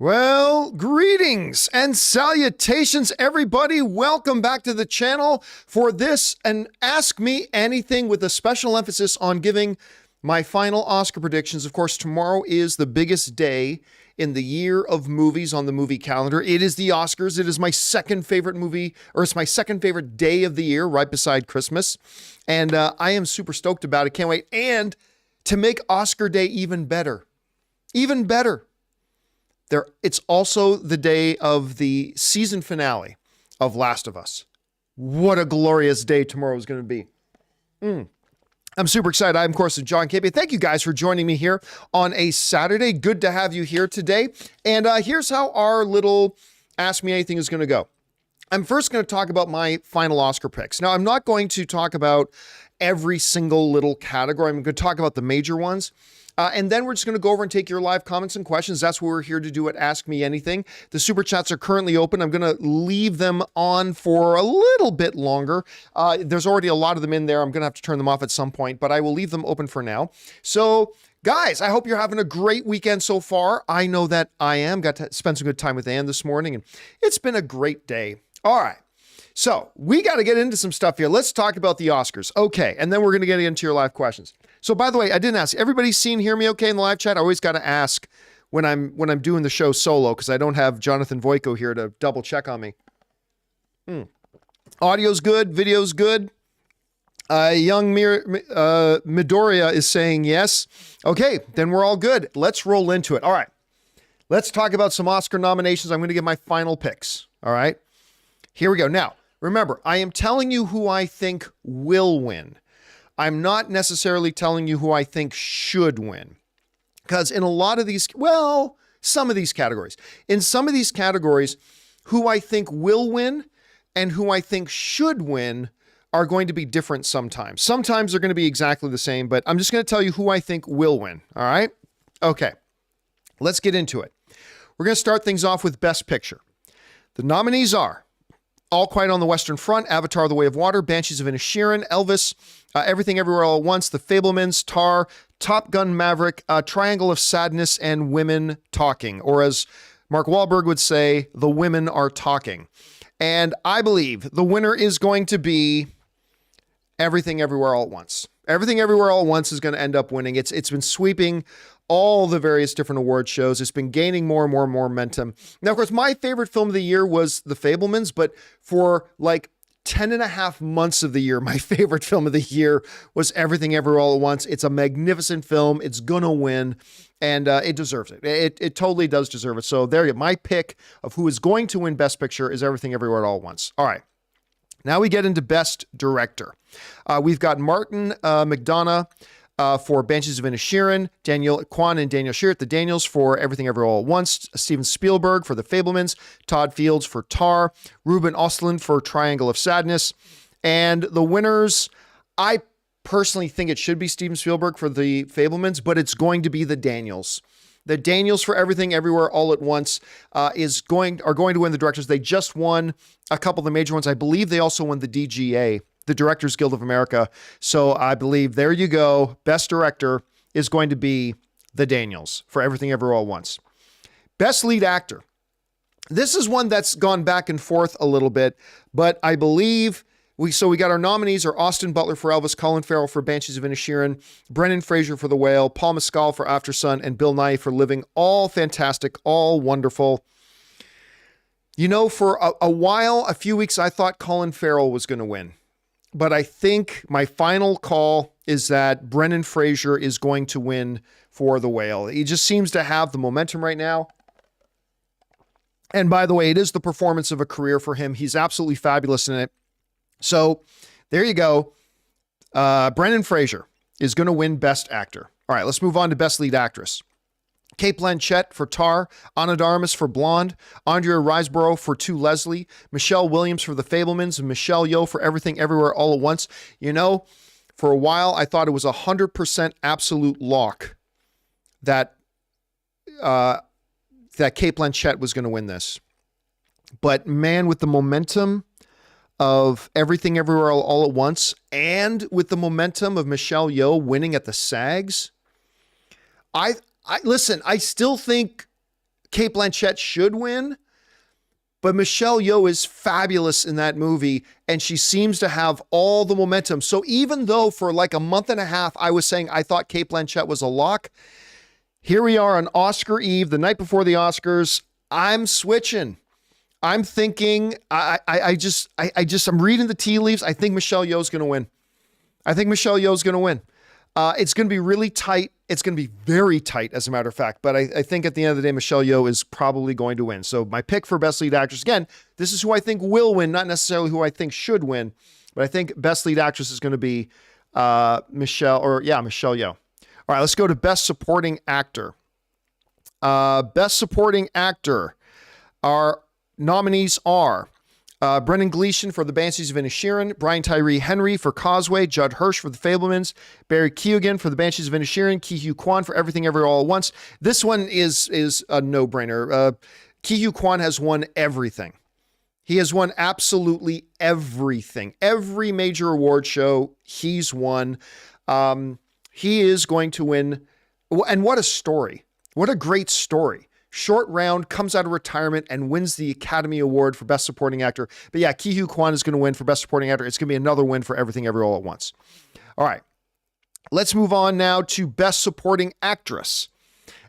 Well, greetings and salutations, everybody. Welcome back to the channel for this and Ask Me Anything with a special emphasis on giving my final Oscar predictions. Of course, tomorrow is the biggest day in the year of movies on the movie calendar. It is the Oscars. It is my second favorite movie, or it's my second favorite day of the year, right beside Christmas. And I am super stoked about it. Can't wait. And to make Oscar Day even better, it's also the day of the season finale of Last of Us. What a glorious day tomorrow is going to be. I'm super excited. I'm, of course, John Campea. Thank you guys for joining me here on a Saturday. Good to have you here today. And here's how our little Ask Me Anything is going to go. I'm first going to talk about my final Oscar picks. Now, I'm not going to talk about every single little category. I'm going to talk about the major ones. And then we're just going to go over and take your live comments and questions. That's what we're here to do at Ask Me Anything. The super chats are currently open. I'm going to leave them on for a little bit longer. There's already a lot of them in there. I'm going to have to turn them off at some point, but I will leave them open for now. So guys, I hope you're having a great weekend so far. I know that I am. Got to spend some good time with Ann this morning, and it's been a great day. All right. So we got to get into some stuff here. Let's talk about the Oscars. Okay. And then we're going to get into your live questions. So by the way, I didn't ask. Everybody's hear me okay in the live chat? I always got to ask when I'm doing the show solo, because I don't have Jonathan Voico here to double check on me. Audio's good. Video's good. Young Midoriya is saying yes. Okay, then we're all good. Let's roll into it. All right. Let's talk about some Oscar nominations. I'm going to give my final picks. All right. Here we go. Now, remember, I am telling you who I think will win. I'm not necessarily telling you who I think should win. Because in a lot of these, well, some of these categories. In some of these categories, who I think will win and who I think should win are going to be different sometimes. Sometimes they're going to be exactly the same, but I'm just going to tell you who I think will win. All right? Okay. Let's get into it. We're going to start things off with Best Picture. The nominees are All Quiet on the Western Front, Avatar: The Way of Water, Banshees of Inisherin, Elvis, Everything Everywhere All at Once, The Fabelmans, Tar, Top Gun Maverick, Triangle of Sadness, and Women Talking. Or as Mark Wahlberg would say, the women are talking. And I believe the winner is going to be Everything Everywhere All at Once. Everything Everywhere All at Once is going to end up winning. It's been sweeping all the various different award shows. It's been gaining more and more momentum. Now, of course, my favorite film of the year was The Fabelmans, but for like 10 and a half months of the year, my favorite film of the year was Everything Everywhere All at Once. It's a magnificent film. It's going to win, and it deserves it. It totally does deserve it. So there you go. My pick of who is going to win Best Picture is Everything Everywhere All at Once. All right. Now we get into Best Director. We've got Martin McDonagh for Banshees of Inisherin, Daniel Kwan and Daniel Shearer, the Daniels for Everything Everywhere All at Once, Steven Spielberg for The Fabelmans, Todd Fields for Tar, Ruben Östlund for Triangle of Sadness, and the winners, I personally think it should be Steven Spielberg for The Fabelmans, but it's going to be the Daniels. The Daniels for Everything Everywhere All at Once are going to win the directors. They just won a couple of the major ones. I believe they also won the DGA, the Directors Guild of America. So I believe there you go. Best Director is going to be the Daniels for Everything Everywhere All at Once. Best Lead Actor. This is one that's gone back and forth a little bit, but I believe we got our nominees are Austin Butler for Elvis, Colin Farrell for Banshees of Inisherin, Brendan Fraser for The Whale, Paul Mescal for After Sun, and Bill Nighy for Living. All fantastic, all wonderful. You know, for a while, a few weeks, I thought Colin Farrell was going to win. But I think my final call is that Brendan Fraser is going to win for The Whale. He just seems to have the momentum right now. And by the way, it is the performance of a career for him. He's absolutely fabulous in it. So there you go. Brendan Fraser is going to win Best Actor. All right, let's move on to Best Lead Actress. Cate Blanchett for Tar, Ana de Armas for Blonde, Andrea Riseborough for To Leslie, Michelle Williams for The Fabelmans, and Michelle Yeoh for Everything Everywhere All at Once. You know, for a while, I thought it was 100% absolute lock that Cate Blanchett was going to win this. But man, with the momentum of Everything Everywhere All at Once and with the momentum of Michelle Yeoh winning at the SAGs, I listen, I still think Cate Blanchett should win, but Michelle Yeoh is fabulous in that movie, and she seems to have all the momentum. So even though for like a month and a half, I was saying I thought Cate Blanchett was a lock, here we are on Oscar Eve, the night before the Oscars. I'm switching. I'm thinking, I'm reading the tea leaves. I think Michelle Yeoh's going to win. It's going to be really tight. It's going to be very tight, as a matter of fact. But I think at the end of the day, Michelle Yeoh is probably going to win. So my pick for Best Lead Actress, again, this is who I think will win, not necessarily who I think should win. But I think Best Lead Actress is going to be Michelle Yeoh. All right, let's go to Best Supporting Actor. Best Supporting Actor. Our nominees are Brendan Gleeson for The Banshees of Inisherin, Brian Tyree Henry for Causeway, Judd Hirsch for The Fablemans, Barry Keoghan for The Banshees of Inisherin, Ki-Hugh Kwan for Everything Everywhere All at Once. This one is a no-brainer. Ki-Hugh Kwan has won everything. He has won absolutely everything. Every major award show he's won. He is going to win. And what a story. What a great story. Short round, comes out of retirement and wins the Academy Award for Best Supporting Actor. But yeah, Ki-Hugh Kwan is going to win for Best Supporting Actor. It's going to be another win for Everything Everywhere All at Once. All right. Let's move on now to Best Supporting Actress.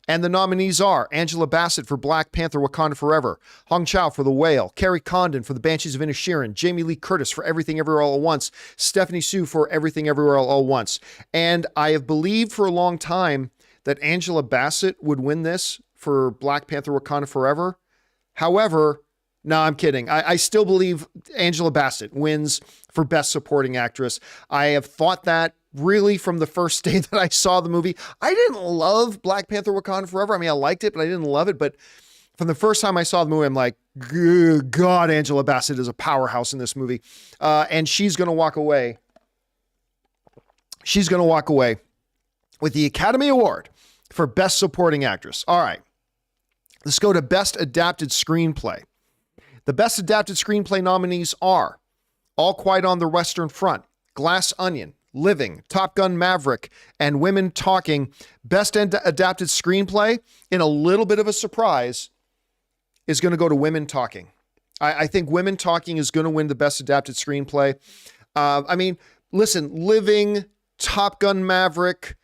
And the nominees are Angela Bassett for Black Panther Wakanda Forever, Hong Chow for The Whale, Carrie Condon for The Banshees of Inisherin, Jamie Lee Curtis for Everything Everywhere All at Once, Stephanie Hsu for Everything Everywhere All at Once. And I have believed for a long time that Angela Bassett would win this for Black Panther Wakanda Forever. However, no, I'm kidding. I still believe Angela Bassett wins for Best Supporting Actress. I have thought that really from the first day that I saw the movie. I didn't love Black Panther Wakanda Forever. I mean, I liked it, but I didn't love it. But from the first time I saw the movie, I'm like, God, Angela Bassett is a powerhouse in this movie. And she's going to walk away. She's going to walk away with the Academy Award for Best Supporting Actress. All right. Let's go to Best Adapted Screenplay. The Best Adapted Screenplay nominees are All Quiet on the Western Front, Glass Onion, Living, Top Gun Maverick, and Women Talking. Best Adapted Screenplay, in a little bit of a surprise, is going to go to Women Talking. I think Women Talking is going to win the Best Adapted Screenplay. I mean, listen, Living, Top Gun Maverick,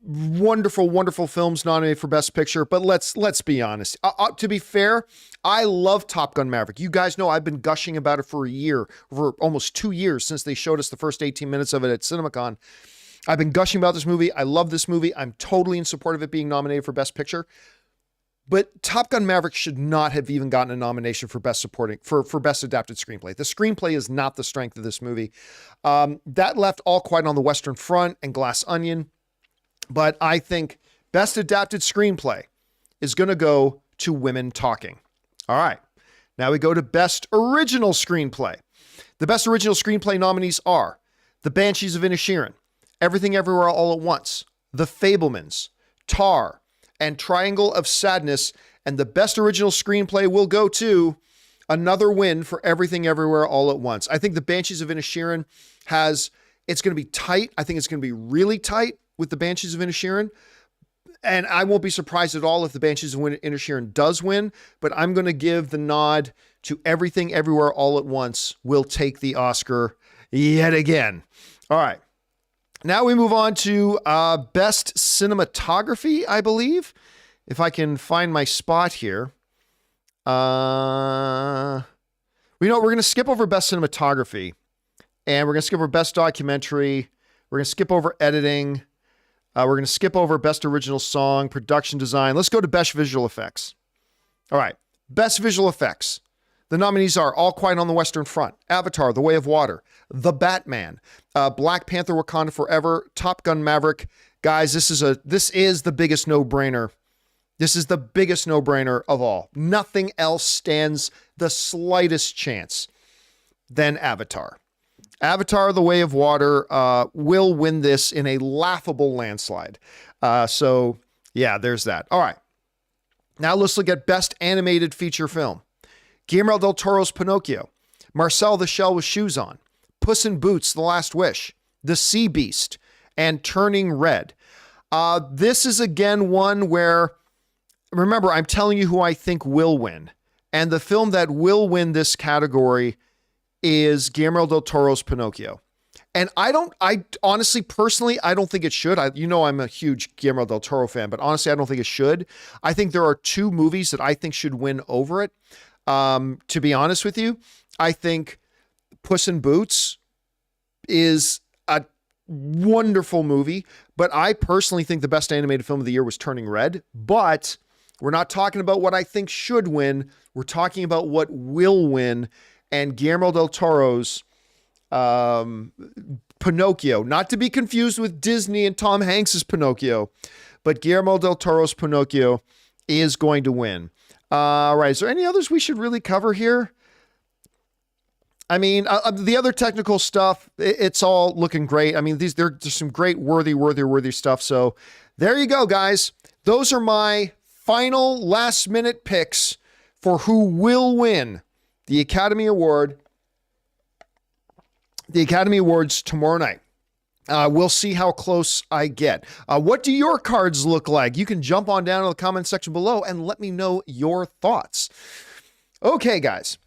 wonderful, wonderful films nominated for Best Picture. But let's be honest. To be fair, I love Top Gun Maverick. You guys know I've been gushing about it for a year, for almost 2 years since they showed us the first 18 minutes of it at CinemaCon. I've been gushing about this movie. I love this movie. I'm totally in support of it being nominated for Best Picture. But Top Gun Maverick should not have even gotten a nomination for Best Supporting, for Best Adapted Screenplay. The screenplay is not the strength of this movie. That left All Quiet on the Western Front and Glass Onion. But I think Best Adapted Screenplay is going to go to Women Talking. All right. Now we go to Best Original Screenplay. The Best Original Screenplay nominees are The Banshees of Inisherin, Everything Everywhere All at Once, The Fablemans, Tar, and Triangle of Sadness. And the Best Original Screenplay will go to another win for Everything Everywhere All at Once. I think The Banshees of Inisherin it's going to be tight. I think it's going to be really tight with The Banshees of Inisherin. And I won't be surprised at all if The Banshees of Inisherin does win, but I'm going to give the nod to Everything Everywhere All at Once will take the Oscar yet again. All right. Now we move on to Best Cinematography, I believe. If I can find my spot here. You know, we're going to skip over Best Cinematography. And we're going to skip over Best Documentary. We're going to skip over Editing. We're going to skip over Best Original Song, Production Design. Let's go to Best Visual Effects. All right. Best Visual Effects. The nominees are All Quiet on the Western Front, Avatar, The Way of Water, The Batman, Black Panther Wakanda Forever, Top Gun Maverick. Guys, this is the biggest no-brainer. This is the biggest no-brainer of all. Nothing else stands the slightest chance than Avatar. Avatar, The Way of Water will win this in a laughable landslide. So, yeah, there's that. All right. Now let's look at Best Animated Feature Film. Guillermo del Toro's Pinocchio, Marcel the Shell with Shoes On, Puss in Boots, The Last Wish, The Sea Beast, and Turning Red. This is again one where remember, I'm telling you who I think will win. And the film that will win this category is Guillermo del Toro's Pinocchio. And I honestly, personally, I don't think it should. I'm a huge Guillermo del Toro fan, but honestly, I don't think it should. I think there are two movies that I think should win over it. To be honest with you, I think Puss in Boots is a wonderful movie, but I personally think the best animated film of the year was Turning Red. But we're not talking about what I think should win. We're talking about what will win. And Guillermo del Toro's Pinocchio, not to be confused with Disney and Tom Hanks's Pinocchio, but Guillermo del Toro's Pinocchio is going to win. All right. Is there any others we should really cover here? I mean, the other technical stuff, it's all looking great. I mean, there's some great worthy stuff. So there you go, guys. Those are my final last minute picks for who will win the Academy Awards tomorrow night. We'll see how close I get. What do your cards look like? You can jump on down in the comment section below and let me know your thoughts. Okay, guys.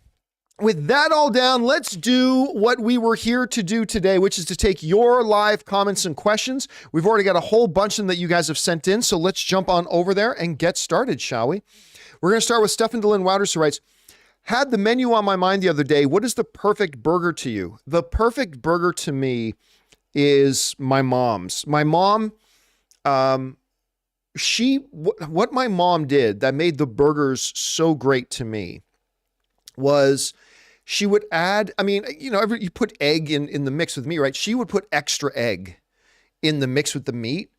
With that all down, let's do what we were here to do today, which is to take your live comments and questions. We've already got a whole bunch of them that you guys have sent in, so let's jump on over there and get started, shall we? We're going to start with Stefan DeLynn Wouters, who writes, had the menu on my mind the other day. What is the perfect burger to you? The perfect burger to me is my mom's. My mom, what my mom did that made the burgers so great to me was she would add, you put egg in the mix with meat, right? She would put extra egg in the mix with the meat,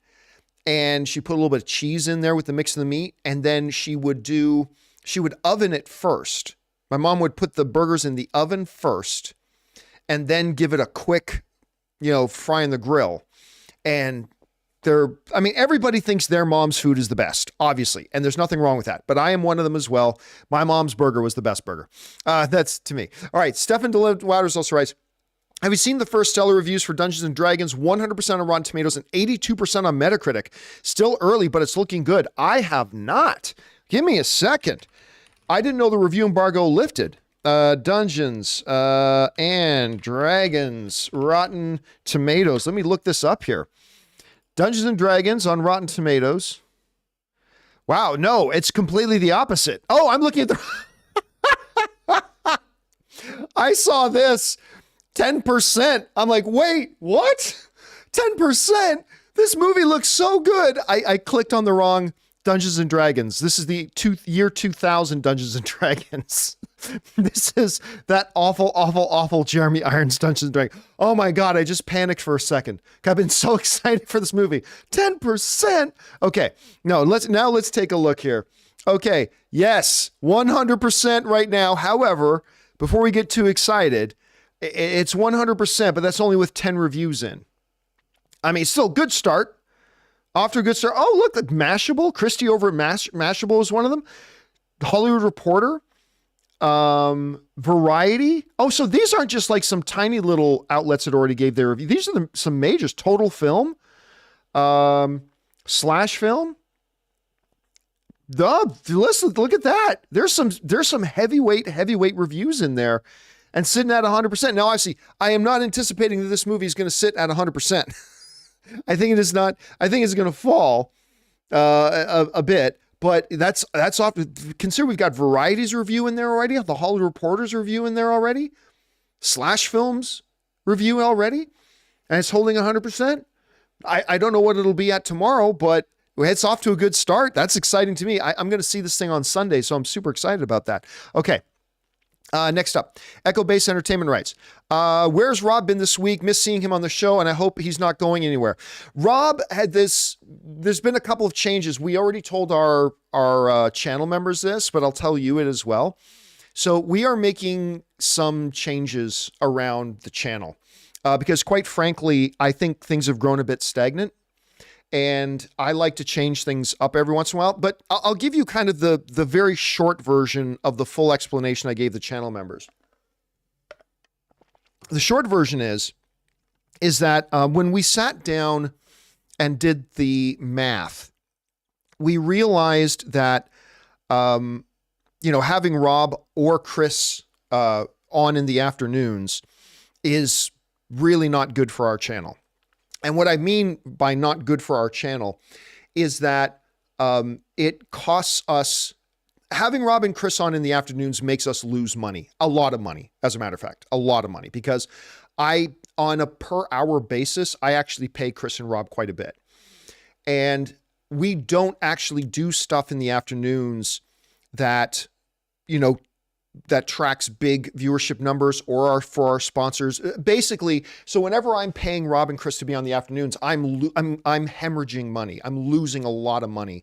and she put a little bit of cheese in there with the mix of the meat, and then she would oven it first. My mom would put the burgers in the oven first and then give it a quick, fry in the grill. And everybody thinks their mom's food is the best, obviously, and there's nothing wrong with that. But I am one of them as well. My mom's burger was the best burger. That's to me. All right. Stefan DeLynn Wouters also writes, have you seen the first stellar reviews for Dungeons & Dragons? 100% on Rotten Tomatoes and 82% on Metacritic. Still early, but it's looking good. I have not. Give me a second. I didn't know the review embargo lifted. Dungeons and Dragons, Rotten Tomatoes. Let me look this up here. Dungeons and Dragons on Rotten Tomatoes. Wow, no, it's completely the opposite. Oh, I'm looking at the... I saw this. 10%. I'm like, wait, what? 10%? This movie looks so good. I clicked on the wrong Dungeons and Dragons. This is the year 2000 Dungeons and Dragons. This is that awful Jeremy Irons Dungeons and Dragons. Oh my God, I just panicked for a second. I've been so excited for this movie. 10%. Okay, let's take a look here. Okay, yes, 100% right now. However, before we get too excited, it's 100%, but that's only with 10 reviews in. I mean, still a good start. Off to a good start. Oh, look, Mashable. Christy over at Mashable is one of them. The Hollywood Reporter. Variety. Oh, so these aren't just like some tiny little outlets that already gave their review. These are some majors. Total Film. Slash Film. Listen, look at that. There's some heavyweight reviews in there and sitting at 100%. Now, obviously, I am not anticipating that this movie is going to sit at 100%. I think it is not. I think it's going to fall a bit, but that's off. Consider we've got Variety's review in there already, the Hollywood Reporter's review in there already, Slash Films review already, and it's holding 100%. I don't know what it'll be at tomorrow, but it's off to a good start. That's exciting to me. I'm going to see this thing on Sunday, so I'm super excited about that. Okay. Next up, Echo Base Entertainment writes, where's Rob been this week? Miss seeing him on the show, and I hope he's not going anywhere. Rob had there's been a couple of changes. We already told our channel members this, but I'll tell you it as well. So we are making some changes around the channel because quite frankly, I think things have grown a bit stagnant. And I like to change things up every once in a while, but I'll give you kind of the very short version of the full explanation I gave the channel members. The short version is that when we sat down and did the math, we realized that having Rob or Chris on in the afternoons is really not good for our channel. And what I mean by not good for our channel is that it costs us. Having Rob and Chris on in the afternoons makes us lose money, a lot of money, as a matter of fact, a lot of money, because on a per hour basis, I actually pay Chris and Rob quite a bit. And we don't actually do stuff in the afternoons that, that tracks big viewership numbers or are for our sponsors. Basically, so whenever I'm paying Rob and Chris to be on the afternoons, I'm hemorrhaging money. I'm losing a lot of money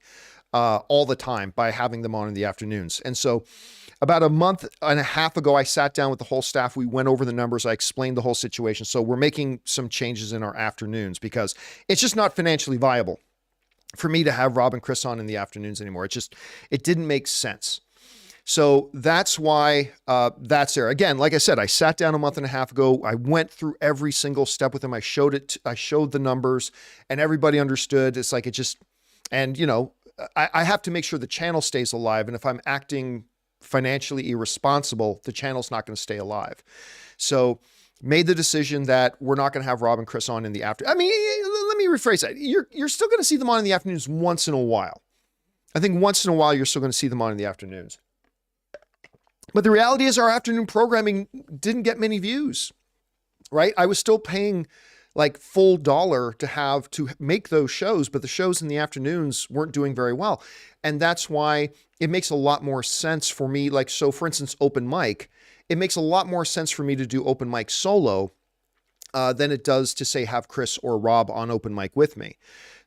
all the time by having them on in the afternoons. And so about a month and a half ago, I sat down with the whole staff. We went over the numbers. I explained the whole situation. So we're making some changes in our afternoons because it's just not financially viable for me to have Rob and Chris on in the afternoons anymore. It didn't make sense. So that's why that's there. Again, like I said, I sat down a month and a half ago. I went through every single step with them. I showed the numbers and everybody understood. It's like, I have to make sure the channel stays alive. And if I'm acting financially irresponsible, the channel's not going to stay alive. So made the decision that we're not going to have Rob and Chris on in the after. I mean, let me rephrase that. You're still going to see them on in the afternoons once in a while. I think once in a while, you're still going to see them on in the afternoons. But the reality is our afternoon programming didn't get many views, right? I was still paying like full dollar to make those shows, but the shows in the afternoons weren't doing very well. And that's why it makes a lot more sense for me. Like, so for instance, open mic, it makes a lot more sense for me to do open mic solo than it does to say have Chris or Rob on open mic with me.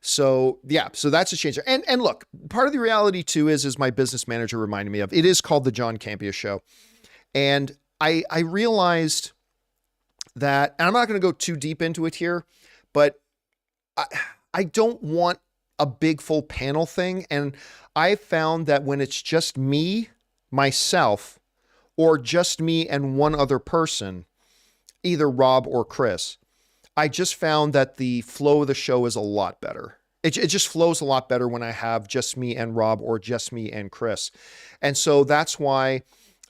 So yeah, so that's a change. And look, part of the reality too is my business manager reminded me of, it is called the John Campea Show. And I realized that, and I'm not going to go too deep into it here, but I don't want a big full panel thing. And I found that when it's just me, myself, or just me and one other person, either Rob or Chris, I just found that the flow of the show is a lot better. It just flows a lot better when I have just me and Rob or just me and Chris. And so that's why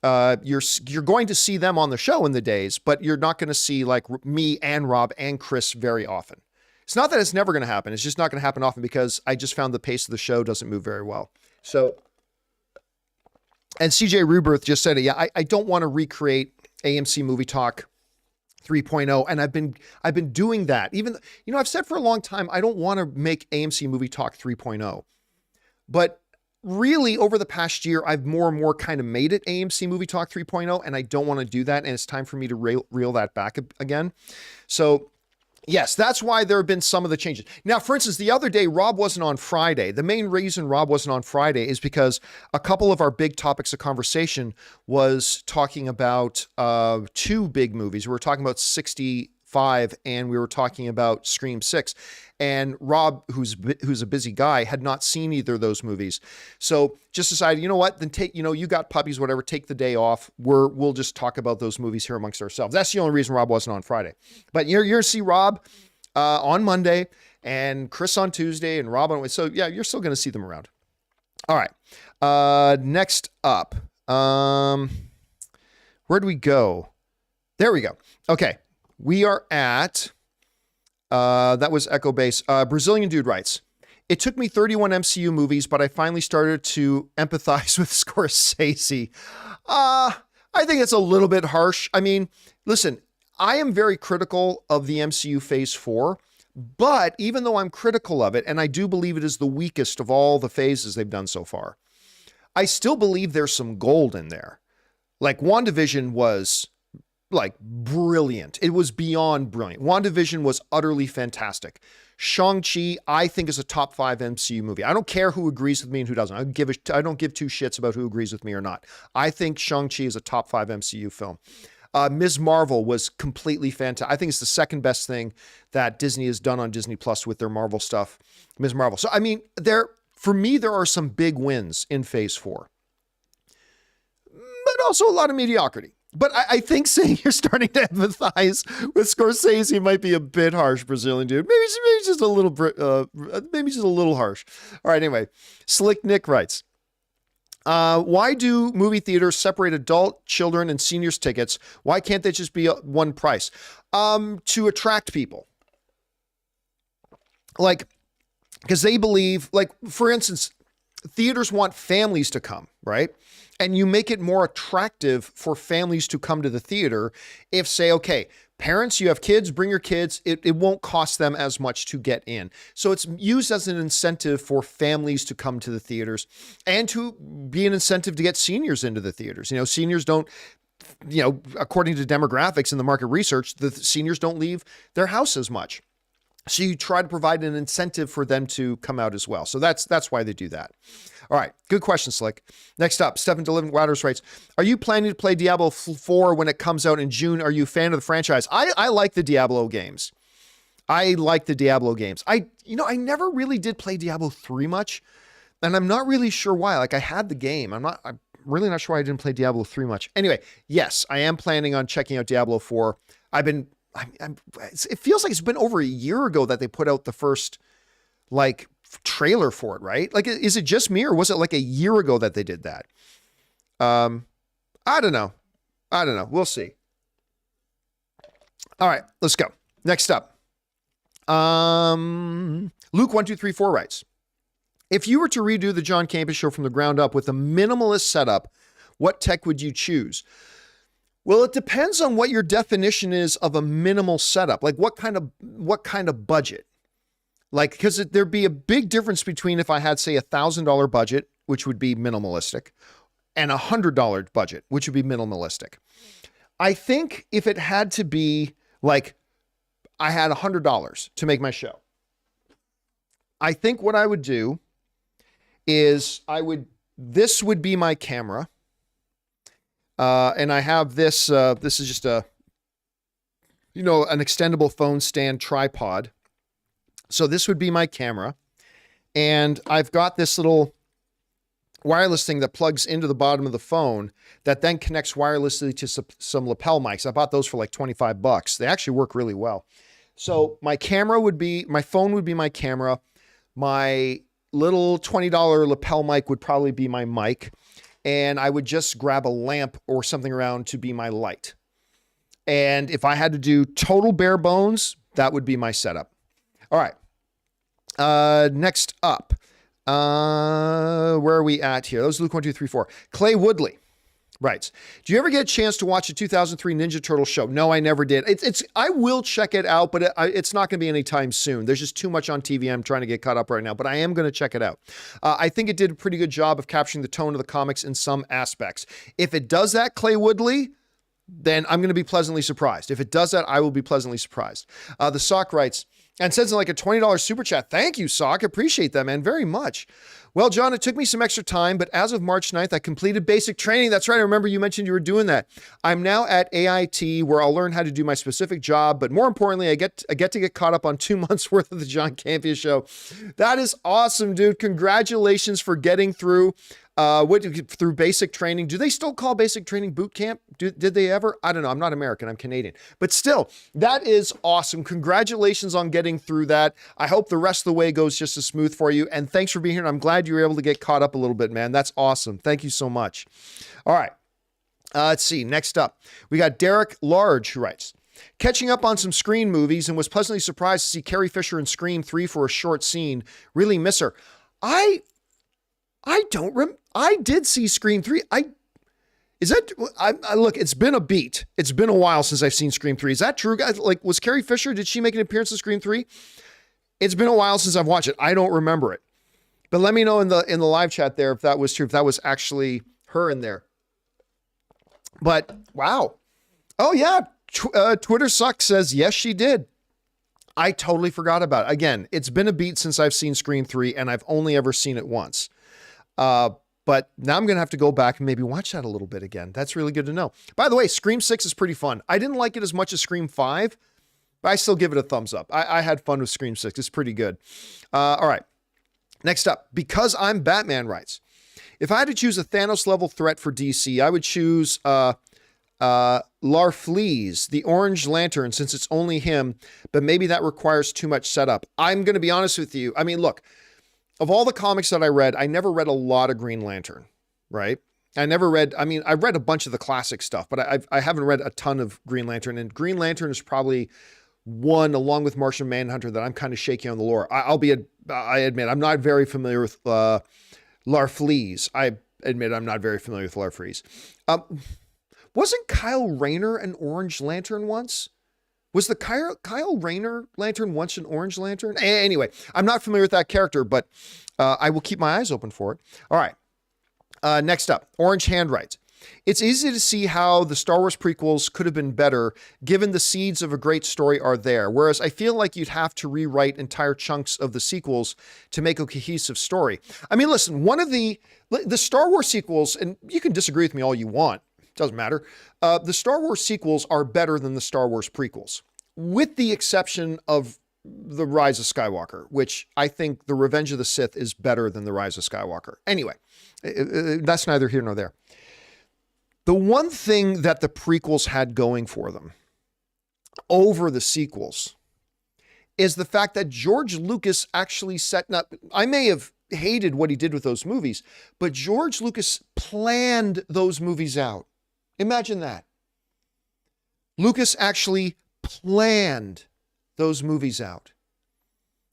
you're going to see them on the show in the days, but you're not going to see like me and Rob and Chris very often. It's not that it's never going to happen. It's just not going to happen often because I just found the pace of the show doesn't move very well. So, and CJ Ruberth just said it. Yeah, I don't want to recreate AMC Movie Talk 3.0. And I've been doing that. Even, I've said for a long time, I don't want to make AMC Movie Talk 3.0, but really over the past year, I've more and more kind of made it AMC Movie Talk 3.0, and I don't want to do that. And it's time for me to reel that back again. So yes, that's why there have been some of the changes. Now, for instance, the other day, Rob wasn't on Friday. The main reason Rob wasn't on Friday is because a couple of our big topics of conversation was talking about two big movies. We were talking about 65 and we were talking about Scream 6. And Rob, who's a busy guy, had not seen either of those movies. So just decided, you know what, then take, you got puppies, whatever, take the day off. We'll just talk about those movies here amongst ourselves. That's the only reason Rob wasn't on Friday. But you're going to see Rob on Monday and Chris on Tuesday and Rob on Wednesday. So yeah, you're still going to see them around. All right. Next up, where do we go? There we go. Okay. We are at... that was Echo Base. Brazilian dude writes, it took me 31 MCU movies, but I finally started to empathize with Scorsese. I think it's a little bit harsh. I mean, listen, I am very critical of the MCU Phase 4, but even though I'm critical of it, and I do believe it is the weakest of all the phases they've done so far, I still believe there's some gold in there. Like WandaVision was like brilliant. It was beyond brilliant. WandaVision was utterly fantastic. Shang-Chi, I think, is a top 5 MCU movie. I don't care who agrees with me and who doesn't. I don't give two shits about who agrees with me or not. I think Shang-Chi is a top 5 MCU film. Ms. Marvel was completely fantastic. I think it's the second best thing that Disney has done on Disney Plus with their Marvel stuff. Ms. Marvel. So, I mean, for me, there are some big wins in Phase 4, but also a lot of mediocrity. But I think saying you're starting to empathize with Scorsese might be a bit harsh, Brazilian dude. Maybe just a little harsh. All right. Anyway, Slick Nick writes, Why do movie theaters separate adult, children, and seniors tickets? Why can't they just be one price? To attract people. Like, because they believe, like, for instance, theaters want families to come, right? And you make it more attractive for families to come to the theater if, say, okay, parents, you have kids, bring your kids. It won't cost them as much to get in. So it's used as an incentive for families to come to the theaters and to be an incentive to get seniors into the theaters. You know, seniors don't, you know, according to demographics and the market research, the seniors don't leave their house as much. So you try to provide an incentive for them to come out as well. So that's why they do that. All right. Good question, Slick. Next up, Stephen DeLivin Waters writes, are you planning to play Diablo 4 when it comes out in June? Are you a fan of the franchise? I like the Diablo games. I never really did play Diablo 3 much, and I'm not really sure why. Like, I had the game. I'm really not sure why I didn't play Diablo 3 much. Anyway, yes, I am planning on checking out Diablo 4. It feels like it's been over a year ago that they put out the first, like, trailer for it, right? Like, is it just me, or was it like a year ago that they did that? I don't know. We'll see. All right, let's go. Next up. Luke1234 writes, if you were to redo the John Campea Show from the ground up with a minimalist setup, what tech would you choose? Well, it depends on what your definition is of a minimal setup. Like, what kind of budget? Like, because there'd be a big difference between if I had, say, $1,000 budget, which would be minimalistic, and $100 budget, which would be minimalistic. I think if it had to be like, I had $100 to make my show, I think what I would do is this would be my camera. And I have this, this is just an extendable phone stand tripod. So this would be my camera. And I've got this little wireless thing that plugs into the bottom of the phone that then connects wirelessly to some lapel mics. I bought those for like $25. They actually work really well. So my phone would be my camera. My little $20 lapel mic would probably be my mic. And I would just grab a lamp or something around to be my light. And if I had to do total bare bones, that would be my setup. All right. Next up. Where are we at here? Those are Luke1234. Clay Woodley writes, do you ever get a chance to watch the 2003 Ninja Turtle show? No, I never did. I will check it out, but it's not going to be anytime soon. There's just too much on TV. I'm trying to get caught up right now, but I am going to check it out. I think it did a pretty good job of capturing the tone of the comics in some aspects. If it does that, Clay Woodley, then I'm going to be pleasantly surprised. If it does that, I will be pleasantly surprised. The Sock writes, and sends in like a $20 super chat. Thank you, Sock. Appreciate that, man, very much. Well, John, it took me some extra time, but as of March 9th, I completed basic training. That's right. I remember you mentioned you were doing that. I'm now at AIT, where I'll learn how to do my specific job. But more importantly, I get to get caught up on 2 months worth of the John Campea Show. That is awesome, dude. Congratulations for getting through through basic training. Do they still call basic training boot camp? Did they ever? I don't know. I'm not American. I'm Canadian. But still, that is awesome. Congratulations on getting through that. I hope the rest of the way goes just as smooth for you. And thanks for being here. And I'm glad you were able to get caught up a little bit, man. That's awesome. Thank you so much. All right. Let's see. Next up, we got Derek Large, who writes, catching up on some Scream movies and was pleasantly surprised to see Carrie Fisher in Scream 3 for a short scene. Really miss her. I did see Scream 3. Look, it's been a beat. It's been a while since I've seen Scream 3. Is that true, guys? Like, was Carrie Fisher, did she make an appearance in Scream 3? It's been a while since I've watched it. I don't remember it. But let me know in the live chat there if that was true, if that was actually her in there. But wow. Oh yeah. Twitter Sucks says, yes, she did. I totally forgot about it. Again, it's been a beat since I've seen Scream 3 and I've only ever seen it once. But now I'm going to have to go back and maybe watch that a little bit again. That's really good to know. By the way, Scream 6 is pretty fun. I didn't like it as much as Scream 5, but I still give it a thumbs up. I had fun with Scream 6. It's pretty good. All right. Next up, Because I'm Batman writes, if I had to choose a Thanos level threat for DC, I would choose Larfleeze, the Orange Lantern, since it's only him, but maybe that requires too much setup. I'm going to be honest with you. I mean, look, of all the comics that I read, I never read a lot of Green Lantern. right? I never read, I mean, I've read a bunch of the classic stuff, but I haven't read a ton of Green Lantern, and Green Lantern is probably one, along with Martian Manhunter, that I'm kind of shaky on the lore. I admit, I'm not very familiar with Larfleeze. I admit I'm not very familiar with Larfleeze. Wasn't Kyle Rayner an Orange Lantern once? Was the Kyle Rayner Lantern once an Orange Lantern? Anyway, I'm not familiar with that character, but I will keep my eyes open for it. All right. Next up, Orange Hand writes, it's easy to see how the Star Wars prequels could have been better given the seeds of a great story are there, whereas I feel like you'd have to rewrite entire chunks of the sequels to make a cohesive story. I mean, listen, one of the Star Wars sequels, and you can disagree with me all you want, doesn't matter. The Star Wars sequels are better than the Star Wars prequels, with the exception of The Rise of Skywalker, which I think The Revenge of the Sith is better than The Rise of Skywalker. Anyway, that's neither here nor there. The one thing that the prequels had going for them over the sequels is the fact that George Lucas actually set up, I may have hated what he did with those movies, but George Lucas planned those movies out. Imagine that. Lucas actually planned those movies out.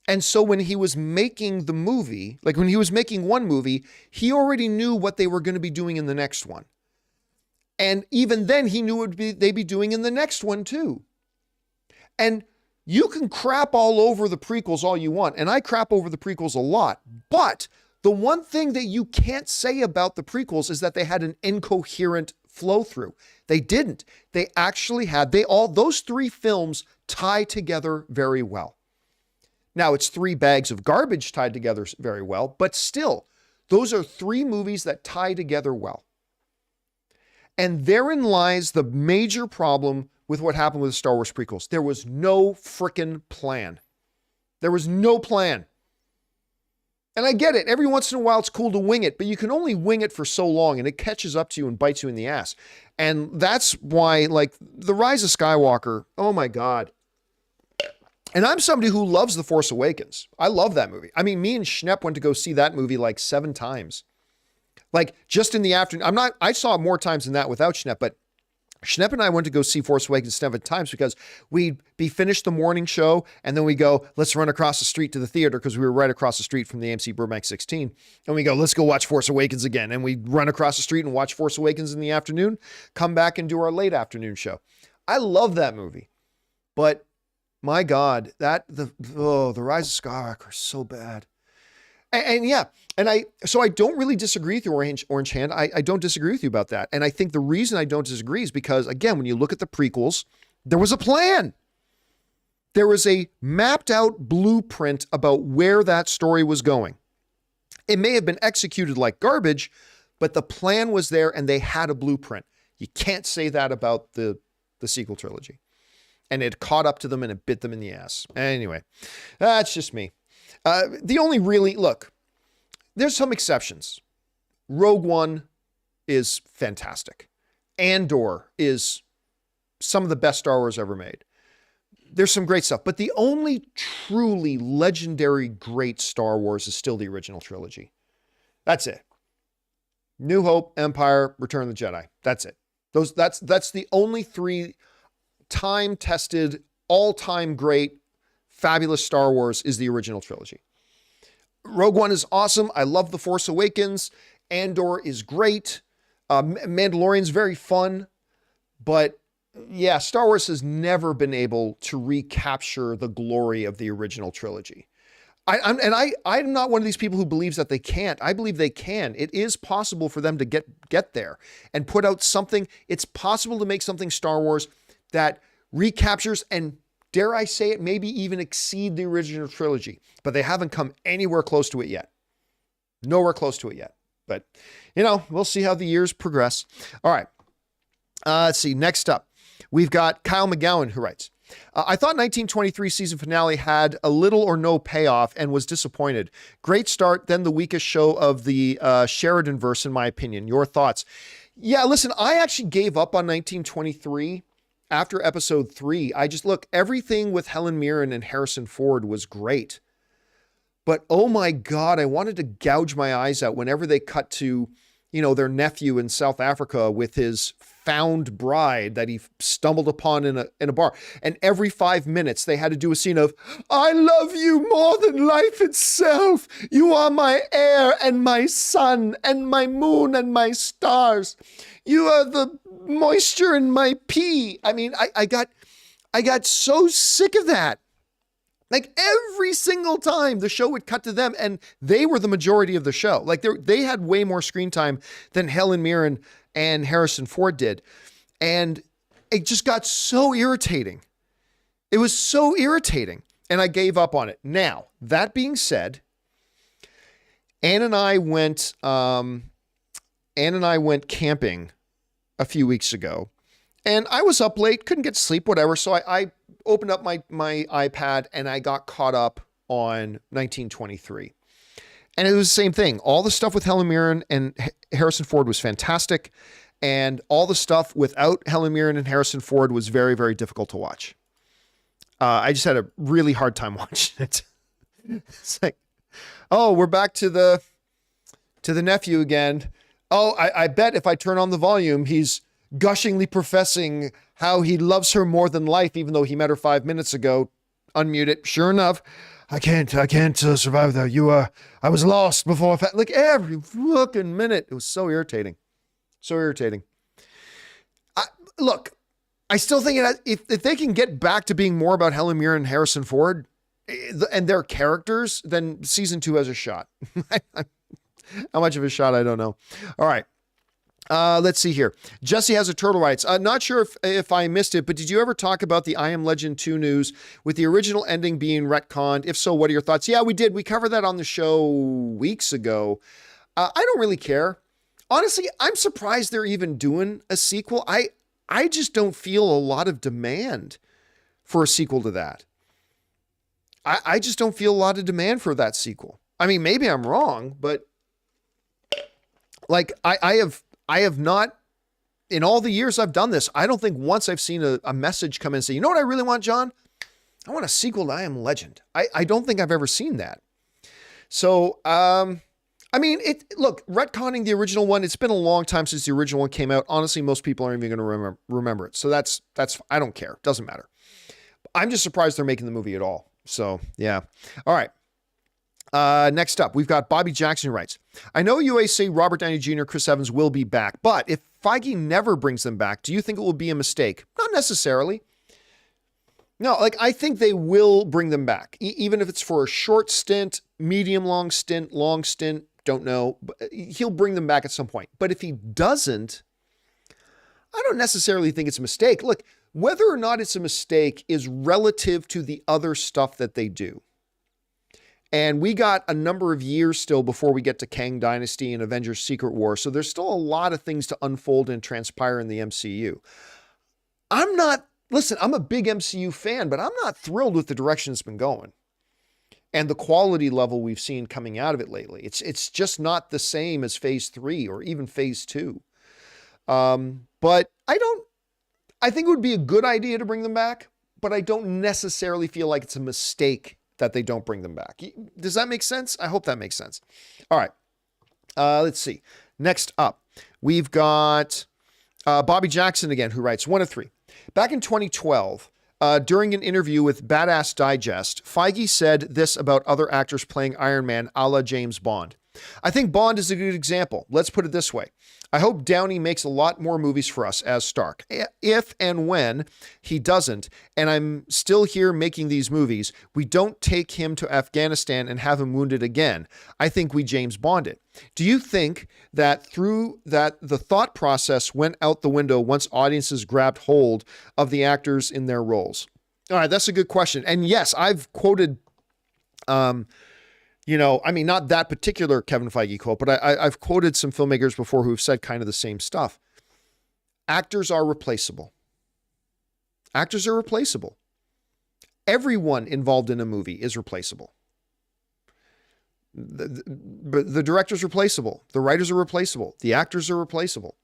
And so when he was making the movie, like when he was making one movie, he already knew what they were going to be doing in the next one. And even then he knew what they'd be doing in the next one too. And you can crap all over the prequels all you want, and I crap over the prequels a lot, but the one thing that you can't say about the prequels is that they had an incoherent flow through. They didn't. They actually had, those three films tie together very well. Now it's three bags of garbage tied together very well, but still, those are three movies that tie together well. And therein lies the major problem with what happened with the Star Wars prequels. There was no frickin' plan. There was no plan. And I get it. Every once in a while, it's cool to wing it, but you can only wing it for so long, and it catches up to you and bites you in the ass. And that's why, like, The Rise of Skywalker, oh my God. And I'm somebody who loves The Force Awakens. I love that movie. I mean, me and Schnepp went to go see that movie like 7 times. Like, just in the afternoon. I saw it more times than that without Schnepp, but Schnepp and I went to go see Force Awakens 7 times because we'd be finished the morning show and then we go, let's run across the street to the theater because we were right across the street from the AMC Burbank 16. And we go, let's go watch Force Awakens again. And we run across the street and watch Force Awakens in the afternoon, come back and do our late afternoon show. I love that movie, but my God, the Rise of Skywalker is so bad. And yeah, so I don't really disagree with you, Orange Hand. I don't disagree with you about that. And I think the reason I don't disagree is because, again, when you look at the prequels, there was a plan. There was a mapped out blueprint about where that story was going. It may have been executed like garbage, but the plan was there and they had a blueprint. You can't say that about the sequel trilogy. And it caught up to them and it bit them in the ass. Anyway, that's just me. Look, there's some exceptions. Rogue One is fantastic. Andor is some of the best Star Wars ever made. There's some great stuff, but the only truly legendary great Star Wars is still the original trilogy. That's it. New Hope, Empire, Return of the Jedi. That's it. That's the only 3 time-tested, all-time great, fabulous Star Wars is the original trilogy. Rogue One is awesome. I love The Force Awakens. Andor is great. Mandalorian's very fun. But yeah, Star Wars has never been able to recapture the glory of the original trilogy. I'm not one of these people who believes that they can't. I believe they can. It is possible for them to get there and put out something. It's possible to make something Star Wars that recaptures and, dare I say it, maybe even exceed the original trilogy, but they haven't come anywhere close to it yet. Nowhere close to it yet. But, we'll see how the years progress. All right. Let's see. Next up, we've got Kyle McGowan, who writes, I thought 1923 season finale had a little or no payoff and was disappointed. Great start, then the weakest show of the Sheridan verse, in my opinion. Your thoughts? Yeah, listen, I actually gave up on 1923 after episode 3. Everything with Helen Mirren and Harrison Ford was great. But oh my God, I wanted to gouge my eyes out whenever they cut to, their nephew in South Africa with his found bride that he stumbled upon in a bar. And every 5 minutes they had to do a scene of, I love you more than life itself. You are my air and my sun and my moon and my stars. You are the moisture in my pee. I mean, I got so sick of that. Like every single time the show would cut to them and they were the majority of the show. Like they had way more screen time than Helen Mirren and Harrison Ford did. And it just got so irritating. It was so irritating. And I gave up on it. Now, that being said, Ann and I went camping a few weeks ago. And I was up late, couldn't get to sleep, whatever. So I opened up my iPad and I got caught up on 1923. And it was the same thing. All the stuff with Helen Mirren and Harrison Ford was fantastic. And all the stuff without Helen Mirren and Harrison Ford was very, very difficult to watch. I just had a really hard time watching it. It's like, oh, we're back to the nephew again. Oh, I bet if I turn on the volume, he's gushingly professing how he loves her more than life, even though he met her 5 minutes ago. Unmute it. Sure enough, I can't survive without you. I was lost before. Like every fucking minute. It was so irritating. So irritating. Look, I still think if they can get back to being more about Helen Mirren and Harrison Ford and their characters, then season 2 has a shot. How much of a shot, I don't know. All right. Let's see here. Jesse has a turtle writes, not sure if I missed it, but did you ever talk about the I Am Legend 2 news with the original ending being retconned? If so, what are your thoughts? Yeah, we did. We covered that on the show weeks ago. I don't really care. Honestly, I'm surprised they're even doing a sequel. I just don't feel a lot of demand for a sequel to that. I just don't feel a lot of demand for that sequel. I mean, maybe I'm wrong, but like I have not, in all the years I've done this, I don't think once I've seen a message come in and say, you know what I really want, John? I want a sequel to I Am Legend. I don't think I've ever seen that. So, I mean, look, retconning the original one, it's been a long time since the original one came out. Honestly, most people aren't even going to remember it. So that's, I don't care. Doesn't matter. I'm just surprised they're making the movie at all. So yeah. All right. Next up, we've got Bobby Jackson who writes, I know you always say Robert Downey Jr., Chris Evans will be back, but if Feige never brings them back, do you think it will be a mistake? Not necessarily. No, like I think they will bring them back, even if it's for a short stint, medium, long stint, don't know. But he'll bring them back at some point. But if he doesn't, I don't necessarily think it's a mistake. Look, whether or not it's a mistake is relative to the other stuff that they do. And we got a number of years still before we get to Kang Dynasty and Avengers Secret War. So there's still a lot of things to unfold and transpire in the MCU. I'm a big MCU fan, but I'm not thrilled with the direction it's been going and the quality level we've seen coming out of it lately. It's just not the same as phase 3 or even phase 2. But I think it would be a good idea to bring them back, but I don't necessarily feel like it's a mistake that they don't bring them back. Does that make sense? I hope that makes sense. All right. Let's see. Next up, we've got Bobby Jackson again, who writes 1 of 3. Back in 2012, during an interview with Badass Digest, Feige said this about other actors playing Iron Man a la James Bond. I think Bond is a good example. Let's put it this way. I hope Downey makes a lot more movies for us as Stark. If and when he doesn't, and I'm still here making these movies, we don't take him to Afghanistan and have him wounded again. I think we James Bond it. Do you think that through that the thought process went out the window once audiences grabbed hold of the actors in their roles? All right, that's a good question. And yes, I've quoted not that particular Kevin Feige quote, but I've quoted some filmmakers before who've said kind of the same stuff. Actors are replaceable. Actors are replaceable. Everyone involved in a movie is replaceable. The director's replaceable. The writers are replaceable. The actors are replaceable.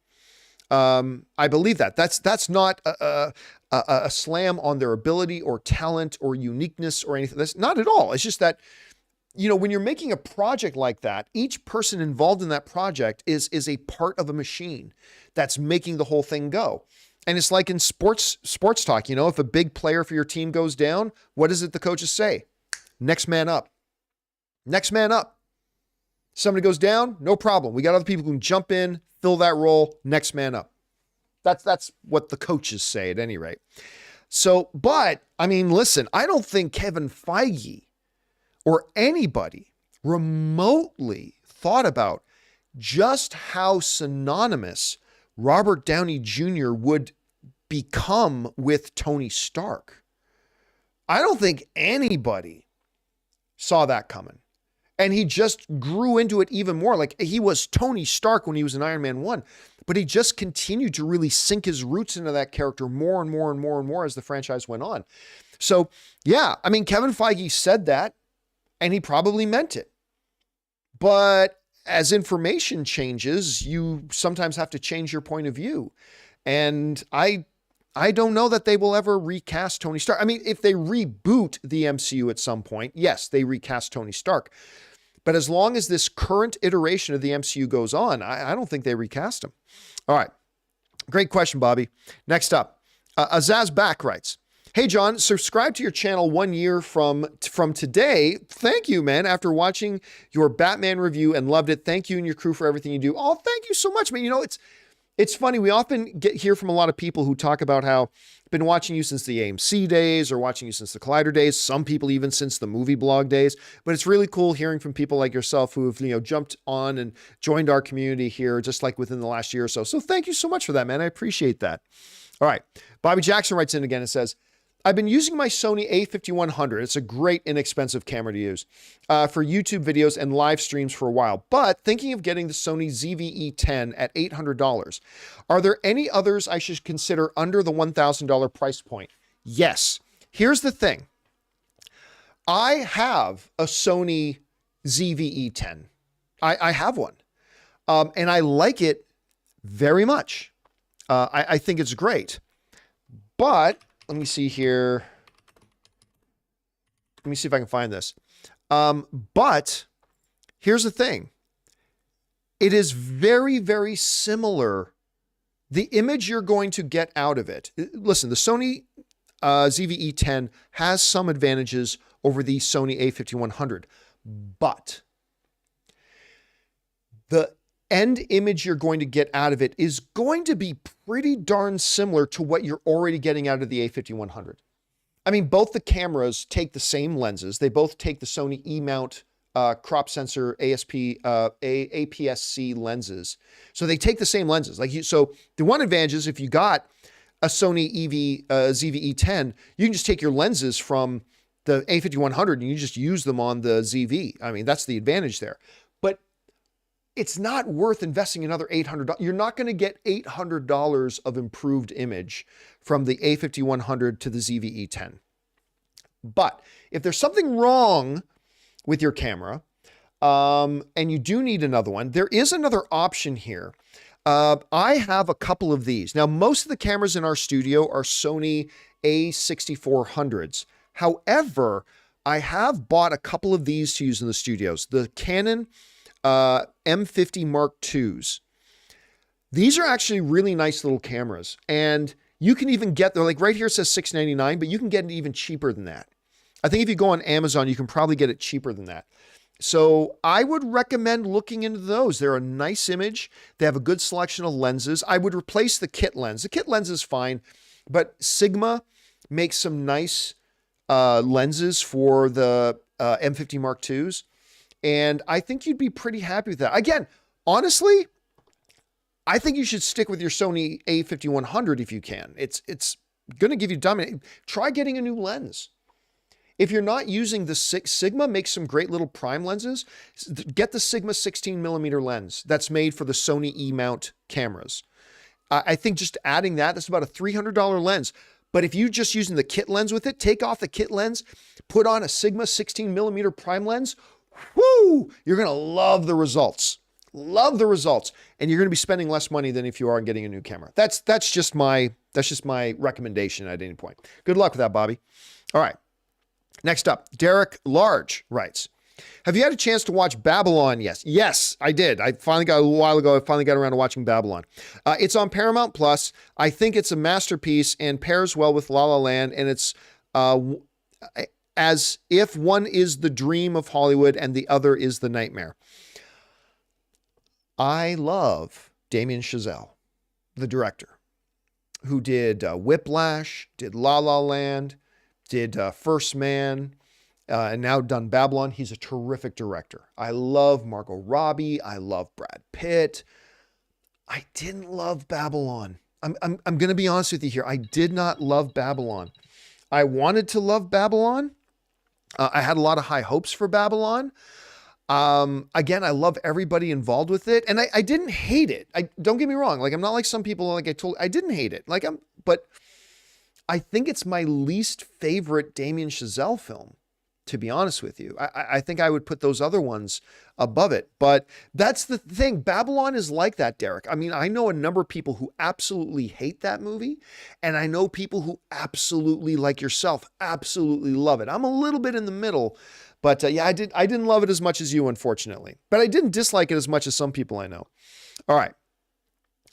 I believe that. That's not a slam on their ability or talent or uniqueness or anything. That's not at all. It's just that when you're making a project like that, each person involved in that project is a part of a machine that's making the whole thing go. And it's like in sports talk, if a big player for your team goes down, what is it the coaches say? Next man up. Next man up. Somebody goes down, no problem. We got other people who can jump in, fill that role, next man up. That's what the coaches say at any rate. So, but, listen, I don't think Kevin Feige or anybody remotely thought about just how synonymous Robert Downey Jr. would become with Tony Stark. I don't think anybody saw that coming. And he just grew into it even more. Like, he was Tony Stark when he was in Iron Man 1, but he just continued to really sink his roots into that character more and more and more and more as the franchise went on. So, yeah, Kevin Feige said that, and he probably meant it. But as information changes, you sometimes have to change your point of view. And I don't know that they will ever recast Tony Stark. If they reboot the MCU at some point, yes, they recast Tony Stark. But as long as this current iteration of the MCU goes on, I don't think they recast him. All right. Great question, Bobby. Next up, Azaz Back writes, "Hey, John, subscribe to your channel 1 year from today. Thank you, man. After watching your Batman review and loved it. Thank you and your crew for everything you do." Oh, thank you so much, man. It's funny. We often hear from a lot of people who talk about how been watching you since the AMC days or watching you since the Collider days. Some people even since the movie blog days. But it's really cool hearing from people like yourself who have, jumped on and joined our community here just like within the last year or so. So thank you so much for that, man. I appreciate that. All right. Bobby Jackson writes in again and says, "I've been using my Sony a5100. It's a great inexpensive camera to use for YouTube videos and live streams for a while, but thinking of getting the Sony ZV-E10 at $800. Are there any others I should consider under the $1,000 price point?" Yes. Here's the thing. I have a Sony ZV-E10. I have one, and I like it very much. I think it's great, but let me see here. Let me see if I can find this. But here's the thing. It is very, very similar. The image you're going to get out of it. Listen, the Sony ZV-E10 has some advantages over the Sony a5100, but the end image you're going to get out of it is going to be pretty darn similar to what you're already getting out of the a5100. Both the cameras take the same lenses. They both take the Sony E-mount crop sensor APS-C lenses. So they take the same lenses. So the one advantage is if you got a Sony ZV-E10, you can just take your lenses from the a5100 and you just use them on the ZV. That's the advantage there. But it's not worth investing another $800. You're not going to get $800 of improved image from the a5100 to the ZV-E10. But if there's something wrong with your camera and you do need another one, there is another option here. I have a couple of these. Now, most of the cameras in our studio are Sony a6400s. However, I have bought a couple of these to use in the studios. The Canon M50 Mark IIs. These are actually really nice little cameras, and you can even get, they're like right here it says $699, but you can get it even cheaper than that. I think if you go on Amazon, you can probably get it cheaper than that. So I would recommend looking into those. They're a nice image. They have a good selection of lenses. I would replace the kit lens. The kit lens is fine, but Sigma makes some nice lenses for the M50 Mark IIs. And I think you'd be pretty happy with that. Again, honestly, I think you should stick with your Sony a5100 if you can. It's going to give you dominant. Try getting a new lens. If you're not using the Sigma, makes some great little prime lenses. Get the Sigma 16mm lens that's made for the Sony E-mount cameras. I think just adding that's about a $300 lens. But if you're just using the kit lens with it, take off the kit lens, put on a Sigma 16mm prime lens. Whoo! You're going to love the results. Love the results. And you're going to be spending less money than if you are getting a new camera. That's just my recommendation at any point. Good luck with that, Bobby. All right. Next up, Derek Large writes, Have you had a chance to watch Babylon? Yes, I did. I finally got a while ago. I finally got around to watching Babylon. It's on Paramount Plus. I think it's a masterpiece and pairs well with La La Land. And it's as if one is the dream of Hollywood and the other is the nightmare. I love Damien Chazelle, the director, who did Whiplash, did La La Land, did First Man, and now done Babylon. He's a terrific director. I love Margot Robbie. I love Brad Pitt. I didn't love Babylon. I'm going to be honest with you here. I did not love Babylon. I wanted to love Babylon. I had a lot of high hopes for Babylon. Again, I love everybody involved with it. And I didn't hate it. Don't get me wrong. Like, I'm not like some people, like I didn't hate it. But I think it's my least favorite Damien Chazelle film, to be honest with you. I think I would put those other ones above it, but that's the thing. Babylon is like that, Derek. I mean, I know a number of people who absolutely hate that movie, and I know people who absolutely, like yourself, absolutely love it. I'm a little bit in the middle, but yeah, I didn't love it as much as you, unfortunately, but I didn't dislike it as much as some people I know. All right.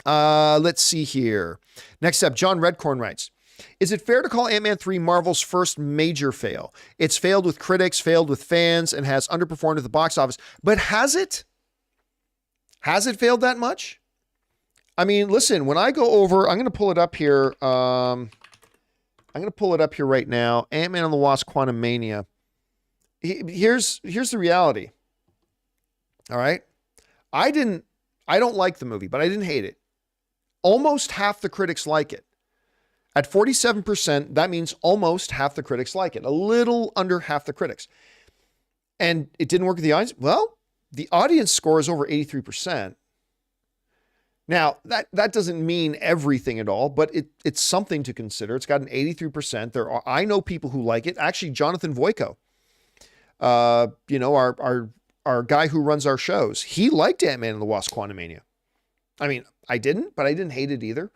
Let's see here. Next up, John Redcorn writes, is it fair to call Ant-Man 3 Marvel's first major fail? It's failed with critics, failed with fans, and has underperformed at the box office. But has it? Has it failed that much? I mean, listen, when I go over, I'm going to pull it up here. I'm going to pull it up here right now. Ant-Man and the Wasp: Quantumania. Here's the reality. All right. I don't like the movie, but I didn't hate it. Almost half the critics like it. At 47%, that means almost half the critics like it. A little under half the critics. And it didn't work with the audience. Well, the audience score is over 83%. Now, that doesn't mean everything at all, but it's something to consider. It's got an 83%. I know people who like it. Actually, Jonathan Voico, our guy who runs our shows, he liked Ant-Man and the Wasp: Quantumania. I mean, I didn't, but I didn't hate it either.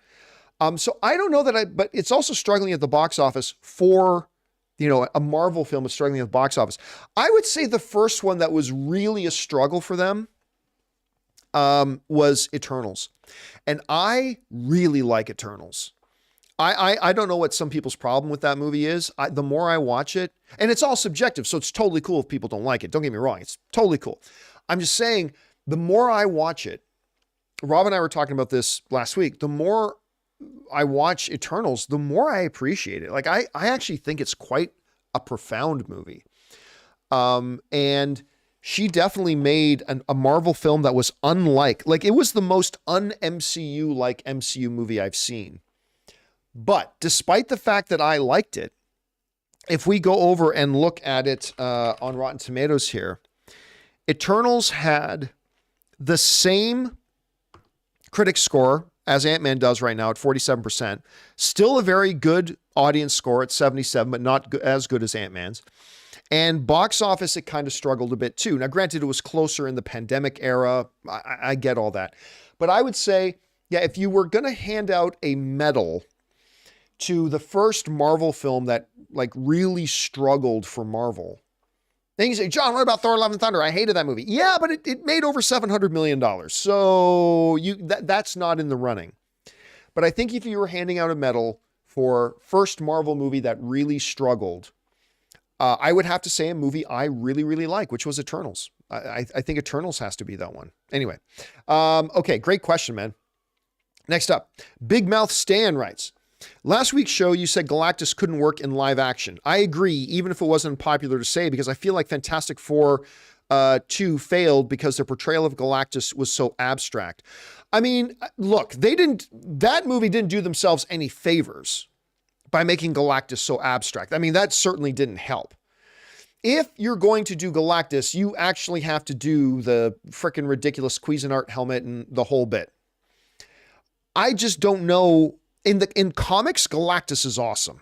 So I don't know but it's also struggling at the box office for, a Marvel film is struggling at the box office. I would say the first one that was really a struggle for them was Eternals. And I really like Eternals. I don't know what some people's problem with that movie is. The more I watch it, and it's all subjective, so it's totally cool if people don't like it. Don't get me wrong. It's totally cool. I'm just saying, the more I watch it, Rob and I were talking about this last week, the more I watch Eternals, the more I appreciate it. Like, I actually think it's quite a profound movie. And she definitely made a Marvel film that was unlike, like, it was the most un-MCU like MCU movie I've seen. But despite the fact that I liked it, if we go over and look at it on Rotten Tomatoes here, Eternals had the same critic score as Ant-Man does right now at 47%. Still a very good audience score at 77, but not as good as Ant-Man's. And box office, it kind of struggled a bit too. Now, granted, it was closer in the pandemic era. I get all that. But I would say, yeah, if you were going to hand out a medal to the first Marvel film that like really struggled for Marvel, then you say, John, what about Thor: Love and Thunder? I hated that movie. Yeah, but it made over $700 million. So that's not in the running. But I think if you were handing out a medal for first Marvel movie that really struggled, I would have to say a movie I really, really like, which was Eternals. I think Eternals has to be that one. Anyway. Okay, great question, man. Next up, Big Mouth Stan writes, last week's show, you said Galactus couldn't work in live action. I agree, even if it wasn't popular to say, because I feel like Fantastic Four 2 failed because their portrayal of Galactus was so abstract. I mean, look, that movie didn't do themselves any favors by making Galactus so abstract. I mean, that certainly didn't help. If you're going to do Galactus, you actually have to do the frickin' ridiculous Cuisinart helmet and the whole bit. I just don't know. In comics, Galactus is awesome.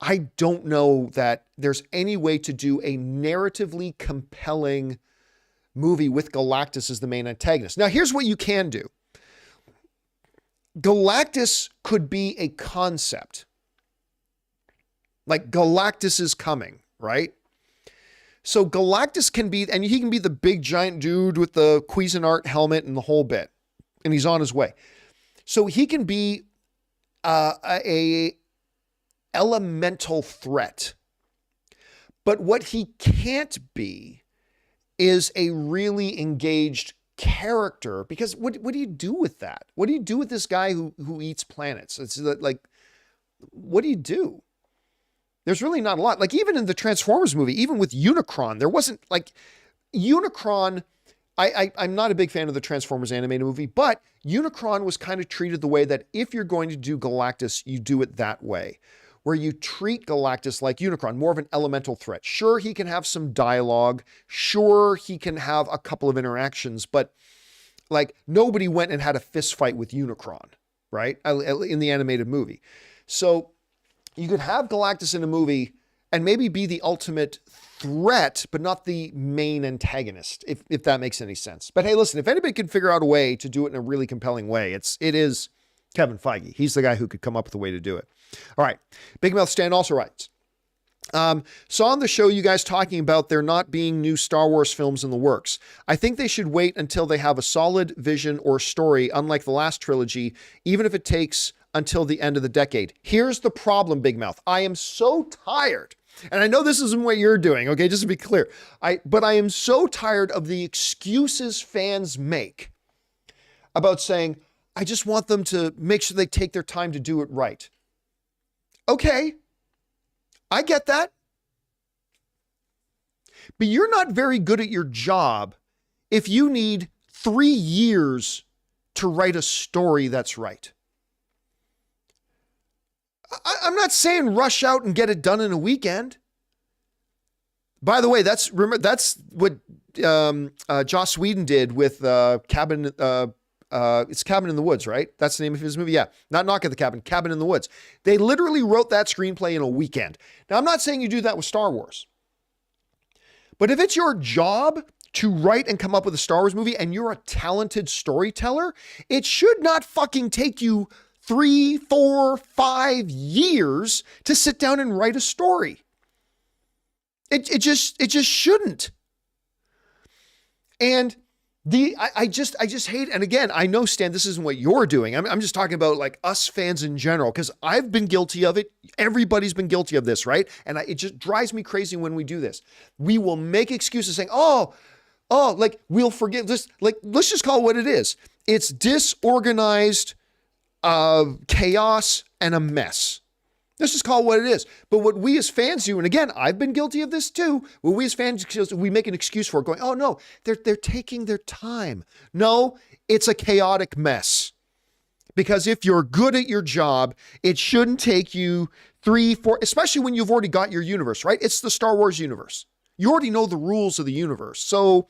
I don't know that there's any way to do a narratively compelling movie with Galactus as the main antagonist. Now, here's what you can do. Galactus could be a concept. Like, Galactus is coming, right? So Galactus can be, and he can be the big giant dude with the Cuisinart helmet and the whole bit, and he's on his way. So he can be a elemental threat. But what he can't be is a really engaged character, because what do you do with that? What do you do with this guy who eats planets? It's like, what do you do? There's really not a lot. Like even in the Transformers movie, even with Unicron, there wasn't like Unicron. I'm not a big fan of the Transformers animated movie, but Unicron was kind of treated the way that if you're going to do Galactus, you do it that way, where you treat Galactus like Unicron, more of an elemental threat. Sure, he can have some dialogue. Sure, he can have a couple of interactions, but like nobody went and had a fist fight with Unicron, right? In the animated movie. So you could have Galactus in a movie and maybe be the ultimate threat, but not the main antagonist, if that makes any sense. But hey, listen, if anybody can figure out a way to do it in a really compelling way, it is Kevin Feige. He's the guy who could come up with a way to do it. All right. Big Mouth Stan also writes, saw on the show you guys talking about there not being new Star Wars films in the works. I think they should wait until they have a solid vision or story, unlike the last trilogy, even if it takes until the end of the decade. Here's the problem, Big Mouth. I am so tired. And I know this isn't what you're doing, okay? Just to be clear. But I am so tired of the excuses fans make about saying, I just want them to make sure they take their time to do it right. Okay, I get that. But you're not very good at your job if you need 3 years to write a story that's right. I'm not saying rush out and get it done in a weekend. By the way, that's what Joss Whedon did with Cabin. It's Cabin in the Woods, right? That's the name of his movie. Yeah, not Knock at the Cabin, Cabin in the Woods. They literally wrote that screenplay in a weekend. Now, I'm not saying you do that with Star Wars, but if it's your job to write and come up with a Star Wars movie and you're a talented storyteller, it should not fucking take you 3, 4, 5 years to sit down and write a story. It just shouldn't. And I just hate, and again, I know, Stan, this isn't what you're doing. I'm just talking about like us fans in general, because I've been guilty of it. Everybody's been guilty of this, right? And it just drives me crazy when we do this. We will make excuses saying, like we'll forgive this. Like, let's just call it what it is. It's disorganized chaos and a mess. Let's just call it what it is. But what we as fans do, and again, I've been guilty of this too, what we as fans, we make an excuse for it, going, oh no, they're taking their time. No, it's a chaotic mess. Because if you're good at your job, it shouldn't take you 3, 4, especially when you've already got your universe, right? It's the Star Wars universe. You already know the rules of the universe. So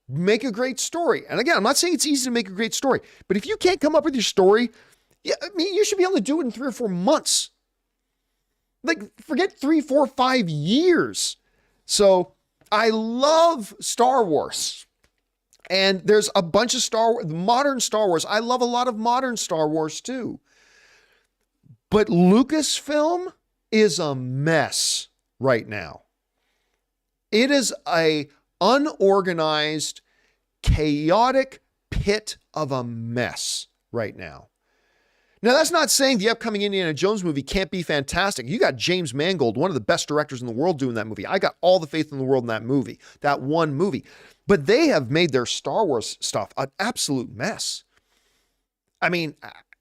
make a great story. And again, I'm not saying it's easy to make a great story, but if you can't come up with your story, you should be able to do it in 3 or 4 months. Like, forget 3, 4, 5 years. So I love Star Wars. And there's a bunch of modern Star Wars. I love a lot of modern Star Wars too. But Lucasfilm is a mess right now. It is a unorganized, chaotic pit of a mess right now. Now, that's not saying the upcoming Indiana Jones movie can't be fantastic. You got James Mangold, one of the best directors in the world, doing that movie. I got all the faith in the world in that movie, that one movie. But they have made their Star Wars stuff an absolute mess. I mean,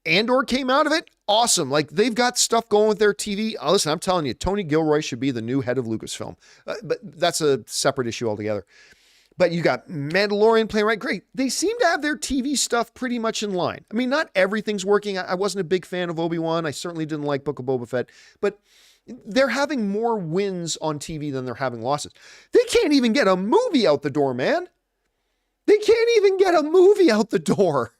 Andor came out of it. Awesome. Like, they've got stuff going with their TV. Listen, I'm telling you, Tony Gilroy should be the new head of Lucasfilm. But that's a separate issue altogether. But you got Mandalorian playing right. Great. They seem to have their TV stuff pretty much in line. I mean, not everything's working. I wasn't a big fan of Obi-Wan. I certainly didn't like Book of Boba Fett. But they're having more wins on TV than they're having losses. They can't even get a movie out the door, man. They can't even get a movie out the door.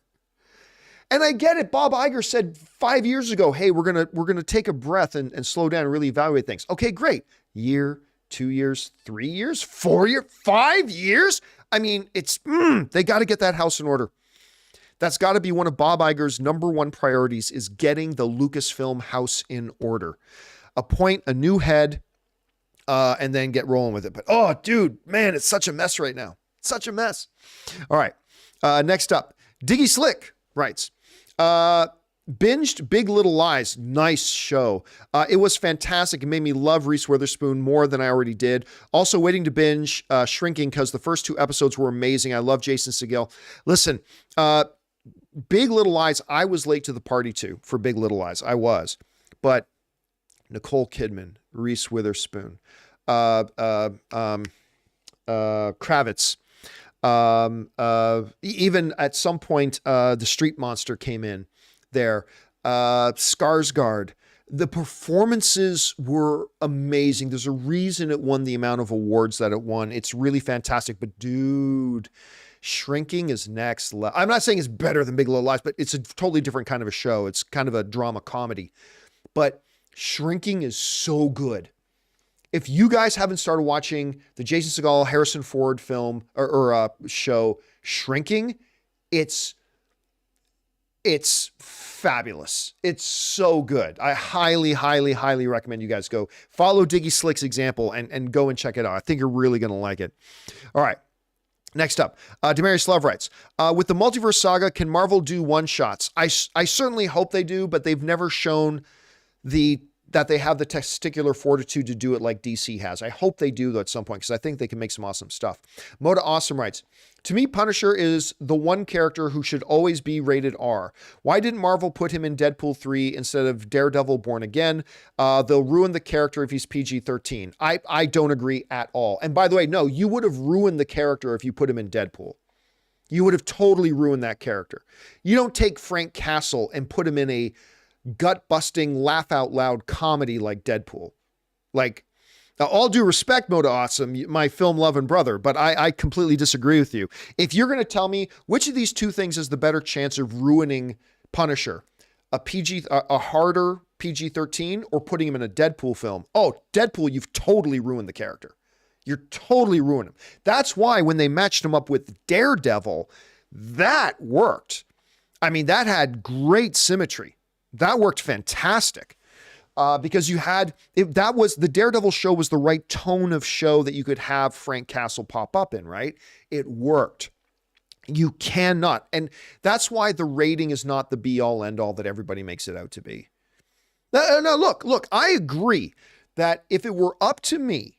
And I get it. Bob Iger said 5 years ago, hey, we're gonna take a breath and slow down and really evaluate things. Okay, great. Year, 2 years, 3 years, 4 years, 5 years. I mean, they got to get that house in order. That's got to be one of Bob Iger's number one priorities, is getting the Lucasfilm house in order. Appoint a new head. and then get rolling with it. But oh, dude, man, it's such a mess right now. Such a mess. All right. Next up, Diggy Slick writes, binged Big Little Lies. Nice show. It was fantastic. It made me love Reese Witherspoon more than I already did. Also waiting to binge Shrinking because the first 2 episodes were amazing. I love Jason Segel. Listen, Big Little Lies, I was late to the party too for Big Little Lies. I was. But Nicole Kidman, Reese Witherspoon, Kravitz, even at some point, the Street Monster came in there, Skarsgård. The performances were amazing. There's a reason it won the amount of awards that it won. It's really fantastic. But dude, Shrinking is next level. I'm not saying it's better than Big Little Lies, but it's a totally different kind of a show. It's kind of a drama comedy. But Shrinking is so good. If you guys haven't started watching the Jason Segel, Harrison Ford film or show Shrinking, it's fabulous. It's so good. I highly, highly, highly recommend you guys go follow Diggy Slick's example and go and check it out. I think you're really going to like it. All right. Next up, Demarius Love writes, with the multiverse saga, can Marvel do one-shots? I certainly hope they do, but they've never shown that they have the testicular fortitude to do it like DC has. I hope they do though at some point because I think they can make some awesome stuff. Moda Awesome writes, to me, Punisher is the one character who should always be rated R. Why didn't Marvel put him in Deadpool 3 instead of Daredevil Born Again? They'll ruin the character if he's PG-13. I don't agree at all. And by the way, no, you would have ruined the character if you put him in Deadpool. You would have totally ruined that character. You don't take Frank Castle and put him in a gut-busting, laugh-out-loud comedy like Deadpool. Like, now, all due respect, Moda Awesome, my film loving brother, but I completely disagree with you. If you're going to tell me which of these two things has the better chance of ruining Punisher, a harder PG-13 or putting him in a Deadpool film? Oh, Deadpool, you've totally ruined the character. You're totally ruining him. That's why when they matched him up with Daredevil, that worked. I mean, that had great symmetry. That worked fantastic because you had, that was, the Daredevil show was the right tone of show that you could have Frank Castle pop up in, right? It worked. You cannot. And that's why the rating is not the be all end all that everybody makes it out to be. No, look, I agree that if it were up to me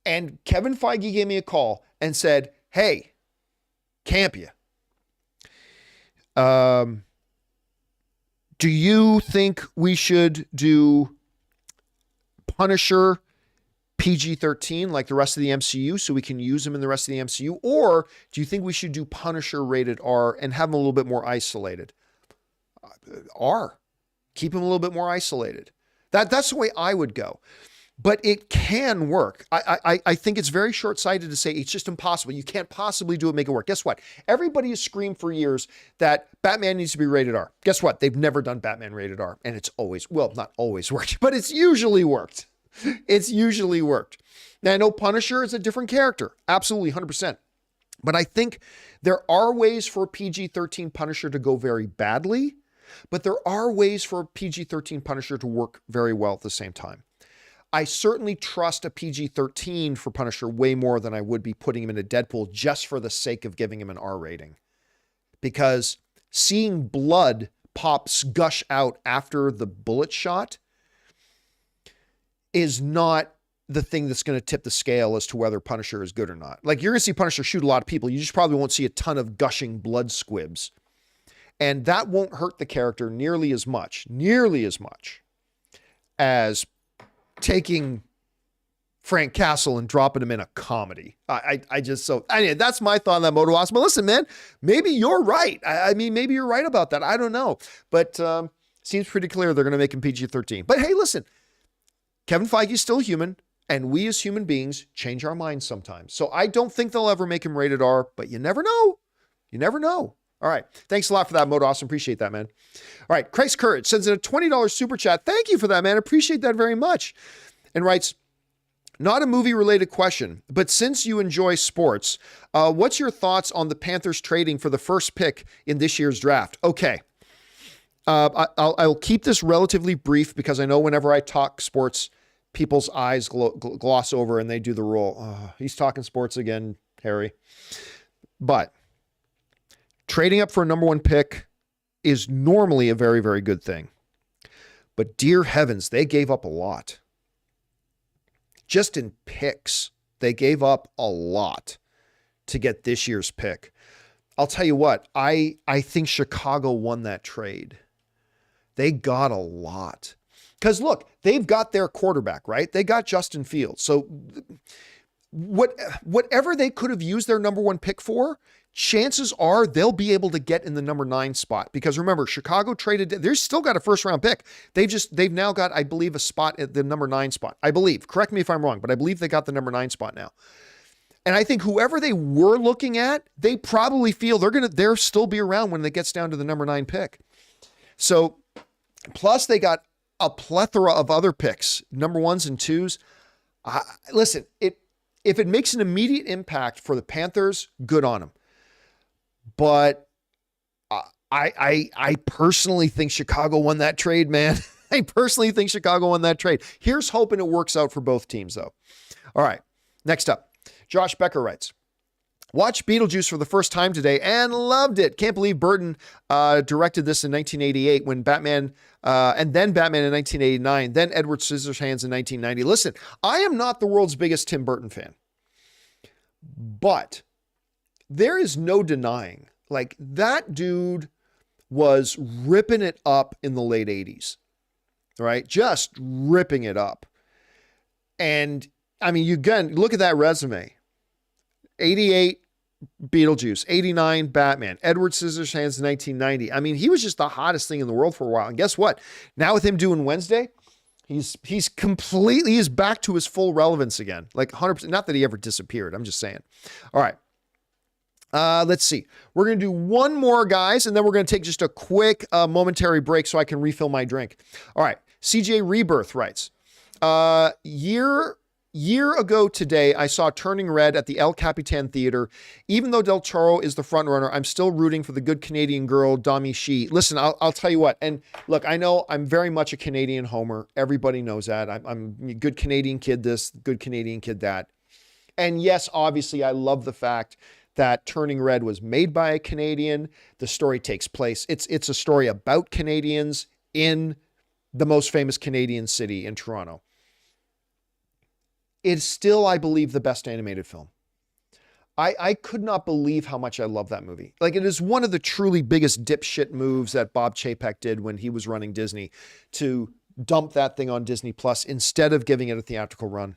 and Kevin Feige gave me a call and said, hey, Campea, do you think we should do Punisher PG-13 like the rest of the MCU so we can use him in the rest of the MCU? Or do you think we should do Punisher rated R and have him a little bit more isolated? R. Keep him a little bit more isolated. That's the way I would go. But it can work. I think it's very short-sighted to say it's just impossible. You can't possibly do it, make it work. Guess what? Everybody has screamed for years that Batman needs to be rated R. Guess what? They've never done Batman rated R. And it's always, well, not always worked, but it's usually worked. It's usually worked. Now, I know Punisher is a different character. Absolutely, 100%. But I think there are ways for a PG-13 Punisher to go very badly, but there are ways for a PG-13 Punisher to work very well at the same time. I certainly trust a PG-13 for Punisher way more than I would be putting him in a Deadpool just for the sake of giving him an R rating. Because seeing blood gush out after the bullet shot is not the thing that's going to tip the scale as to whether Punisher is good or not. Like, you're going to see Punisher shoot a lot of people. You just probably won't see a ton of gushing blood squibs. And that won't hurt the character nearly as much as taking Frank Castle and dropping him in a comedy. Anyway, that's my thought on that, Moto Awesome. But listen, man, maybe you're right. I mean, maybe you're right about that. I don't know. But seems pretty clear they're going to make him PG-13. But hey, listen, Kevin Feige's still human, and we as human beings change our minds sometimes. So I don't think they'll ever make him rated R, but you never know. You never know. All right. Thanks a lot for that, Moto Awesome. Appreciate that, man. All right. Christ Courage sends in a $20 super chat. Thank you for that, man. Appreciate that very much. And writes, not a movie-related question, but since you enjoy sports, what's your thoughts on the Panthers trading for the first pick in this year's draft? Okay. I'll keep this relatively brief because I know whenever I talk sports, people's eyes gloss over and they do the roll. Oh, he's talking sports again, Harry. But trading up for a number one pick is normally a very, very good thing. But dear heavens, they gave up a lot. Just in picks, they gave up a lot to get this year's pick. I'll tell you what, I think Chicago won that trade. They got a lot. Because look, they've got their quarterback, right? They got Justin Fields. So whatever they could have used their number one pick for, chances are they'll be able to get in the number 9 spot. Because remember, Chicago traded, they've still got a first round pick. They've now got, I believe, a spot at the number 9 spot. I believe, correct me if I'm wrong, but I believe they got the number 9 spot now. And I think whoever they were looking at, they probably feel they'll still be around when it gets down to the number 9 pick. So plus they got a plethora of other picks, number 1s and 2s. Listen, if it makes an immediate impact for the Panthers, good on them. But I personally think Chicago won that trade, man. I personally think Chicago won that trade. Here's hoping it works out for both teams, though. All right, next up, Josh Becker writes, watched Beetlejuice for the first time today and loved it. Can't believe Burton directed this in 1988 when Batman, and then Batman in 1989, then Edward Scissorhands in 1990. Listen, I am not the world's biggest Tim Burton fan, but there is no denying, like, that dude was ripping it up in the late 80s, right? Just ripping it up. And I mean, you again, look at that resume. 88 Beetlejuice, 89 Batman, Edward Scissorhands in 1990. I mean, he was just the hottest thing in the world for a while. And guess what? Now with him doing Wednesday, he's back to his full relevance again. Like 100%. Not that he ever disappeared. I'm just saying. All right. Let's see. We're going to do one more, guys, and then we're going to take just a quick momentary break so I can refill my drink. All right. CJ Rebirth writes, Year ago today, I saw Turning Red at the El Capitan Theater. Even though Del Toro is the front runner, I'm still rooting for the good Canadian girl, Dami Shi. Listen, I'll tell you what. And look, I know I'm very much a Canadian homer. Everybody knows that. I'm a good Canadian kid this, good Canadian kid that. And yes, obviously, I love the fact that Turning Red was made by a Canadian. The story takes place. It's a story about Canadians in the most famous Canadian city in Toronto. It's still, I believe, the best animated film. I could not believe how much I love that movie. Like, it is one of the truly biggest dipshit moves that Bob Chapek did when he was running Disney, to dump that thing on Disney Plus instead of giving it a theatrical run.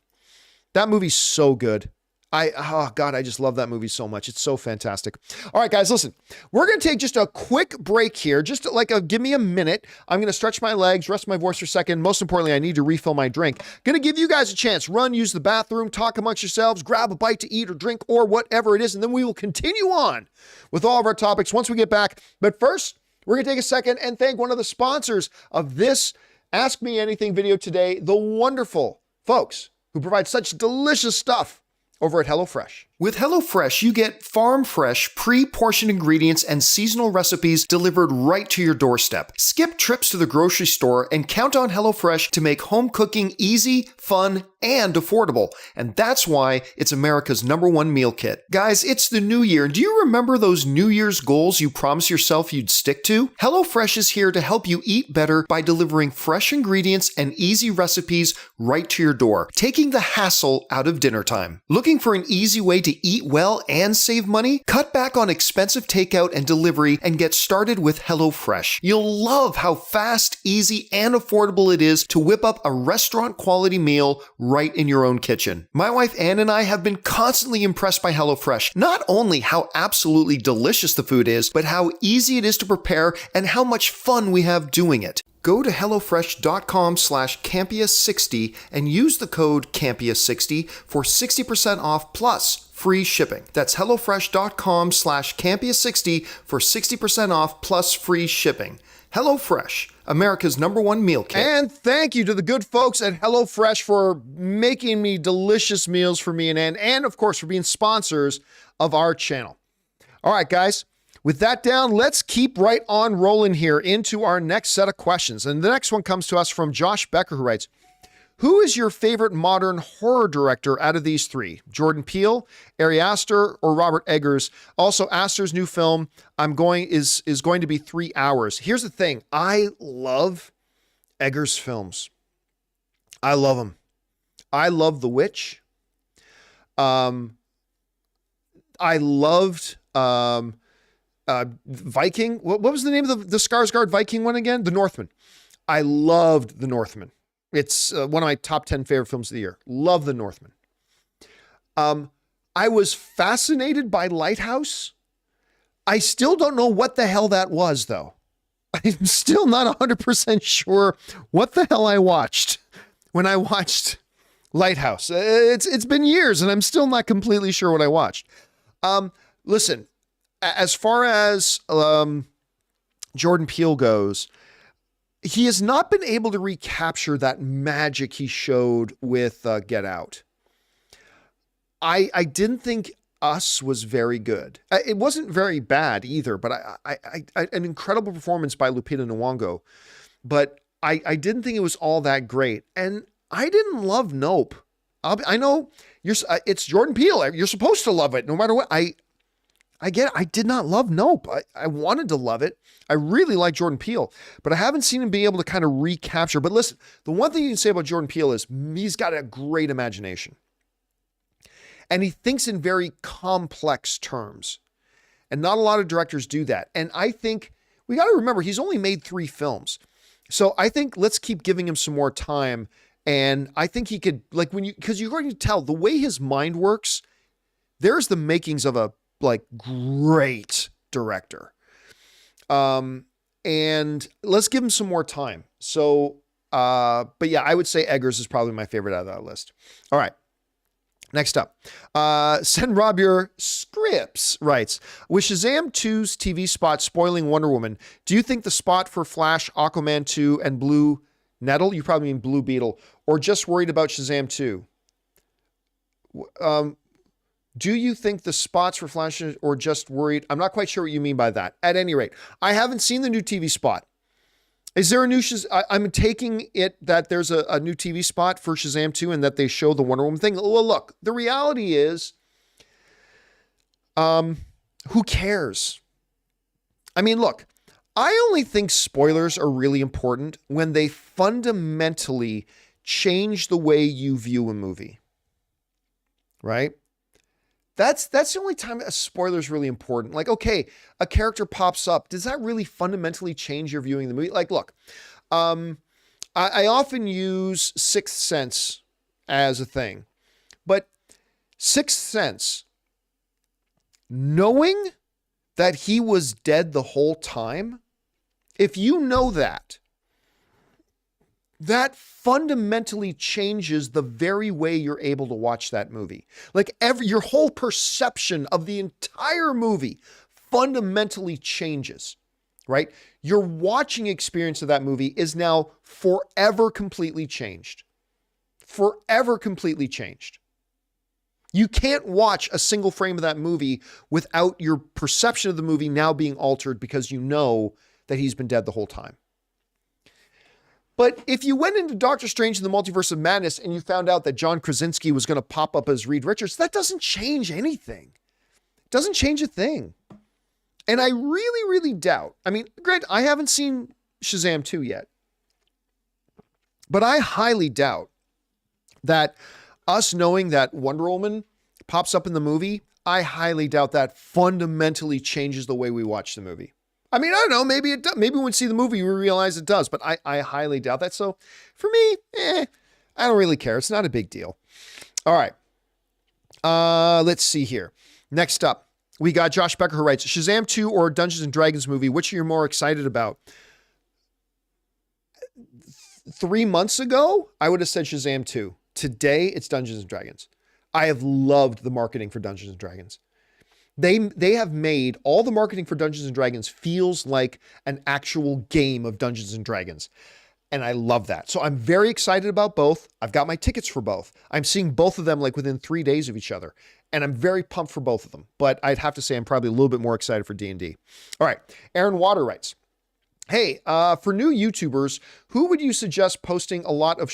That movie's so good. Oh God, I just love that movie so much. It's so fantastic. All right, guys, listen, we're going to take just a quick break here. Just give me a minute. I'm going to stretch my legs, rest my voice for a second. Most importantly, I need to refill my drink. Going to give you guys a chance. Run, use the bathroom, talk amongst yourselves, grab a bite to eat or drink or whatever it is. And then we will continue on with all of our topics once we get back. But first, we're going to take a second and thank one of the sponsors of this Ask Me Anything video today, the wonderful folks who provide such delicious stuff over at HelloFresh. With HelloFresh, you get farm-fresh, pre-portioned ingredients and seasonal recipes delivered right to your doorstep. Skip trips to the grocery store and count on HelloFresh to make home cooking easy, fun, and affordable. And that's why it's America's #1 meal kit. Guys, it's the new year. Do you remember those New Year's goals you promised yourself you'd stick to? HelloFresh is here to help you eat better by delivering fresh ingredients and easy recipes right to your door, taking the hassle out of dinner time. Looking for an easy way to eat well and save money? Cut back on expensive takeout and delivery and get started with HelloFresh. You'll love how fast, easy, and affordable it is to whip up a restaurant-quality meal right in your own kitchen. My wife Ann and I have been constantly impressed by HelloFresh. Not only how absolutely delicious the food is, but how easy it is to prepare and how much fun we have doing it. Go to HelloFresh.com/Campea60 and use the code Campea60 for 60% off plus free shipping. That's HelloFresh.com/Campea60 for 60% off plus free shipping. HelloFresh, America's #1 meal kit. And thank you to the good folks at HelloFresh for making me delicious meals for me and Ann, and of course for being sponsors of our channel. All right, guys. With that down, let's keep right on rolling here into our next set of questions. And the next one comes to us from Josh Becker, who writes, Who is your favorite modern horror director out of these three? Jordan Peele, Ari Aster, or Robert Eggers? Also, Aster's new film is going to be 3 hours. Here's the thing. I love Eggers' films. I love them. I love The Witch. I loved Viking. What was the name of the Skarsgård Viking one again? The Northman. I loved The Northman. It's one of my top 10 favorite films of the year. Love The Northman. I was fascinated by Lighthouse. I still don't know what the hell that was, though. I'm still not 100% sure what the hell I watched when I watched Lighthouse. It's been years, and I'm still not completely sure what I watched. Listen, as far as Jordan Peele goes, he has not been able to recapture that magic he showed with Get Out. I didn't think Us was very good. It wasn't very bad either, but an incredible performance by Lupita Nyong'o. But I didn't think it was all that great. And I didn't love Nope. I know it's Jordan Peele. You're supposed to love it no matter what. I get it. I did not love Nope. I wanted to love it. I really like Jordan Peele, but I haven't seen him be able to kind of recapture. But listen, the one thing you can say about Jordan Peele is he's got a great imagination. And he thinks in very complex terms. And not a lot of directors do that. And I think we got to remember, he's only made 3 films. So I think let's keep giving him some more time. And I think he could, because you're going to tell the way his mind works, there's the makings of a great director. And let's give him some more time. So, but yeah, I would say Eggers is probably my favorite out of that list. All right. Next up, Send Rob Your Scripts writes, with Shazam 2's TV spot spoiling Wonder Woman, do you think the spot for Flash, Aquaman 2, and Blue Nettle, you probably mean Blue Beetle, or just worried about Shazam 2? Do you think the spots for Flash or just worried? I'm not quite sure what you mean by that. At any rate, I haven't seen the new TV spot. Is there a new Shazam? I'm taking it that there's a new TV spot for Shazam 2 and that they show the Wonder Woman thing. Well, look, the reality is, who cares? I mean, look, I only think spoilers are really important when they fundamentally change the way you view a movie, right? That's the only time a spoiler is really important. Like, okay, a character pops up. Does that really fundamentally change your viewing the movie? Like, look, I often use Sixth Sense as a thing, but Sixth Sense, knowing that he was dead the whole time, if you know that fundamentally changes the very way you're able to watch that movie. Like your whole perception of the entire movie fundamentally changes, right? Your watching experience of that movie is now forever completely changed. Forever completely changed. You can't watch a single frame of that movie without your perception of the movie now being altered because you know that he's been dead the whole time. But if you went into Doctor Strange in the Multiverse of Madness and you found out that John Krasinski was going to pop up as Reed Richards, that doesn't change anything. It doesn't change a thing. And I really, really doubt. I mean, granted, I haven't seen Shazam 2 yet. But I highly doubt that us knowing that Wonder Woman pops up in the movie, I highly doubt that fundamentally changes the way we watch the movie. I mean, I don't know, maybe it does. Maybe when we see the movie, we realize it does, but I highly doubt that. So for me, I don't really care. It's not a big deal. All right. Let's see here. Next up, we got Josh Becker who writes, Shazam 2 or Dungeons and Dragons movie, which are you more excited about? 3 months ago, I would have said Shazam 2. Today, it's Dungeons and Dragons. I have loved the marketing for Dungeons and Dragons. They have made all the marketing for Dungeons and Dragons feels like an actual game of Dungeons and Dragons. And I love that. So I'm very excited about both. I've got my tickets for both. I'm seeing both of them like within 3 days of each other. And I'm very pumped for both of them. But I'd have to say I'm probably a little bit more excited for D&D. All right. Aaron Water writes, hey, for new YouTubers, who would you suggest posting a lot of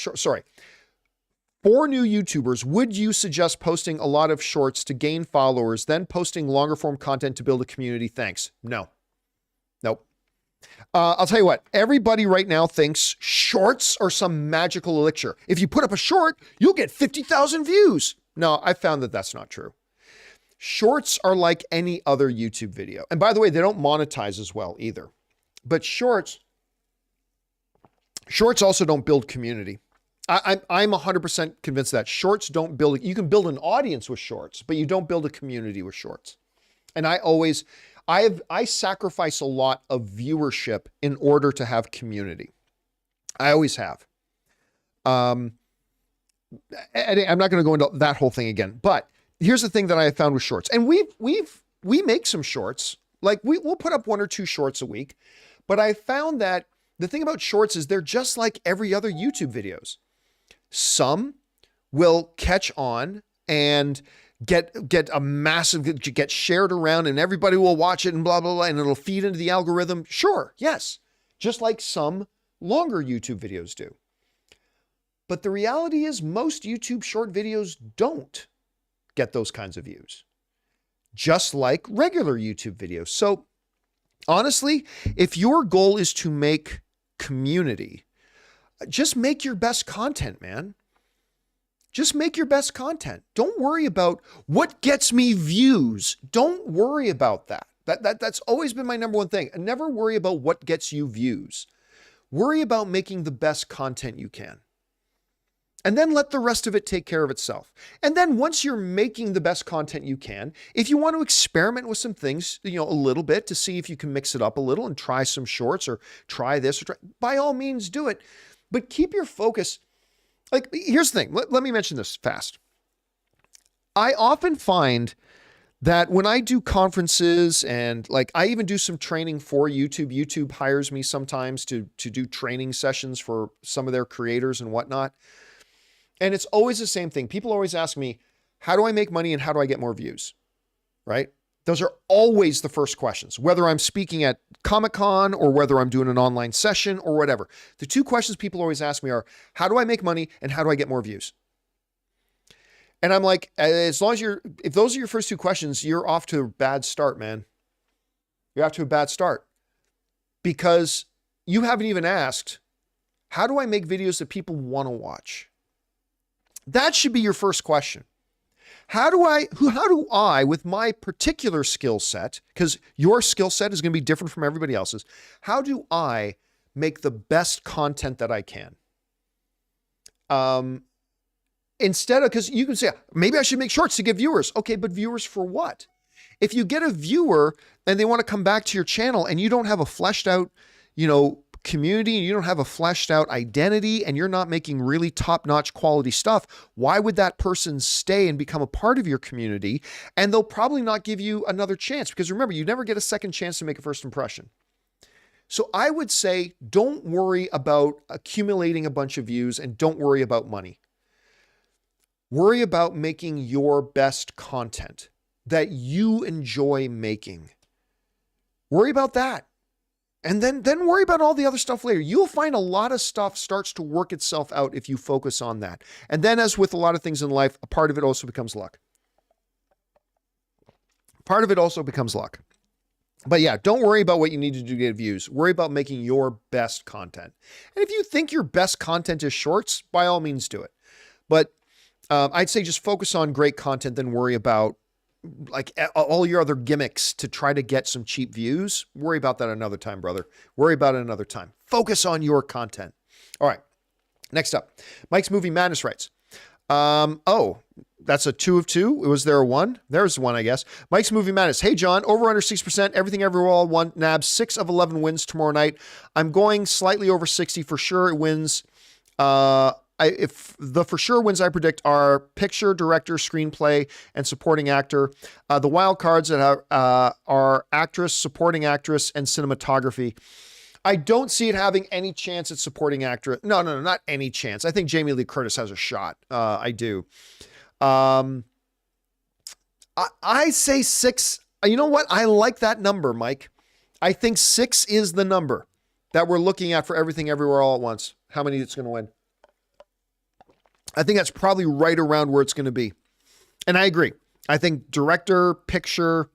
For new YouTubers, would you suggest posting a lot of shorts to gain followers, then posting longer form content to build a community? Thanks. No. Nope. I'll tell you what, everybody right now thinks shorts are some magical elixir. If you put up a short, you'll get 50,000 views. No, I found that that's not true. Shorts are like any other YouTube video. And by the way, they don't monetize as well either. But shorts also don't build community. I'm 100% convinced that shorts don't build, you can build an audience with shorts, but you don't build a community with shorts. And I sacrifice a lot of viewership in order to have community. I always have. And I'm not going to go into that whole thing again, but here's the thing that I found with shorts. And we make some shorts, like we'll put up 1 or 2 shorts a week, but I found that the thing about shorts is they're just like every other YouTube videos. Some will catch on and get shared around and everybody will watch it and blah, blah, blah, and it'll feed into the algorithm. Sure. Yes. Just like some longer YouTube videos do. But the reality is most YouTube short videos don't get those kinds of views, just like regular YouTube videos. So honestly, if your goal is to make community, just make your best content, man. Just make your best content. Don't worry about what gets me views. Don't worry about that. That's always been my number one thing. Never worry about what gets you views. Worry about making the best content you can. And then let the rest of it take care of itself. And then once you're making the best content you can, if you want to experiment with some things, a little bit to see if you can mix it up a little and try some shorts or try this, by all means do it. But keep your focus. Like, here's the thing. Let me mention this fast. I often find that when I do conferences and like I even do some training for YouTube, YouTube hires me sometimes to do training sessions for some of their creators and whatnot. And it's always the same thing. People always ask me, how do I make money and how do I get more views? Right? Those are always the first questions, whether I'm speaking at Comic-Con or whether I'm doing an online session or whatever. The 2 questions people always ask me are, how do I make money and how do I get more views? And I'm like, if those are your first 2 questions, you're off to a bad start, man. You're off to a bad start because you haven't even asked, how do I make videos that people want to watch? That should be your first question. How do I, with my particular skill set, because your skill set is going to be different from everybody else's, how do I make the best content that I can? Instead of, because you can say, maybe I should make shorts to get viewers. Okay, but viewers for what? If you get a viewer and they want to come back to your channel and you don't have a fleshed out, community and you don't have a fleshed out identity and you're not making really top-notch quality stuff, why would that person stay and become a part of your community? And they'll probably not give you another chance because remember, you never get a second chance to make a first impression. So I would say, don't worry about accumulating a bunch of views and don't worry about money. Worry about making your best content that you enjoy making. Worry about that. And then worry about all the other stuff later. You'll find a lot of stuff starts to work itself out if you focus on that. And then as with a lot of things in life, a part of it also becomes luck. Part of it also becomes luck. But yeah, don't worry about what you need to do to get views. Worry about making your best content. And if you think your best content is shorts, by all means do it. But I'd say just focus on great content, then worry about like all your other gimmicks to try to get some cheap views. Worry about that another time, brother. Worry about it another time. Focus on your content. All right. Next up, Mike's Movie Madness writes, oh, that's a 2 of 2. Was there a 1? There's 1, I guess. Mike's Movie Madness. Hey, John, over under 6%, everything everywhere all 1, nabs 6 of 11 wins tomorrow night. I'm going slightly over 60 for sure. It wins. If the for sure wins I predict are picture, director, screenplay, and supporting actor. The wild cards that are actress, supporting actress, and cinematography. I don't see it having any chance at supporting actress. No, not any chance. I think Jamie Lee Curtis has a shot. I do. I say 6. You know what? I like that number, Mike. I think 6 is the number that we're looking at for everything everywhere all at once. How many it's going to win? I think that's probably right around where it's going to be. And I agree. I think director, picture,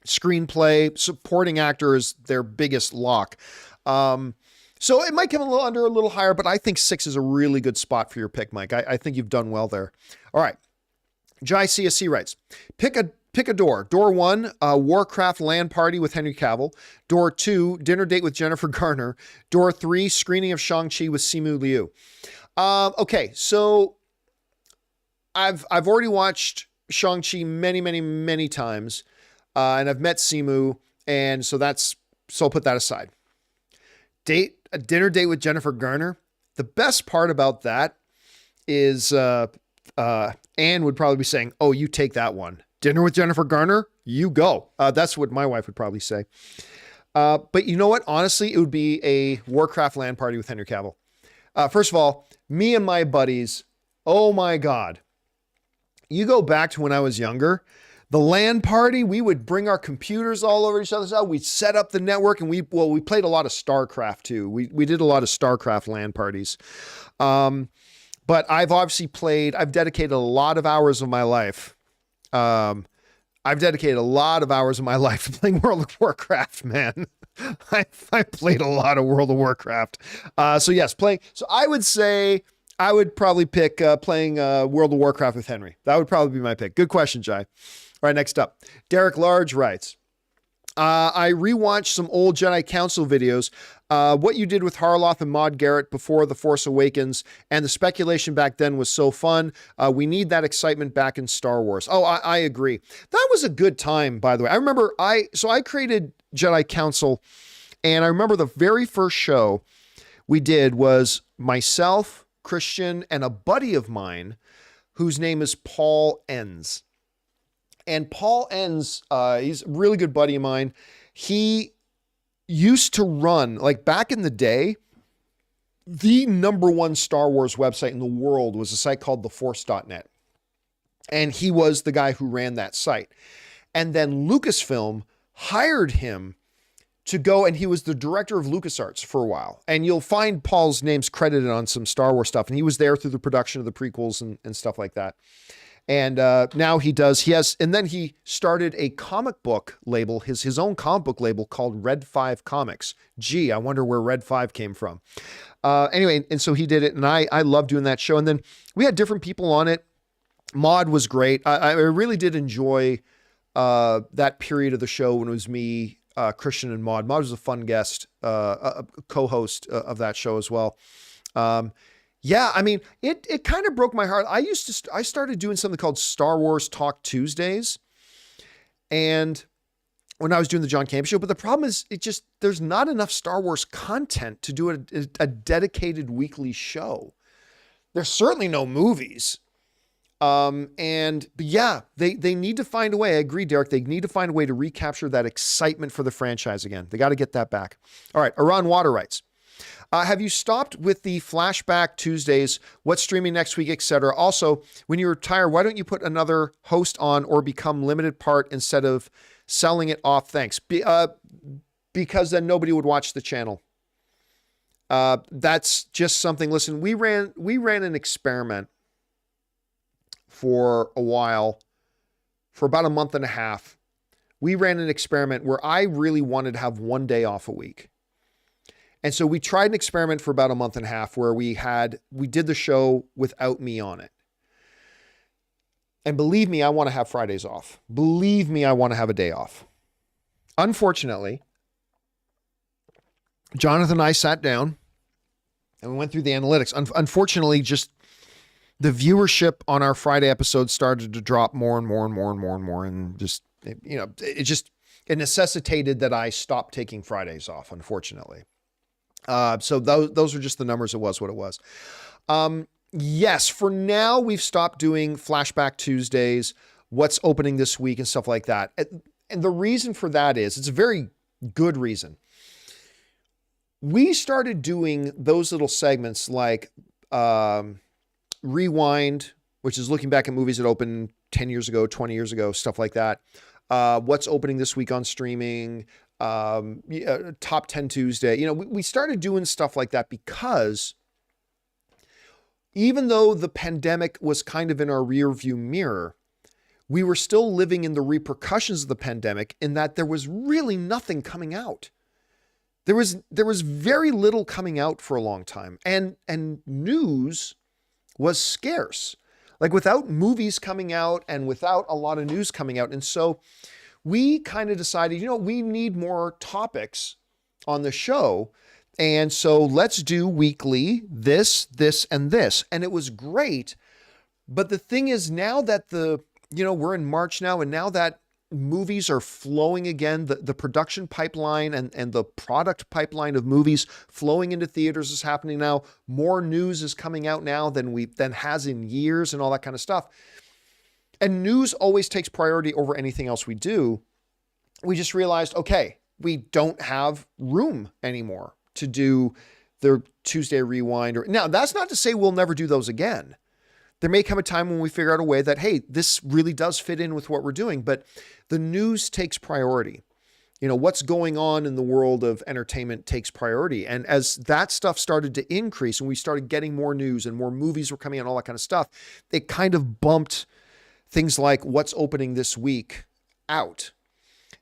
screenplay, supporting actor is their biggest lock. So it might come a little under, a little higher, but I think 6 is a really good spot for your pick, Mike. I think you've done well there. All right. Jai CSC writes, pick a door. Door 1, Warcraft LAN party with Henry Cavill. Door 2, dinner date with Jennifer Garner. Door 3, screening of Shang-Chi with Simu Liu. Okay, so I've already watched Shang-Chi many times, and I've met Simu, and so I'll put that aside. A dinner date with Jennifer Garner. The best part about that is Anne would probably be saying, "Oh, you take that one. Dinner with Jennifer Garner, you go." That's what my wife would probably say. But you know what? Honestly, it would be a Warcraft LAN party with Henry Cavill. First of all, me and my buddies, oh my God. You go back to when I was younger, the LAN party, we would bring our computers all over each other's house. We'd set up the network, and we played a lot of StarCraft too. We did a lot of StarCraft LAN parties. But I've dedicated a lot of hours of my life. I've dedicated a lot of hours of my life to playing World of Warcraft, man. I played a lot of World of Warcraft. So yes, playing. So I would say I would probably pick playing World of Warcraft with Henry. That would probably be my pick. Good question, Jai. All right, next up. Derek Large writes, I rewatched some old Jedi Council videos. What you did with Harloff and Maude Garrett before The Force Awakens and the speculation back then was so fun. We need that excitement back in Star Wars. Oh, I agree. That was a good time, by the way. I remember I created Jedi Council, and I remember the very first show we did was myself, Christian, and a buddy of mine whose name is Paul Enns. And Paul Enns, he's a really good buddy of mine. He used to run, like back in the day, the number one Star Wars website in the world was a site called theforce.net. And he was the guy who ran that site. And then Lucasfilm hired him to go, and he was the director of LucasArts for a while. And you'll find Paul's name's credited on some Star Wars stuff. And he was there through the production of the prequels and stuff like that. And now and then he started a comic book label, his own comic book label called Red 5 Comics. Gee, I wonder where Red 5 came from. Anyway, and so he did it, and I love doing that show. And then we had different people on it. Maude was great. I really did enjoy that period of the show when it was me, Christian, and Maude. Maude was a fun guest, a co-host of that show as well. Yeah, I mean, it kind of broke my heart. I started doing something called Star Wars Talk Tuesdays, and when I was doing the John Campea Show, but the problem is there's not enough Star Wars content to do a dedicated weekly show. There's certainly no movies. But yeah, they need to find a way. I agree, Derek. They need to find a way to recapture that excitement for the franchise again. They got to get that back. All right. Iran Water writes, have you stopped with the flashback Tuesdays? What's streaming next week, etc.? Also, when you retire, why don't you put another host on or become limited part instead of selling it off? Thanks. Because then nobody would watch the channel. That's just something. Listen, we ran an experiment for a while, for about a month and a half. We ran an experiment where I really wanted to have one day off a week. And so we tried an experiment for about a month and a half where we did the show without me on it. And believe me, I want to have Fridays off. Believe me, I want to have a day off. Unfortunately, Jonathan and I sat down and we went through the analytics. Unfortunately, just the viewership on our Friday episodes started to drop more and more and more and more and more. And just, it necessitated that I stop taking Fridays off, unfortunately. So those are just the numbers. It was what it was. Yes, for now, we've stopped doing Flashback Tuesdays, what's opening this week and stuff like that. And the reason for that is, it's a very good reason. We started doing those little segments like Rewind, which is looking back at movies that opened 10 years ago, 20 years ago, stuff like that. What's opening this week on streaming, Top 10 Tuesday. We started doing stuff like that because even though the pandemic was kind of in our rear view mirror, we were still living in the repercussions of the pandemic in that there was really nothing coming out. There was very little coming out for a long time, and news was scarce. Like without movies coming out and without a lot of news coming out. And so we kind of decided, we need more topics on the show. And so let's do weekly this, and this. And it was great. But the thing is, now that we're in March now, and now that movies are flowing again, the production pipeline and the product pipeline of movies flowing into theaters is happening now. More news is coming out now than has in years and all that kind of stuff. And news always takes priority over anything else we do. We just realized, okay, we don't have room anymore to do the Tuesday Rewind. Now, that's not to say we'll never do those again. There may come a time when we figure out a way that, hey, this really does fit in with what we're doing, but the news takes priority. What's going on in the world of entertainment takes priority. And as that stuff started to increase and we started getting more news and more movies were coming out and all that kind of stuff, it kind of bumped things like what's opening this week out.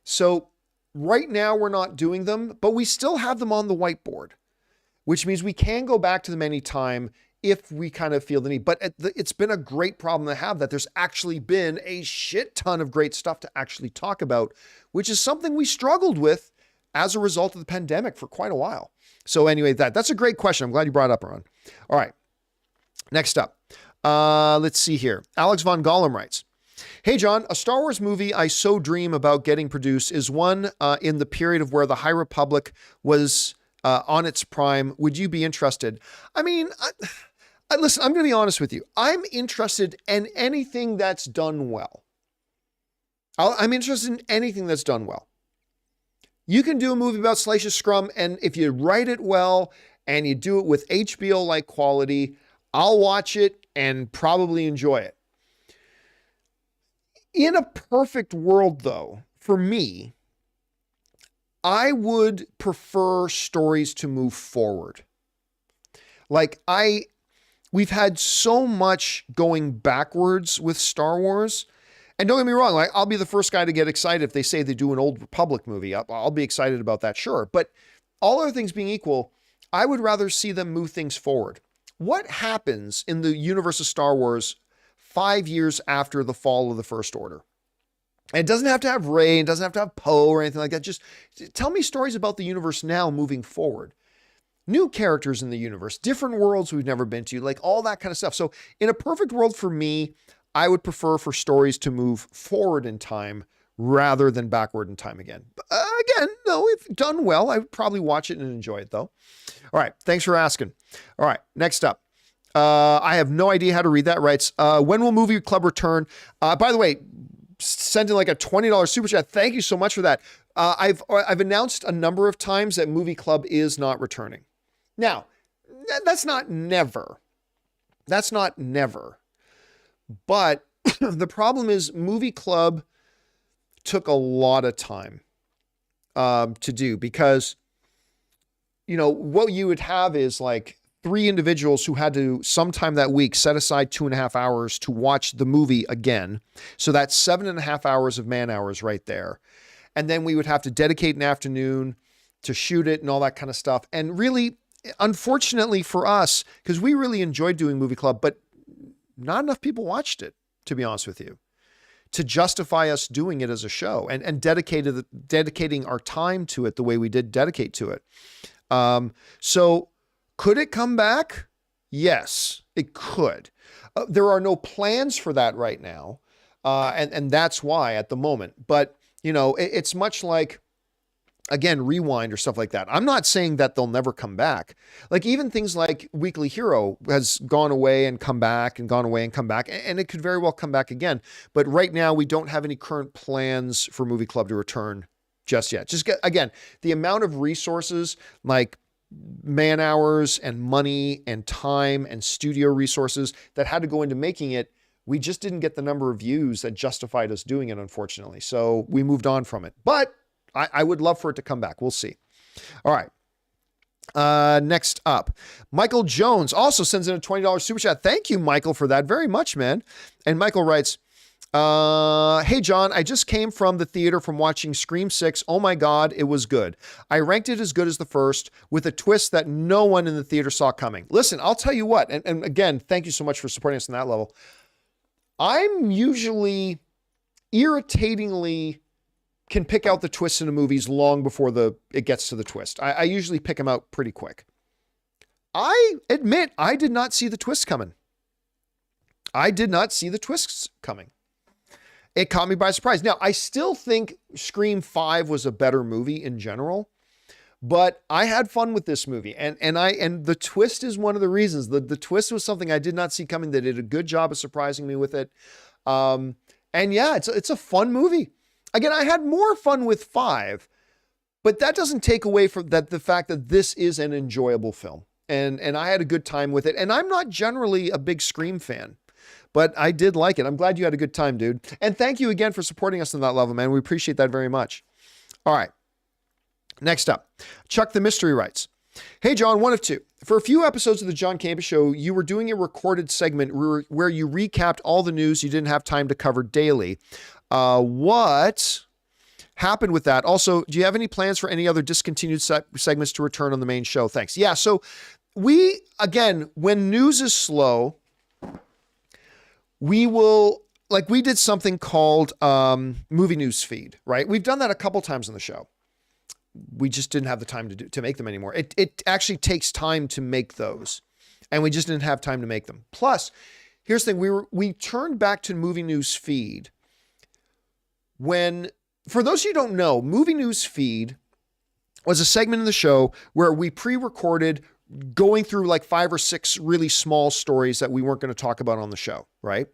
So right now we're not doing them, but we still have them on the whiteboard, which means we can go back to them anytime if we kind of feel the need. But it's been a great problem to have that there's actually been a shit ton of great stuff to actually talk about, which is something we struggled with as a result of the pandemic for quite a while. So anyway, that's a great question. I'm glad you brought it up, Ron. All right. Next up, let's see here. Alex Von Gollum writes, hey, John, a Star Wars movie I so dream about getting produced is one in the period of where the High Republic was on its prime. Would you be interested? I mean, listen, I'm going to be honest with you. I'm interested in anything that's done well. I'm interested in anything that's done well. You can do a movie about Salacious Scrum, and if you write it well and you do it with HBO-like quality, I'll watch it and probably enjoy it. In a perfect world, though, for me, I would prefer stories to move forward. We've had so much going backwards with Star Wars. And don't get me wrong, I'll be the first guy to get excited if they say they do an Old Republic movie. I'll be excited about that, sure. But all other things being equal, I would rather see them move things forward. What happens in the universe of Star Wars 5 years after the fall of the First Order? And it doesn't have to have Rey, it doesn't have to have Poe or anything like that. Just tell me stories about the universe now moving forward. New characters in the universe, different worlds we've never been to, like all that kind of stuff. So in a perfect world for me, I would prefer for stories to move forward in time rather than backward in time again. Again, no, if done well, I would probably watch it and enjoy it though. All right, thanks for asking. All right, next up. I have no idea how to read that. Writes, when will Movie Club return? By the way, sent in like a $20 super chat. Thank you so much for that. I've announced a number of times that Movie Club is not returning. Now, that's not never. That's not never. But the problem is Movie Club took a lot of time to do because, what you would have is like 3 individuals who had to sometime that week set aside 2.5 hours to watch the movie again. So that's 7.5 hours of man hours right there. And then we would have to dedicate an afternoon to shoot it and all that kind of stuff. And really, unfortunately for us, because we really enjoyed doing Movie Club, but not enough people watched it, to be honest with you, to justify us doing it as a show and dedicating our time to it the way we did dedicate to it. So could it come back? Yes, it could. There are no plans for that right now. And that's why at the moment, but it's much like, again, Rewind or stuff like that. I'm not saying that they'll never come back. Like even things like Weekly Hero has gone away and come back and gone away and come back, and it could very well come back again. But right now we don't have any current plans for Movie Club to return just yet. Again, the amount of resources like man hours and money and time and studio resources that had to go into making it, we just didn't get the number of views that justified us doing it, unfortunately. So we moved on from it. But I would love for it to come back. We'll see. All right. Next up, Michael Jones also sends in a $20 super chat. Thank you, Michael, for that very much, man. And Michael writes, hey, John, I just came from the theater from watching Scream 6. Oh my God, it was good. I ranked it as good as the first with a twist that no one in the theater saw coming. Listen, I'll tell you what, and again, thank you so much for supporting us on that level. I'm usually irritatingly can pick out the twists in the movies long before it gets to the twist. I usually pick them out pretty quick. I admit I did not see the twist coming. I did not see the twists coming. It caught me by surprise. Now, I still think Scream 5 was a better movie in general, but I had fun with this movie. And the twist is one of the reasons. The twist was something I did not see coming. They did a good job of surprising me with it. And yeah, it's a fun movie. Again, I had more fun with 5, but that doesn't take away from the fact that this is an enjoyable film. And I had a good time with it. And I'm not generally a big Scream fan, but I did like it. I'm glad you had a good time, dude. And thank you again for supporting us on that level, man. We appreciate that very much. All right. Next up, Chuck the Mystery writes, hey, John, one of two. For a few episodes of the John Campea Show, you were doing a recorded segment where you recapped all the news you didn't have time to cover daily. What happened with that? Also, do you have any plans for any other discontinued segments to return on the main show? Thanks. Yeah. So again, when news is slow, we did something called, movie news feed, right? We've done that a couple times on the show. We just didn't have the time to make them anymore. It actually takes time to make those, and we just didn't have time to make them. Plus, here's the thing. We turned back to movie news feed for those of you who don't know, movie news feed was a segment in the show where we pre-recorded going through like 5 or 6 really small stories that we weren't going to talk about on the show, right?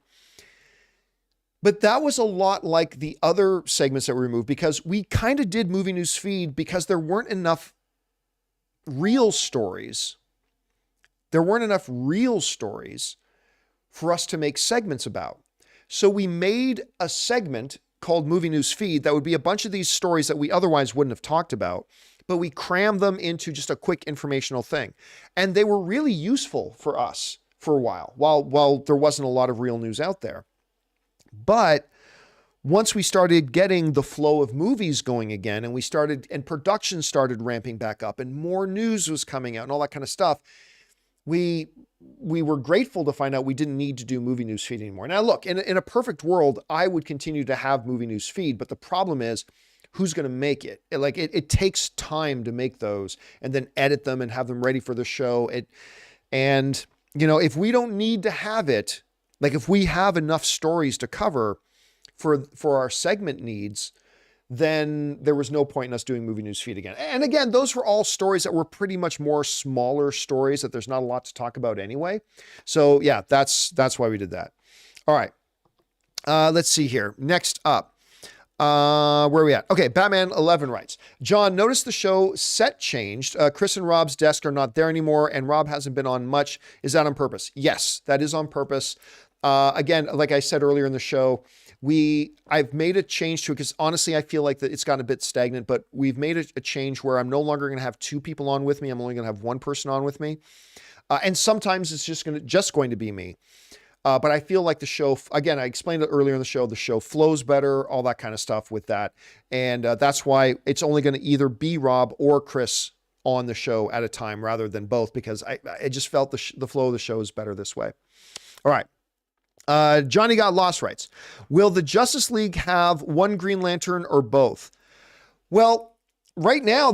But that was a lot like the other segments that we removed, because we kind of did movie news feed because there weren't enough real stories. There weren't enough real stories for us to make segments about. So we made a segment called Movie News Feed that would be a bunch of these stories that we otherwise wouldn't have talked about, but we crammed them into just a quick informational thing. And they were really useful for us for a while there wasn't a lot of real news out there. But once we started getting the flow of movies going again, and production started ramping back up, and more news was coming out and all that kind of stuff, we were grateful to find out we didn't need to do movie news feed anymore. Now, look, in a perfect world, I would continue to have movie news feed, but the problem is who's going to make it? It takes time to make those and then edit them and have them ready for the show. If we don't need to have it, like if we have enough stories to cover for our segment needs, then there was no point in us doing movie news feed again. And again, those were all stories that were pretty much more smaller stories that there's not a lot to talk about anyway. So yeah, that's why we did that. All right. Let's see here. Next up, where are we at? Okay. Batman 11 writes, John, notice the show set changed. Chris and Rob's desk are not there anymore, and Rob hasn't been on much. Is that on purpose? Yes, that is on purpose. Again, like I said earlier in the show, I've made a change to it because honestly, I feel like that it's gotten a bit stagnant, but we've made a change where I'm no longer going to have 2 people on with me. I'm only going to have 1 person on with me. And sometimes it's just going to be me. But I feel like the show, again, I explained it earlier in the show flows better, all that kind of stuff with that. And that's why it's only going to either be Rob or Chris on the show at a time rather than both, because I just felt the flow of the show is better this way. All right. Johnny Got Lost writes, will the Justice League have one Green Lantern or both? Well, right now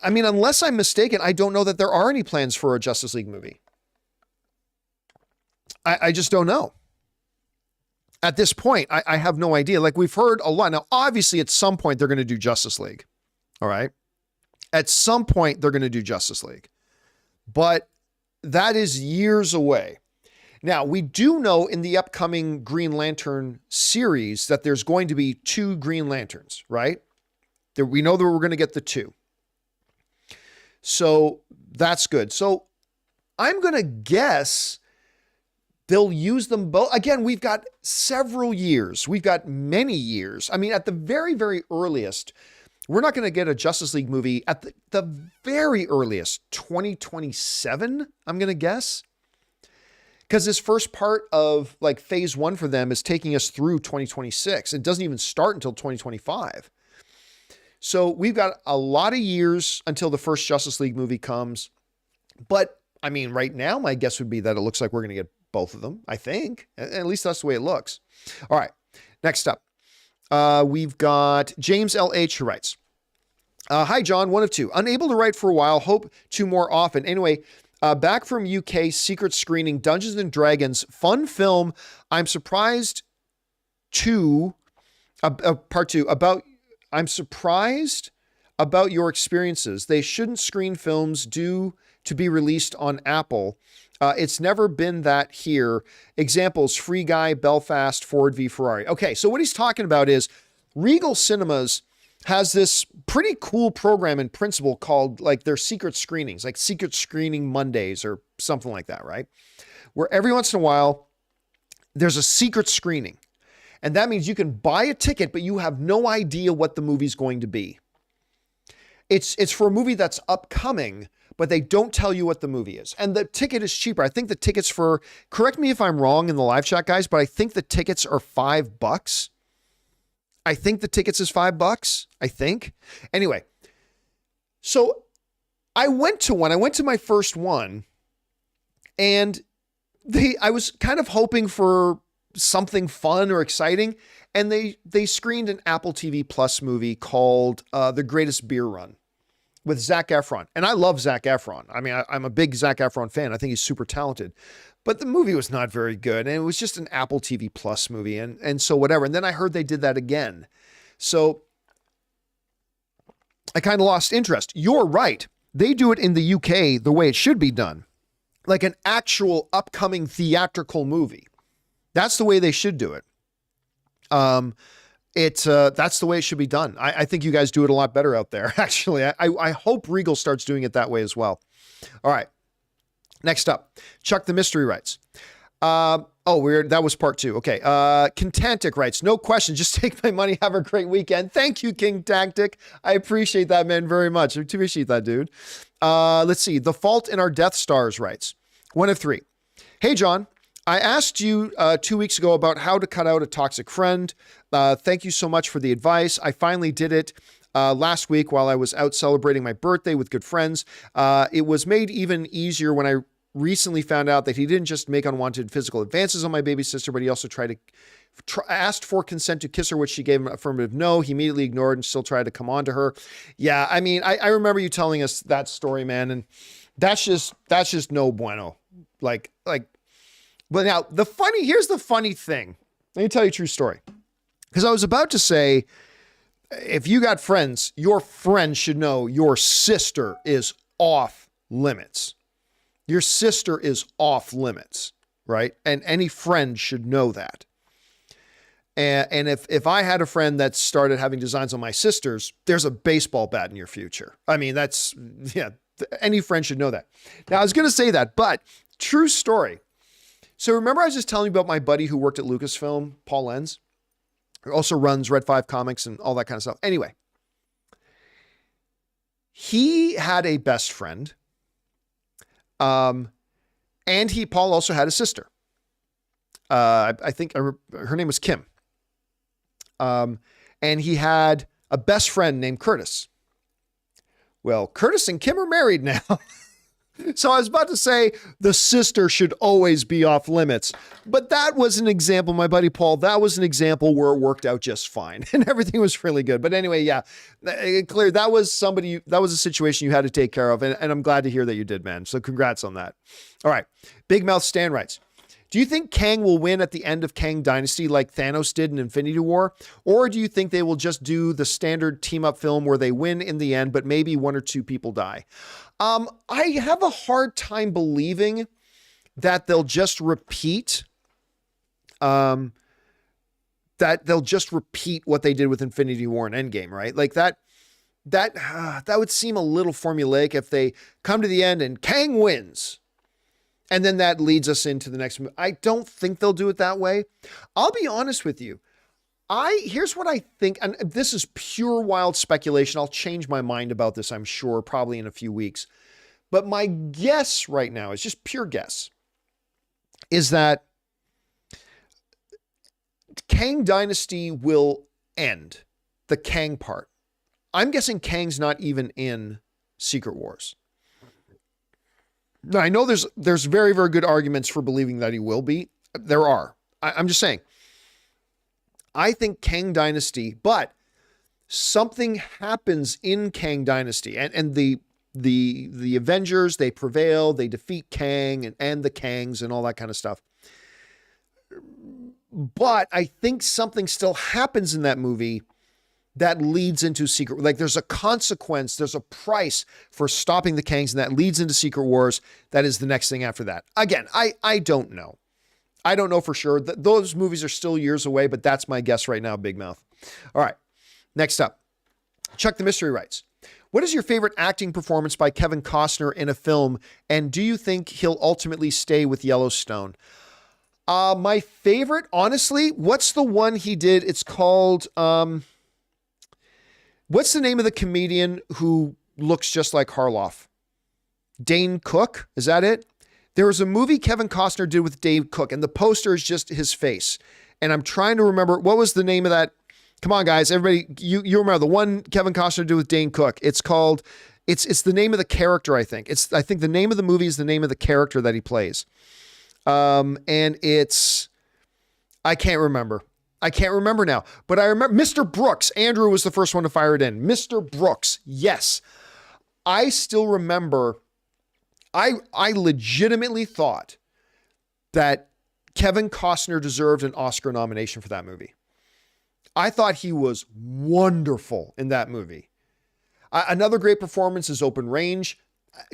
unless I'm mistaken, I don't know that there are any plans for a Justice League movie. I just don't know. At this point, I have no idea. Like, we've heard a lot. Now, obviously, at some point, they're going to do Justice League. All right. At some point, they're going to do Justice League. But that is years away. Now, we do know in the upcoming Green Lantern series that there's going to be 2 Green Lanterns, right? We know that we're going to get the 2. So that's good. So I'm going to guess they'll use them both. Again, we've got several years. We've got many years. I mean, at the very, very earliest, we're not going to get a Justice League movie at the very earliest, 2027, I'm going to guess. Because this first part of like phase 1 for them is taking us through 2026. It doesn't even start until 2025. So we've got a lot of years until the first Justice League movie comes. But I mean, right now, my guess would be that it looks like we're going to get both of them, I think. At least that's the way it looks. All right, next up. We've got James LH who writes, hi, John, one of two. Unable to write for a while, hope to more often. Anyway, back from UK, secret screening, Dungeons and Dragons, fun film. I'm surprised part 2, I'm surprised about your experiences. They shouldn't screen films due to be released on Apple. It's never been that here. Examples, Free Guy, Belfast, Ford v Ferrari. Okay, so what he's talking about is Regal Cinemas has this pretty cool program in principle called like their secret screenings, like Secret Screening Mondays or something like that, right? Where every once in a while, there's a secret screening. And that means you can buy a ticket, but you have no idea what the movie's going to be. It's for a movie that's upcoming, but they don't tell you what the movie is. And the ticket is cheaper. I think the tickets for, correct me if I'm wrong in the live chat, guys, but I think the tickets are $5. I think the tickets is $5, I think. Anyway, so I went to one. I went to my first one, and I was kind of hoping for something fun or exciting, and they screened an Apple TV Plus movie called The Greatest Beer Run with Zac Efron. And I love Zac Efron. I mean, I'm a big Zac Efron fan. I think he's super talented. But the movie was not very good, and it was just an Apple TV Plus movie, and so whatever. And then I heard they did that again. So I kind of lost interest. You're right. They do it in the UK the way it should be done, like an actual upcoming theatrical movie. That's the way they should do it. That's the way it should be done. I think you guys do it a lot better out there. Actually, I hope Regal starts doing it that way as well. All right. Next up, Chuck the Mystery writes. That was part 2. Okay. King Tactic writes, no question, just take my money. Have a great weekend. Thank you, King Tactic. I appreciate that, man, very much. I appreciate that, dude. Let's see. The Fault in Our Death Stars writes, 1 of 3. Hey, John. I asked you 2 weeks ago about how to cut out a toxic friend. Thank you so much for the advice. I finally did it last week while I was out celebrating my birthday with good friends. It was made even easier when I recently found out that he didn't just make unwanted physical advances on my baby sister, but he also asked for consent to kiss her, which she gave him an affirmative no. He immediately ignored and still tried to come on to her. Yeah, I mean, I remember you telling us that story, man, and that's just no bueno. But now here's the funny thing. Let me tell you a true story. Because I was about to say, if you got friends, your friend should know your sister is off limits. Your sister is off limits, right? And any friend should know that. And if I had a friend that started having designs on my sisters, there's a baseball bat in your future. I mean, any friend should know that. Now, I was going to say that, but true story. So remember I was just telling you about my buddy who worked at Lucasfilm, Paul Lenz, who also runs Red 5 Comics and all that kind of stuff. Anyway, he had a best friend, and Paul also had a sister. I think her name was Kim. And he had a best friend named Curtis. Well, Curtis and Kim are married now. So I was about to say the sister should always be off limits, but that was an example, my buddy Paul, that was an example where it worked out just fine and everything was really good. But anyway, yeah, clear. That was a situation you had to take care of. And I'm glad to hear that you did, man. So congrats on that. All right. Big Mouth Stan writes, do you think Kang will win at the end of Kang Dynasty like Thanos did in Infinity War? Or do you think they will just do the standard team up film where they win in the end, but maybe 1 or 2 people die? I have a hard time believing that they'll just repeat, what they did with Infinity War and Endgame, right? Like that would seem a little formulaic if they come to the end and Kang wins. And then that leads us into the next movie. I don't think they'll do it that way. I'll be honest with you. Here's what I think, and this is pure wild speculation. I'll change my mind about this, I'm sure, probably in a few weeks. But my guess right now is just pure guess, is that Kang Dynasty will end, the Kang part. I'm guessing Kang's not even in Secret Wars. Now, I know there's very, very good arguments for believing that he will be. There are. I'm just saying. I think Kang Dynasty, but something happens in Kang Dynasty, and the Avengers, they prevail, they defeat Kang and the Kangs and all that kind of stuff. But I think something still happens in that movie that leads into Secret. Like there's a consequence, there's a price for stopping the Kangs, and that leads into Secret Wars. That is the next thing after that. Again, I don't know. I don't know for sure. Those movies are still years away, but that's my guess right now, Big Mouth. All right, next up. Chuck the Mystery writes, what is your favorite acting performance by Kevin Costner in a film, and do you think he'll ultimately stay with Yellowstone? My favorite, honestly, what's the one he did? It's called, what's the name of the comedian who looks just like Harloff? Dane Cook, is that it? There was a movie Kevin Costner did with Dave Cook, and the poster is just his face. And I'm trying to remember, what was the name of that? Come on, guys, everybody, you remember the one Kevin Costner did with Dane Cook. It's called, it's the name of the character, I think. I think the name of the movie is the name of the character that he plays. And it's, I can't remember now, but I remember Mr. Brooks. Andrew was the first one to fire it in. Mr. Brooks. Yes. I still remember, I legitimately thought that Kevin Costner deserved an Oscar nomination for that movie. I thought he was wonderful in that movie. Another great performance is Open Range.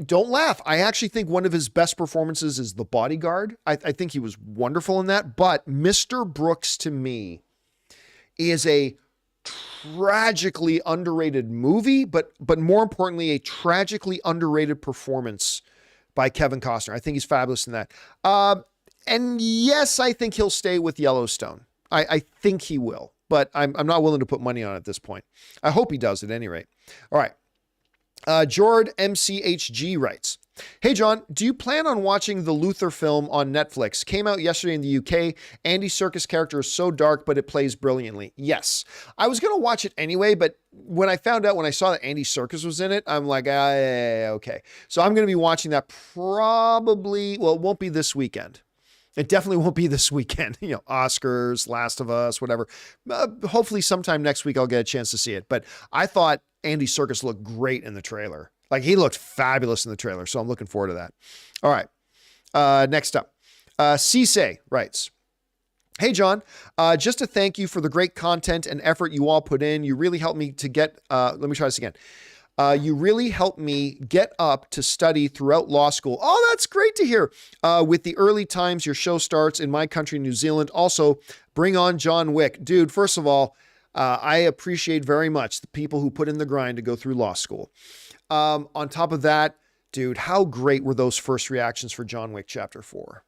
Don't laugh. I actually think one of his best performances is The Bodyguard. I think he was wonderful in that. But Mr. Brooks, to me, is a tragically underrated movie, but more importantly, a tragically underrated performance by Kevin Costner. I think he's fabulous in that. And yes, I think he'll stay with Yellowstone. I think he will, but I'm not willing to put money on it at this point. I hope he does at any rate. All right. Jord MCHG writes, hey, John, do you plan on watching the Luther film on Netflix? Came out yesterday in the UK. Andy Serkis' character is so dark, but it plays brilliantly. Yes. I was going to watch it anyway, but when I saw that Andy Serkis was in it, I'm like, okay. So I'm going to be watching that probably, well, it won't be this weekend. It definitely won't be this weekend. Oscars, Last of Us, whatever. Hopefully sometime next week I'll get a chance to see it. But I thought Andy Serkis looked great in the trailer. Like he looked fabulous in the trailer. So I'm looking forward to that. All right. Next up, Cisse writes, hey, John, just to thank you for the great content and effort you all put in. You really helped me to get, let me try this again. You really helped me get up to study throughout law school. Oh, that's great to hear. With the early times your show starts in my country, New Zealand. Also, bring on John Wick. Dude, first of all, I appreciate very much the people who put in the grind to go through law school. On top of that, dude, how great were those first reactions for John Wick Chapter 4?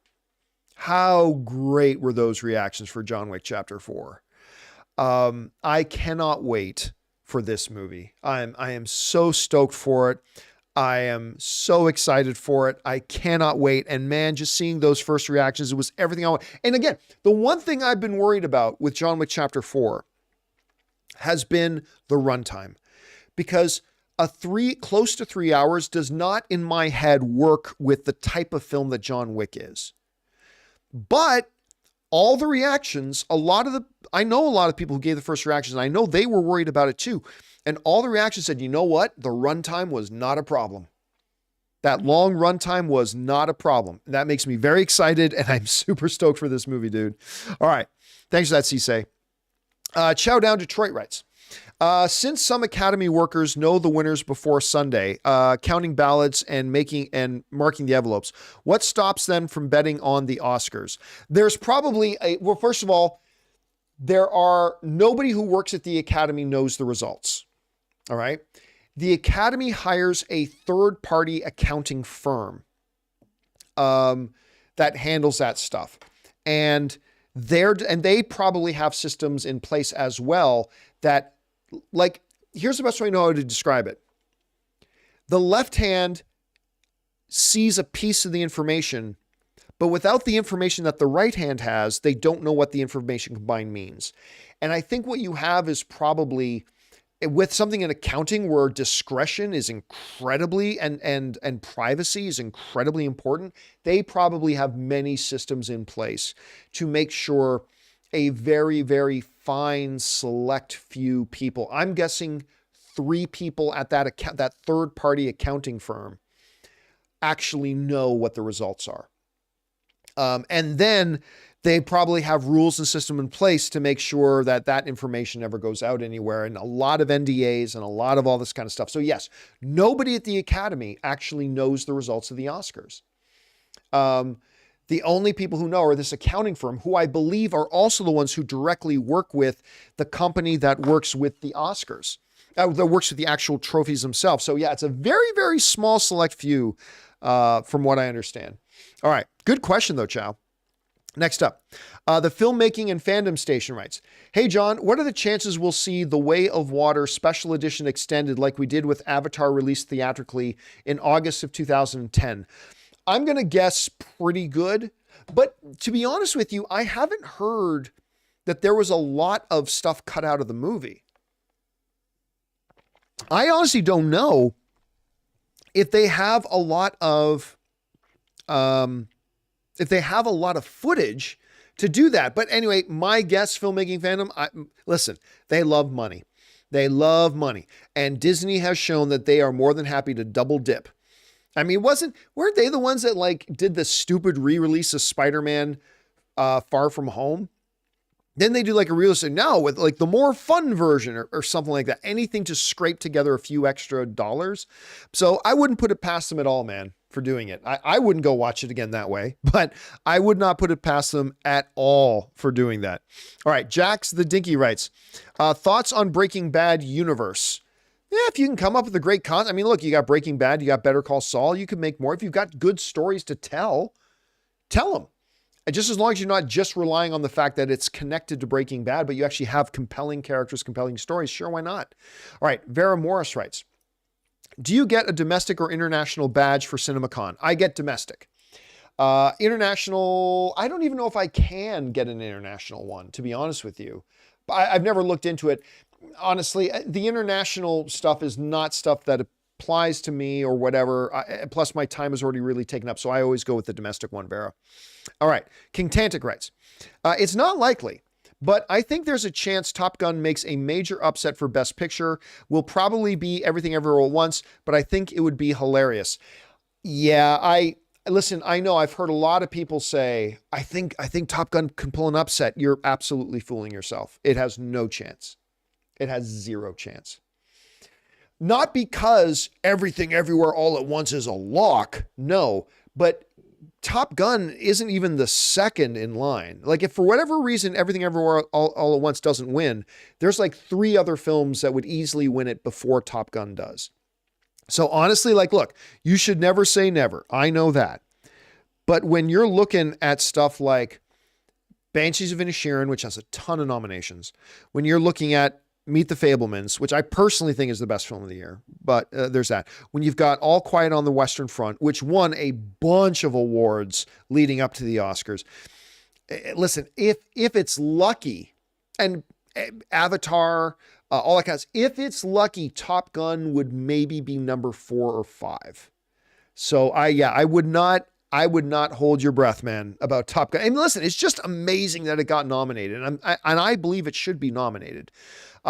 How great were those reactions for John Wick Chapter 4? I cannot wait for this movie. I am so stoked for it. I am so excited for it. I cannot wait. And man, just seeing those first reactions, it was everything I want. And again, the one thing I've been worried about with John Wick Chapter 4 has been the runtime, because close to 3 hours does not in my head work with the type of film that John Wick is. But all the reactions, I know a lot of people who gave the first reactions, and I know they were worried about it too. And all the reactions said, you know what? The runtime was not a problem. That long runtime was not a problem. And that makes me very excited, and I'm super stoked for this movie, dude. All right. Thanks for that, Cisse. Chow Down Detroit writes, since some Academy workers know the winners before Sunday, counting ballots and marking the envelopes, what stops them from betting on the Oscars? There's probably well, first of all, nobody who works at the Academy knows the results. All right. The Academy hires a third-party accounting firm that handles that stuff. And they probably have systems in place as well that, like, here's the best way I know how to describe it. The left hand sees a piece of the information, but without the information that the right hand has, they don't know what the information combined means. And I think what you have is probably with something in accounting where discretion is incredibly and privacy is incredibly important. They probably have many systems in place to make sure a very, very fine select few people, I'm guessing 3 people at that third party accounting firm, actually know what the results are. And then they probably have rules and system in place to make sure that that information never goes out anywhere, and a lot of NDAs and a lot of all this kind of stuff. So yes, nobody at the Academy actually knows the results of the Oscars. The only people who know are this accounting firm, who I believe are also the ones who directly work with the company that works with the Oscars, that works with the actual trophies themselves. So yeah, it's a very, very small select few, from what I understand. All right. Good question though, Chow. Next up, the Filmmaking and Fandom Station writes, hey, John, what are the chances we'll see The Way of Water Special Edition extended like we did with Avatar released theatrically in August of 2010? I'm going to guess pretty good. But to be honest with you, I haven't heard that there was a lot of stuff cut out of the movie. I honestly don't know if they have a lot of footage to do that. But anyway, my guess, Filmmaking Fandom, listen, they love money. They love money. And Disney has shown that they are more than happy to double dip. I mean, weren't they the ones that like did the stupid re-release of Spider-Man Far From Home? Then they do like a release now with like the more fun version or something like that. Anything to scrape together a few extra dollars. So I wouldn't put it past them at all, man, for doing it. I wouldn't go watch it again that way, but I would not put it past them at all for doing that. All right. Jax the Dinky writes, thoughts on Breaking Bad universe. Yeah, if you can come up with a great concept. I mean, look, you got Breaking Bad, you got Better Call Saul. You could make more. If you've got good stories to tell them. And just as long as you're not just relying on the fact that it's connected to Breaking Bad, but you actually have compelling characters, compelling stories, sure, why not? All right, Vera Morris writes, do you get a domestic or international badge for CinemaCon? I get domestic. International, I don't even know if I can get an international one, to be honest with you. I've never looked into it. Honestly, the international stuff is not stuff that applies to me or whatever. Plus, my time is already really taken up, so I always go with the domestic one, Vera. All right, King Tantic writes, it's not likely, but I think there's a chance Top Gun makes a major upset for Best Picture. Will probably be Everything Everywhere at Once, but I think it would be hilarious. Yeah, listen, I know I've heard a lot of people say, I think Top Gun can pull an upset. You're absolutely fooling yourself. It has no chance. It has zero chance. Not because Everything Everywhere All at Once is a lock. No, but Top Gun isn't even the second in line. Like if for whatever reason, Everything Everywhere all at Once doesn't win, there's like 3 other films that would easily win it before Top Gun does. So honestly, like, look, you should never say never. I know that. But when you're looking at stuff like Banshees of Inisherin, which has a ton of nominations, when you're looking at Meet the Fabelmans, which I personally think is the best film of the year, but there's that. When you've got All Quiet on the Western Front, which won a bunch of awards leading up to the Oscars. Listen, if it's lucky, and Avatar, all that kind of stuff, if it's lucky, Top Gun would maybe be number 4 or 5. So I would not hold your breath, man, about Top Gun. And listen, it's just amazing that it got nominated, and I believe it should be nominated.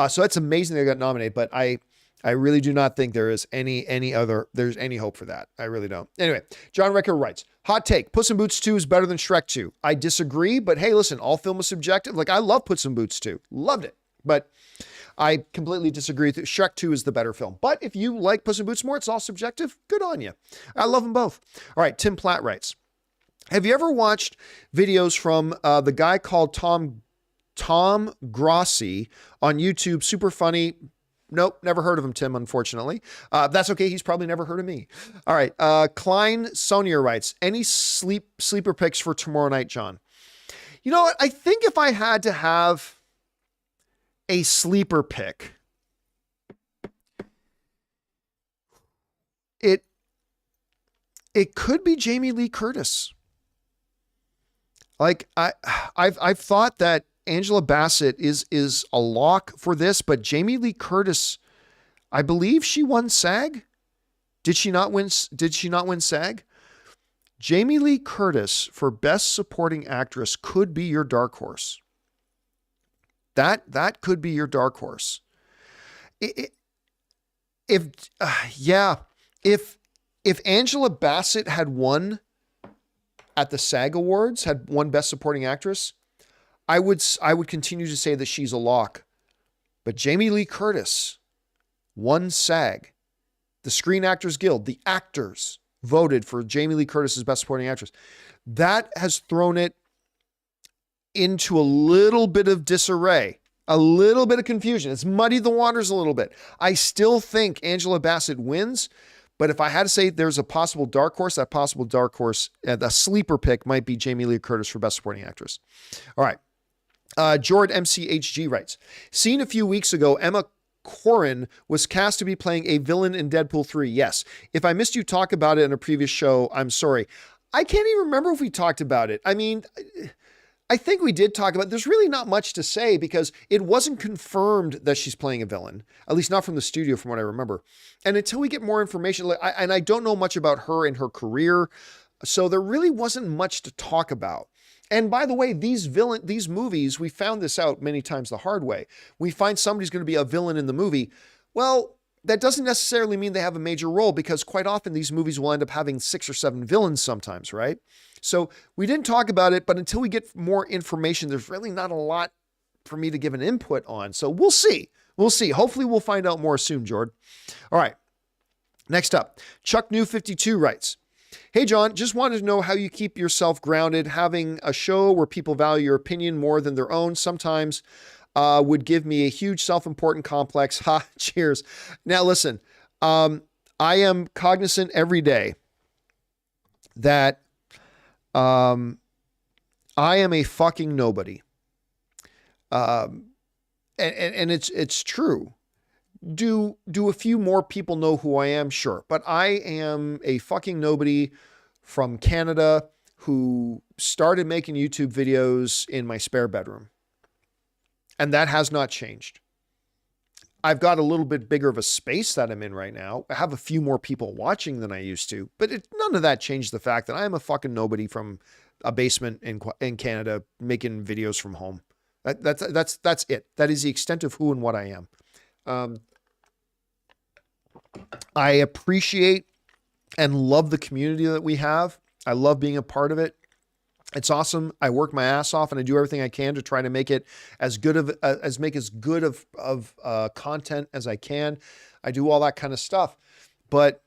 So it's amazing that it got nominated, but I really do not think there is any hope for that. I really don't. Anyway, John Recker writes, hot take, Puss in Boots 2 is better than Shrek 2. I disagree, but hey, listen, all film is subjective. Like I love Puss in Boots 2. Loved it. But I completely disagree. Shrek 2 is the better film. But if you like Puss in Boots more, it's all subjective. Good on you. I love them both. All right, Tim Platt writes, have you ever watched videos from the guy called Tom Grossi on YouTube? Super funny. Nope, never heard of him, Tim, unfortunately. That's okay. He's probably never heard of me. All right. Klein Sonia writes, any sleeper picks for tomorrow night, John? You know what? I think if I had to have a sleeper pick, it could be Jamie Lee Curtis. Like I've thought that Angela Bassett is a lock for this, but Jamie Lee Curtis, I believe she won SAG. Did she not win SAG? Jamie Lee Curtis for Best Supporting Actress could be your dark horse. That could be your dark horse. If Angela Bassett had won at the SAG Awards, had won Best Supporting Actress, I would continue to say that she's a lock. But Jamie Lee Curtis won SAG. The Screen Actors Guild, the actors voted for Jamie Lee Curtis as Best Supporting Actress. That has thrown it into a little bit of disarray, a little bit of confusion. It's muddied the waters a little bit. I still think Angela Bassett wins, but if I had to say there's a possible dark horse, that possible dark horse, the sleeper pick might be Jamie Lee Curtis for Best Supporting Actress. All right. Jordan MCHG writes, seen a few weeks ago, Emma Corrin was cast to be playing a villain in Deadpool 3. Yes. If I missed you talk about it in a previous show, I'm sorry. I can't even remember if we talked about it. I mean, I think we did talk about it. There's really not much to say because it wasn't confirmed that she's playing a villain, at least not from the studio, from what I remember. And until we get more information, and I don't know much about her and her career, so there really wasn't much to talk about. And by the way, these movies, we found this out many times the hard way. We find somebody's going to be a villain in the movie. Well, that doesn't necessarily mean they have a major role because quite often these movies will end up having 6 or 7 villains sometimes, right? So we didn't talk about it, but until we get more information, there's really not a lot for me to give an input on. So we'll see. We'll see. Hopefully we'll find out more soon, Jordan. All right. Next up, Chuck New 52 writes, hey, John, just wanted to know how you keep yourself grounded. Having a show where people value your opinion more than their own sometimes would give me a huge self-important complex. Ha, cheers. Now, listen, I am cognizant every day that I am a fucking nobody. And it's true. Do a few more people know who I am? Sure. But I am a fucking nobody from Canada who started making YouTube videos in my spare bedroom. And that has not changed. I've got a little bit bigger of a space that I'm in right now. I have a few more people watching than I used to, but none of that changed the fact that I am a fucking nobody from a basement in Canada making videos from home. That's it. That is the extent of who and what I am. I appreciate and love the community that we have. I love being a part of it. It's awesome. I work my ass off and I do everything I can to try to make it as good of content as I can. I do all that kind of stuff, but,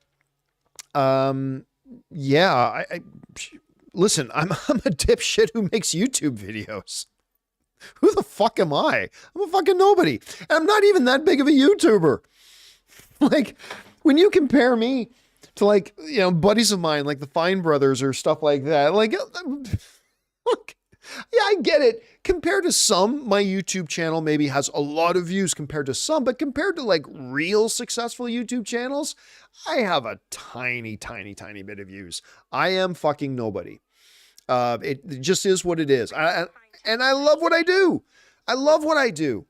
yeah, listen, I'm a dipshit who makes YouTube videos. Who the fuck am I? I'm a fucking nobody. And I'm not even that big of a YouTuber. Like, when you compare me to, like, you know, buddies of mine, like the Fine Brothers or stuff like that, like, look, yeah, I get it. Compared to some, my YouTube channel maybe has a lot of views compared to some, but compared to like real successful YouTube channels, I have a tiny, tiny, tiny bit of views. I am fucking nobody. It just is what it is. And I love what I do. I love what I do.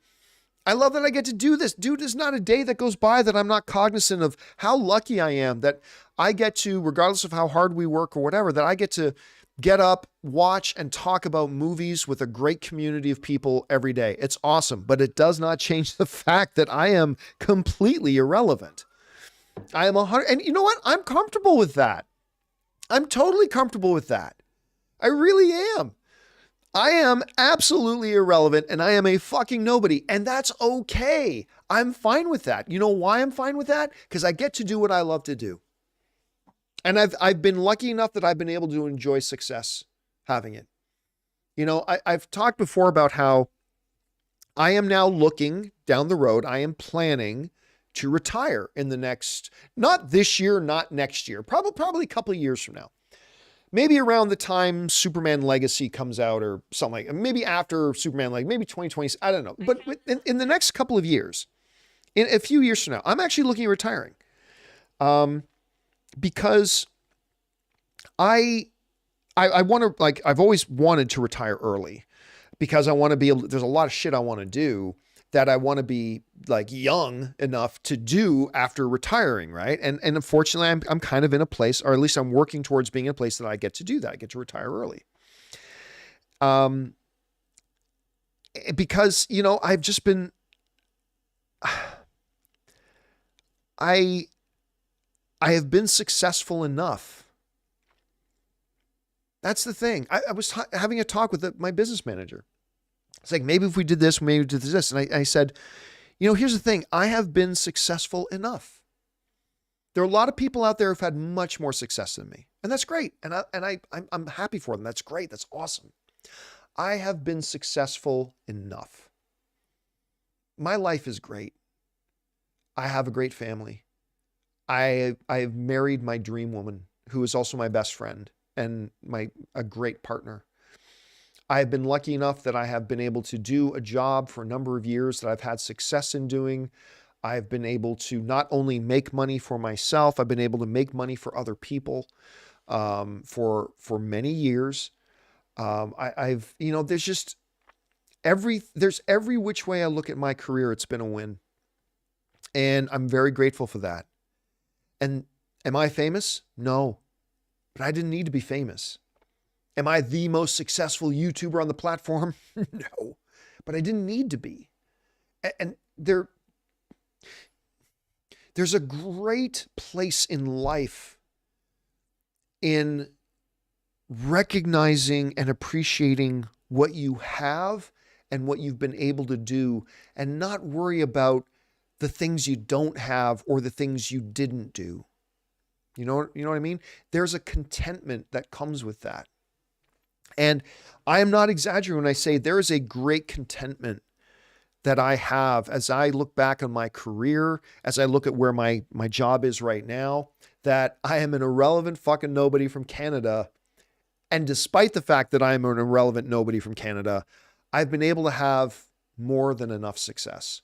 I love that I get to do this. Dude, there's not a day that goes by that I'm not cognizant of how lucky I am that I get to, regardless of how hard we work or whatever, that I get to get up, watch, and talk about movies with a great community of people every day. It's awesome, but it does not change the fact that I am completely irrelevant. I am 100, and you know what? I'm comfortable with that. I'm totally comfortable with that. I really am. I am absolutely irrelevant and I am a fucking nobody, and that's okay. I'm fine with that. You know why I'm fine with that? Because I get to do what I love to do. And I've been lucky enough that I've been able to enjoy success having it. You know, I've talked before about how I am now looking down the road. I am planning to retire in the next, not this year, not next year, probably a couple of years from now. maybe around the time Superman Legacy comes out or something like, maybe after Superman, like maybe 2020, I don't know. But in the next couple of years, in a few years from now, I'm actually looking at retiring. Because I want to, like, I've always wanted to retire early because I want to be able, there's a lot of shit I want to do that I want to be like young enough to do after retiring. Right. And unfortunately I'm kind of in a place, or at least I'm working towards being in a place that I get to do that. I get to retire early. Because, you know, I've just been, I have been successful enough. That's the thing. I was having a talk with my business manager. It's like, maybe if we did this, maybe we did this. And I said, you know, here's the thing. I have been successful enough. There are a lot of people out there who've had much more success than me. And that's great. And I'm happy for them. That's great. That's awesome. I have been successful enough. My life is great. I have a great family. I've married my dream woman, who is also my best friend and a great partner. I have been lucky enough that I have been able to do a job for a number of years that I've had success in doing. I've been able to not only make money for myself, I've been able to make money for other people for many years. I've, you know, there's every which way I look at my career, it's been a win. And I'm very grateful for that. And am I famous? No, but I didn't need to be famous. Am I the most successful YouTuber on the platform? No, but I didn't need to be. And there's a great place in life in recognizing and appreciating what you have and what you've been able to do, and not worry about the things you don't have or the things you didn't do. You know what I mean? There's a contentment that comes with that. And I am not exaggerating when I say there is a great contentment that I have as I look back on my career, as I look at where my job is right now, that I am an irrelevant fucking nobody from Canada. And despite the fact that I am an irrelevant nobody from Canada, I've been able to have more than enough success.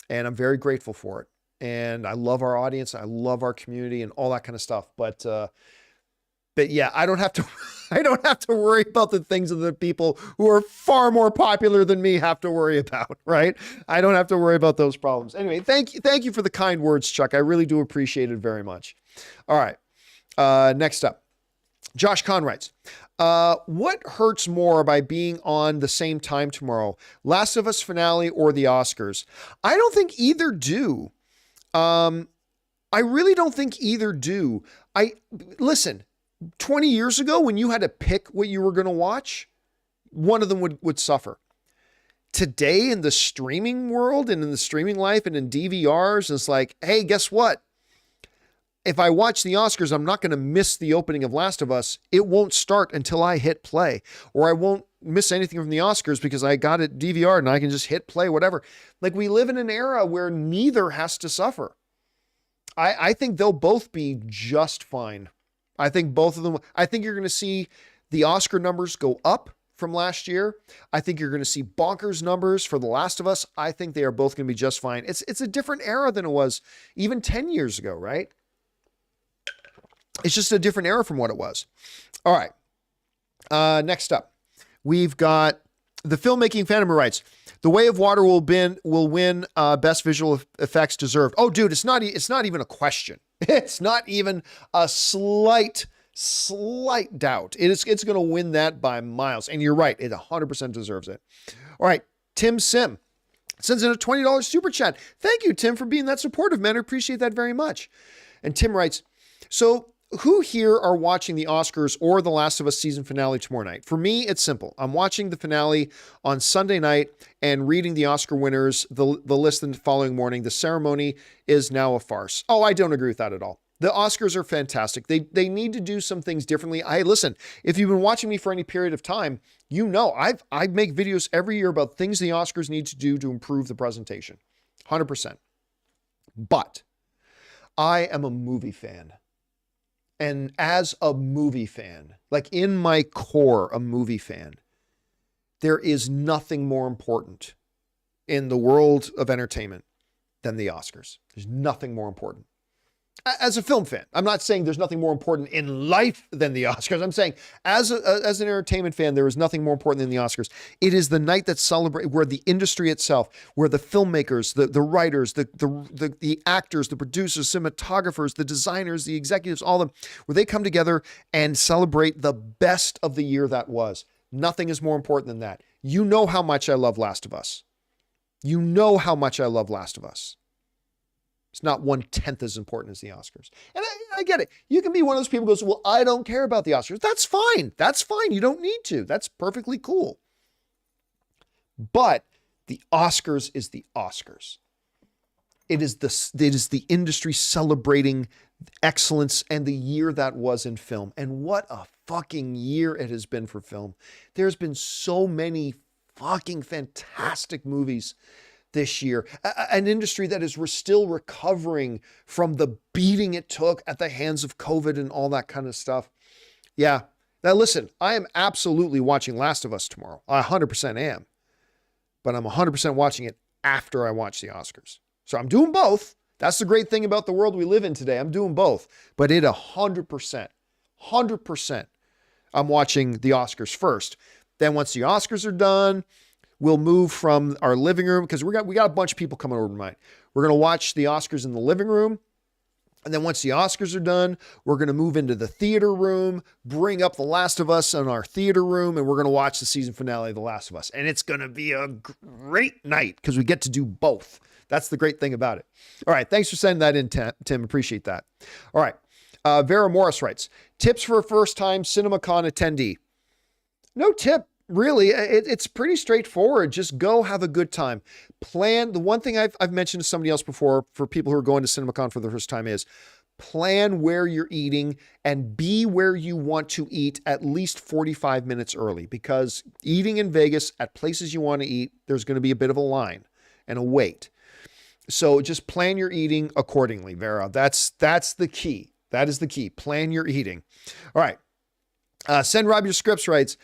And I'm very grateful for it. And I love our audience. I love our community and all that kind of stuff. But yeah, I don't have to worry about the things that the people who are far more popular than me have to worry about, right? I don't have to worry about those problems. Anyway, thank you for the kind words, Chuck. I really do appreciate it very much. All right. Next up, Josh Kahn writes, what hurts more by being on the same time tomorrow? Last of Us finale or the Oscars? I don't think either do. I really don't think either do. Listen, 20 years ago, when you had to pick what you were going to watch, one of them would suffer. Today, in the streaming world and in the streaming life and in DVRs, it's like, hey, guess what? If I watch the Oscars, I'm not going to miss the opening of Last of Us. It won't start until I hit play, or I won't miss anything from the Oscars because I got it DVR and I can just hit play, whatever. Like, we live in an era where neither has to suffer. I think they'll both be just fine. I think both of them, I think you're going to see the Oscar numbers go up from last year. I think you're going to see bonkers numbers for The Last of Us. I think they are both going to be just fine. It's a different era than it was even 10 years ago, right? It's just a different era from what it was. All right. Next up, we've got the filmmaking fandom who writes, The Way of Water will win best visual effects deserved. Oh, dude, it's not even a question. It's not even a slight doubt. It's going to win that by miles. And you're right. It 100% deserves it. All right. Tim Sim sends in a $20 super chat. Thank you, Tim, for being that supportive, man. I appreciate that very much. And Tim writes, so who here are watching the Oscars or The Last of Us season finale tomorrow night? For me, it's simple. I'm watching the finale on Sunday night and reading the Oscar winners, the list the following morning. The ceremony is now a farce. Oh, I don't agree with that at all. The Oscars are fantastic. They need to do some things differently. Listen, if you've been watching me for any period of time, you know I make videos every year about things the Oscars need to do to improve the presentation. 100%. But I am a movie fan. And as a movie fan, like in my core, a movie fan, there is nothing more important in the world of entertainment than the Oscars. There's nothing more important. As a film fan, I'm not saying there's nothing more important in life than the Oscars. I'm saying as an entertainment fan, there is nothing more important than the Oscars. It is the night that celebrates, where the industry itself, where the filmmakers, the writers, the actors, the producers, cinematographers, the designers, the executives, all of them, where they come together and celebrate the best of the year that was. Nothing is more important than that. You know how much I love Last of Us. You know how much I love Last of Us. It's not 1/10 as important as the Oscars. And I get it. You can be one of those people who goes, well, I don't care about the Oscars. That's fine. That's fine. You don't need to. That's perfectly cool. But the Oscars is the Oscars. It is the industry celebrating excellence and the year that was in film. And what a fucking year it has been for film. There's been so many fucking fantastic movies this year, an industry that is still recovering from the beating it took at the hands of COVID and all that kind of stuff. Yeah. Now listen, I am absolutely watching Last of Us tomorrow. I 100% am, but I'm 100% watching it after I watch the Oscars. So I'm doing both. That's the great thing about the world we live in today. I'm doing both, but it 100%, I'm watching the Oscars first. Then once the Oscars are done, we'll move from our living room, because we got a bunch of people coming over tonight. We're going to watch the Oscars in the living room. And then once the Oscars are done, we're going to move into the theater room, bring up The Last of Us in our theater room, and we're going to watch the season finale of The Last of Us. And it's going to be a great night because we get to do both. That's the great thing about it. All right. Thanks for sending that in, Tim. Appreciate that. All right. Vera Morris writes, tips for a first-time CinemaCon attendee. No tip. Really, it's pretty straightforward. Just go have a good time. Plan. The one thing I've mentioned to somebody else before for people who are going to CinemaCon for the first time is plan where you're eating and be where you want to eat at least 45 minutes early, because eating in Vegas at places you want to eat, there's going to be a bit of a line and a wait. So just plan your eating accordingly, Vera. That's the key. That is the key. Plan your eating. All right. Send Rob Your Scripts writes,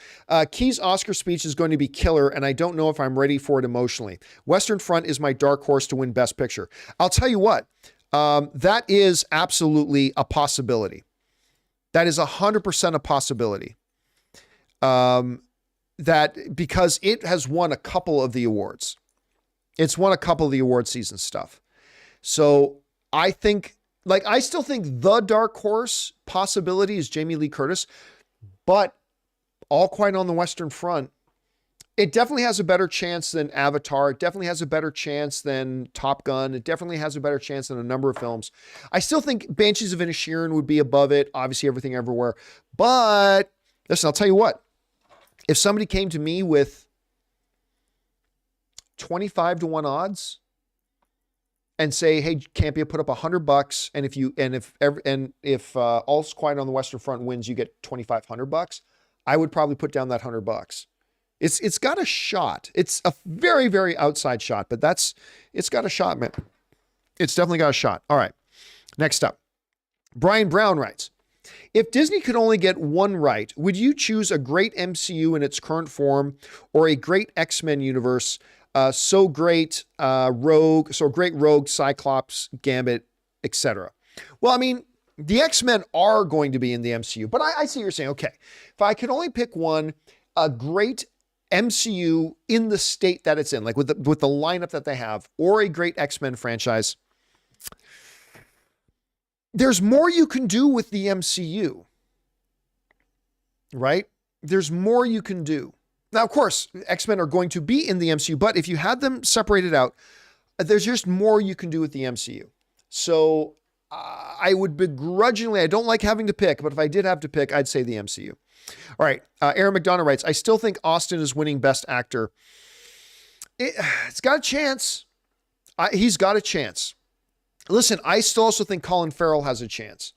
Key's Oscar speech is going to be killer, and I don't know if I'm ready for it emotionally. Western Front is my dark horse to win Best Picture. I'll tell you what, that is absolutely a possibility. That is 100% a possibility. That because it has won a couple of the awards. It's won a couple of the award season stuff. So I still think the dark horse possibility is Jamie Lee Curtis. But All Quiet on the Western Front, it definitely has a better chance than Avatar. It definitely has a better chance than Top Gun. It definitely has a better chance than a number of films. I still think Banshees of Inisherin would be above it. Obviously, Everything Everywhere. But listen, I'll tell you what. If somebody came to me with 25-1 odds and say, "Hey, Campea, put up $100, and if All's Quiet on the Western Front wins, you get $2,500," I would probably put down that $100. It's got a shot. It's a very, very outside shot, but it's got a shot, man. It's definitely got a shot. All right, next up, Brian Brown writes, if Disney could only get one right, would you choose a great MCU in its current form or a great X-Men universe? So great Rogue, Cyclops, Gambit, etc. Well, I mean, the X-Men are going to be in the MCU, but I see what you're saying. Okay, if I could only pick one, a great MCU in the state that it's in, like with the lineup that they have, or a great X-Men franchise, there's more you can do with the MCU, right? There's more you can do. Now, of course, X-Men are going to be in the MCU, but if you had them separated out, there's just more you can do with the MCU. So I would begrudgingly, I don't like having to pick, but if I did have to pick, I'd say the MCU. All right. Aaron McDonough writes, I still think Austin is winning Best Actor. It's got a chance. He's got a chance. Listen, I still also think Colin Farrell has a chance.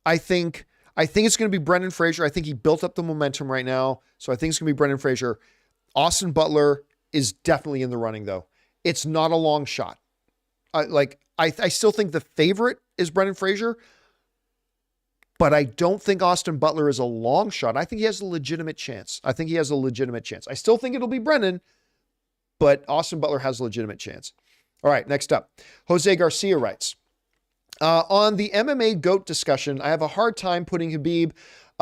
I think it's going to be Brendan Fraser. I think he built up the momentum right now. So I think it's going to be Brendan Fraser. Austin Butler is definitely in the running, though. It's not a long shot. I still think the favorite is Brendan Fraser. But I don't think Austin Butler is a long shot. I think he has a legitimate chance. I still think it'll be Brennan, but Austin Butler has a legitimate chance. All right, next up. Jose Garcia writes, on the MMA GOAT discussion, I have a hard time putting Khabib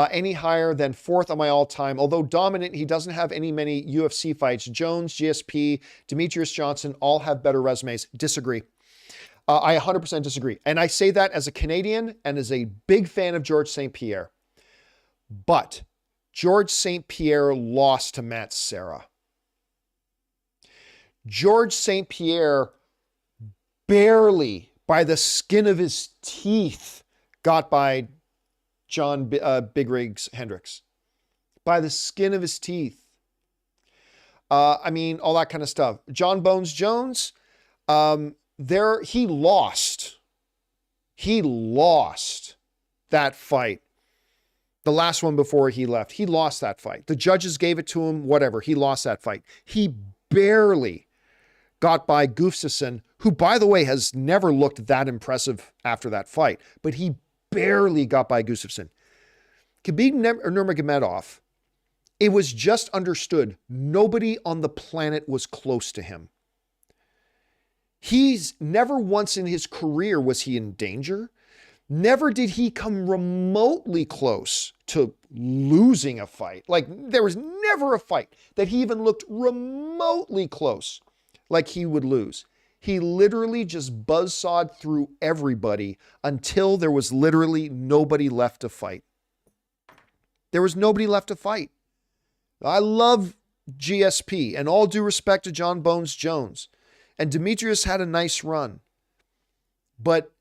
any higher than 4th on my all-time. Although dominant, he doesn't have many UFC fights. Jones, GSP, Demetrius Johnson all have better resumes. Disagree. I 100% disagree. And I say that as a Canadian and as a big fan of George St. Pierre. But George St. Pierre lost to Matt Serra. George St. Pierre barely, by the skin of his teeth, got by John Big Rigs Hendricks. By the skin of his teeth. All that kind of stuff. John Bones Jones, he lost that fight. The last one before he left, he lost that fight. The judges gave it to him, whatever. He lost that fight. He barely got by Gustafsson, who, by the way, has never looked that impressive after that fight, but he barely got by Gustafsson. Khabib Nurmagomedov, it was just understood nobody on the planet was close to him. He's never once in his career was he in danger. Never did he come remotely close to losing a fight. Like, there was never a fight that he even looked remotely close like he would lose. He literally just buzzsawed through everybody until there was literally nobody left to fight. There was nobody left to fight. I love GSP, and all due respect to John Bones Jones. And Demetrius had a nice run. But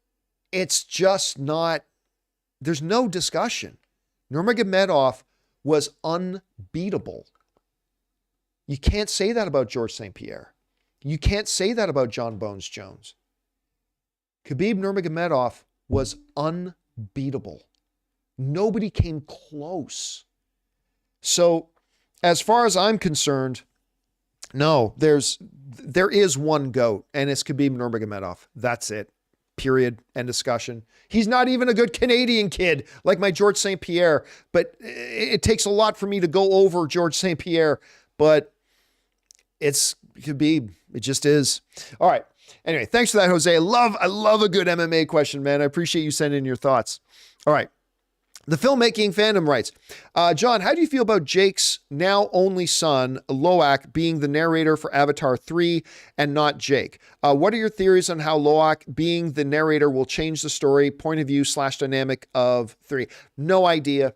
it's just not, there's no discussion. Nurmagomedov was unbeatable. You can't say that about George St. Pierre. You can't say that about John Bones Jones. Khabib Nurmagomedov was unbeatable. Nobody came close. So, as far as I'm concerned, no, there is one GOAT, and it's Khabib Nurmagomedov. That's it. Period. End discussion. He's not even a good Canadian kid like my George St. Pierre, but it takes a lot for me to go over George St. Pierre, but it's Khabib. It just is. All right. Anyway, thanks for that, Jose. I love a good MMA question, man. I appreciate you sending in your thoughts. All right. The Filmmaking Fandom writes, John, how do you feel about Jake's now only son, Loak, being the narrator for Avatar 3 and not Jake? What are your theories on how Loak being the narrator will change the story, point of view / dynamic of 3? No idea.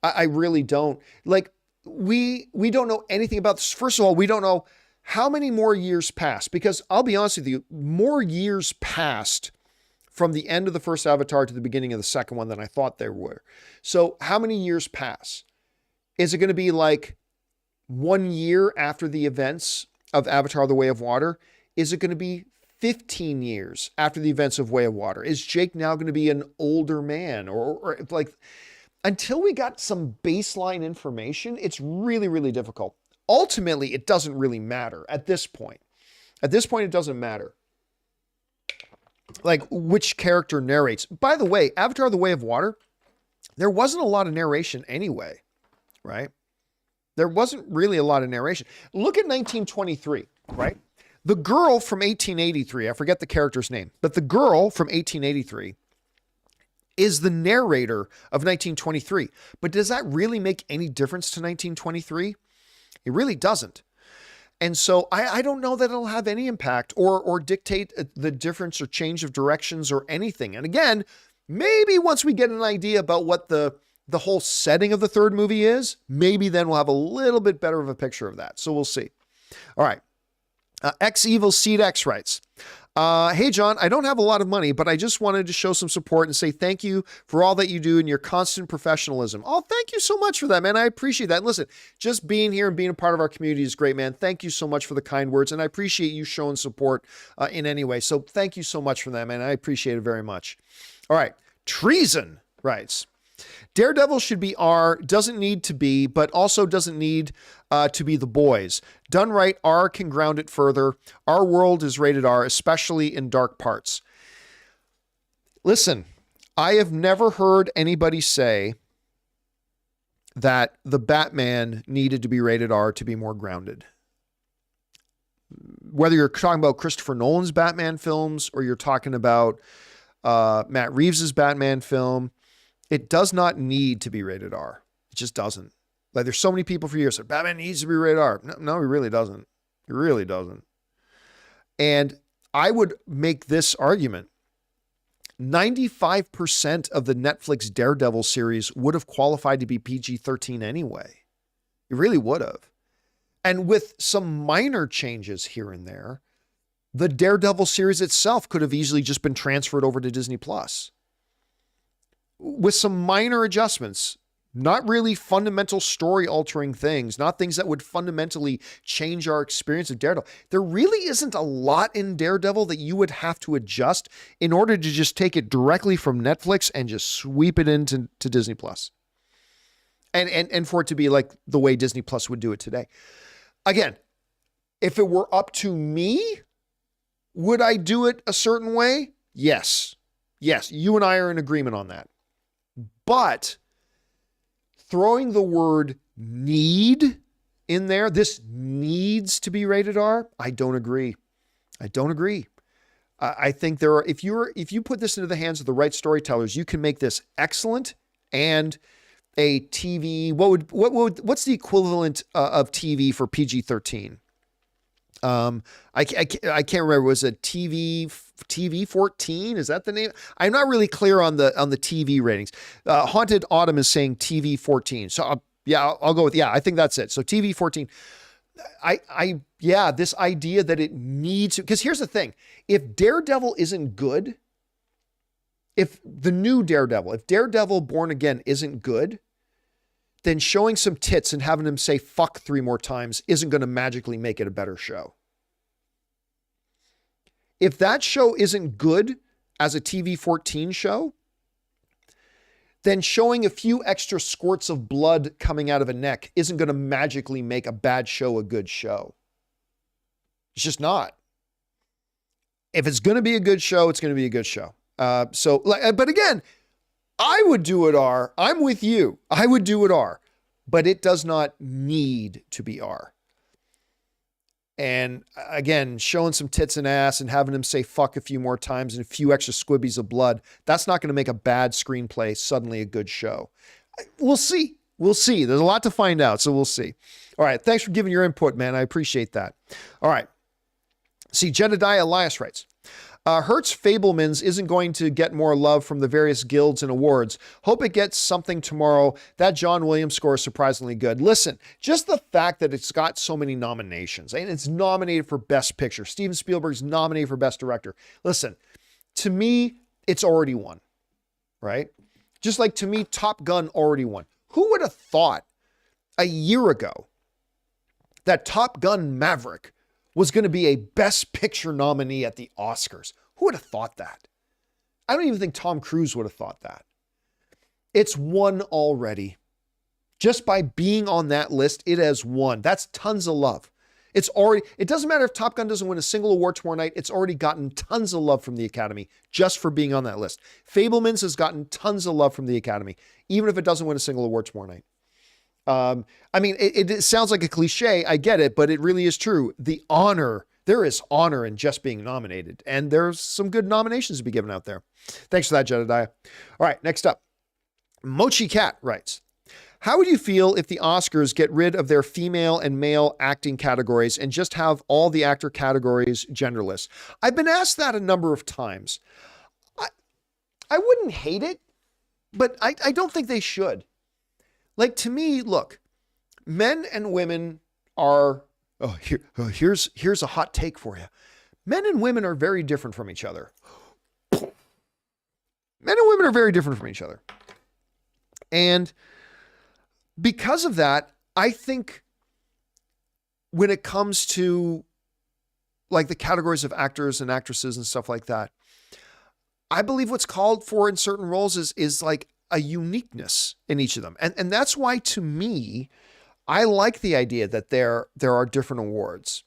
I really don't. Like, we don't know anything about this. First of all, we don't know how many more years passed, because I'll be honest with you, more years passed from the end of the first Avatar to the beginning of the second one than I thought there were. So how many years pass? Is it going to be like 1 year after the events of Avatar: The Way of Water? Is it going to be 15 years after the events of Way of Water? Is Jake now going to be an older man? Or like, until we got some baseline information, it's really, really difficult. Ultimately, it doesn't really matter at this point. At this point, it doesn't matter. Like, which character narrates. By the way, Avatar: The Way of Water, there wasn't a lot of narration anyway, right? There wasn't really a lot of narration. Look at 1923, right? The girl from 1883, I forget the character's name, but the girl from 1883 is the narrator of 1923. But does that really make any difference to 1923? It really doesn't. And so I don't know that it'll have any impact or dictate the difference or change of directions or anything. And again, maybe once we get an idea about what the whole setting of the third movie is, maybe then we'll have a little bit better of a picture of that. So we'll see. All right. X-Evil Seed X writes, hey, John, I don't have a lot of money, but I just wanted to show some support and say thank you for all that you do and your constant professionalism. Oh, thank you so much for that, man. I appreciate that. And listen, just being here and being a part of our community is great, man. Thank you so much for the kind words, and I appreciate you showing support in any way. So thank you so much for that, man. I appreciate it very much. All right. Treason writes, Daredevil should be R, doesn't need to be, but also doesn't need to be the boys. Done right, R can ground it further. Our world is rated R, especially in dark parts. Listen, I have never heard anybody say that the Batman needed to be rated R to be more grounded. Whether you're talking about Christopher Nolan's Batman films or you're talking about Matt Reeves's Batman film, it does not need to be rated R. It just doesn't. Like, there's so many people for years said Batman needs to be rated R. No, he really doesn't. He really doesn't. And I would make this argument. 95% of the Netflix Daredevil series would have qualified to be PG-13 anyway. It really would have. And with some minor changes here and there, the Daredevil series itself could have easily just been transferred over to Disney Plus. With some minor adjustments, not really fundamental story altering things, not things that would fundamentally change our experience of Daredevil. There really isn't a lot in Daredevil that you would have to adjust in order to just take it directly from Netflix and just sweep it into Disney Plus. And for it to be like the way Disney Plus would do it today. Again, if it were up to me, would I do it a certain way? Yes. Yes, you and I are in agreement on that. But throwing the word need in there, this needs to be rated R, I don't agree. I don't agree. I think there are, if you put this into the hands of the right storytellers, you can make this excellent and a TV. What's the equivalent of TV for PG-13? I can't remember. Was it TV 14? Is that the name? I'm not really clear on the TV ratings. Haunted Autumn is saying TV 14. So I'll go with, I think that's it. So TV 14. This idea that it needs to, because here's the thing. If Daredevil isn't good, if Daredevil Born Again isn't good, then showing some tits and having him say fuck 3 more times isn't going to magically make it a better show. If that show isn't good as a TV 14 show, then showing a few extra squirts of blood coming out of a neck isn't going to magically make a bad show a good show. It's just not. If it's going to be a good show, it's going to be a good show. But again, I would do it R. I'm with you. I would do it R, but it does not need to be R. And again, showing some tits and ass and having him say fuck a few more times and a few extra squibbies of blood, that's not going to make a bad screenplay suddenly a good show. We'll see. We'll see. There's a lot to find out, so we'll see. All right. Thanks for giving your input, man. I appreciate that. All right. See, Jedediah Elias writes, Hertz Fablemans isn't going to get more love from the various guilds and awards. Hope it gets something tomorrow. That John Williams score is surprisingly good. Listen, just the fact that it's got so many nominations and it's nominated for Best Picture. Steven Spielberg's nominated for Best Director. Listen, to me, it's already won, right? Just like to me, Top Gun already won. Who would have thought a year ago that Top Gun Maverick was going to be a Best Picture nominee at the Oscars? Who would have thought that? I don't even think Tom Cruise would have thought that. It's won already. Just by being on that list, it has won. That's tons of love. It doesn't matter if Top Gun doesn't win a single award tomorrow night. It's already gotten tons of love from the Academy just for being on that list. Fablemans has gotten tons of love from the Academy, even if it doesn't win a single award tomorrow night. It sounds like a cliche. I get it, but it really is true. There is honor in just being nominated, and there's some good nominations to be given out there. Thanks for that, Jedediah. All right, next up, Mochi Cat writes, how would you feel if the Oscars get rid of their female and male acting categories and just have all the actor categories genderless? I've been asked that a number of times. I wouldn't hate it, but I don't think they should. Like, to me, look, men and women are, here's a hot take for you. Men and women are very different from each other. Men and women are very different from each other. And because of that, I think when it comes to like the categories of actors and actresses and stuff like that, I believe what's called for in certain roles is like a uniqueness in each of them. And that's why, to me, I like the idea that there are different awards,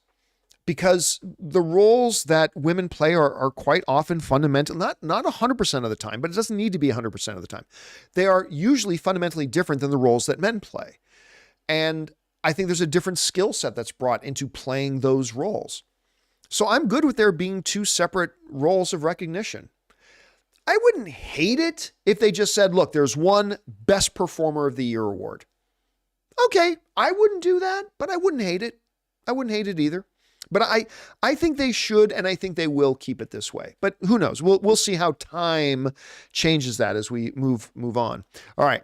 because the roles that women play are quite often fundamental, not 100% of the time, but it doesn't need to be 100% of the time. They are usually fundamentally different than the roles that men play. And I think there's a different skill set that's brought into playing those roles. So I'm good with there being two separate roles of recognition. I wouldn't hate it if they just said, look, there's one Best Performer of the Year award. Okay, I wouldn't do that, but I wouldn't hate it. I wouldn't hate it either. But I think they should, and I think they will keep it this way. But who knows? We'll see how time changes that as we move on. All right.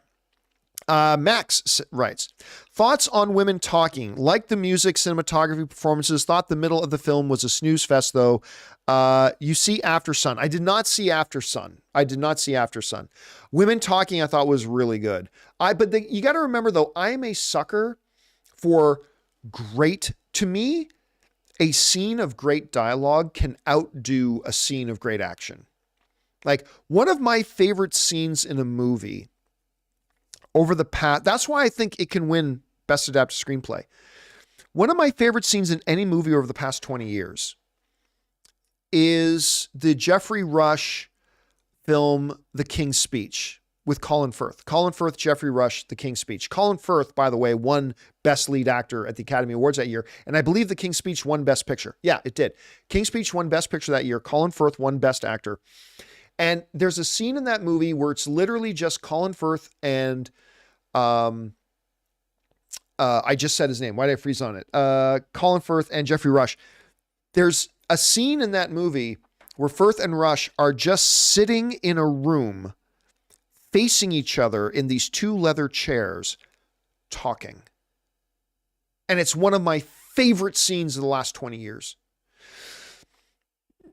Max writes, thoughts on women talking, like the music, cinematography, performances. Thought the middle of the film was a snooze fest, though. You see After Sun. I did not see After Sun. Women talking, I thought was really good. You got to remember though, I am a sucker for to me, a scene of great dialogue can outdo a scene of great action. Like one of my favorite scenes in a movie over the past, that's why I think it can win Best Adapted Screenplay. One of my favorite scenes in any movie over the past 20 years is the Geoffrey Rush film, The King's Speech, with Colin Firth. Colin Firth, Geoffrey Rush, The King's Speech. Colin Firth, by the way, won Best Lead Actor at the Academy Awards that year. And I believe The King's Speech won Best Picture. Yeah, it did. King's Speech won Best Picture that year. Colin Firth won Best Actor. And there's a scene in that movie where it's literally just Colin Firth and I just said his name. Why did I freeze on it? Colin Firth and Geoffrey Rush. There's a scene in that movie where Firth and Rush are just sitting in a room facing each other in these two leather chairs talking. And it's one of my favorite scenes of the last 20 years.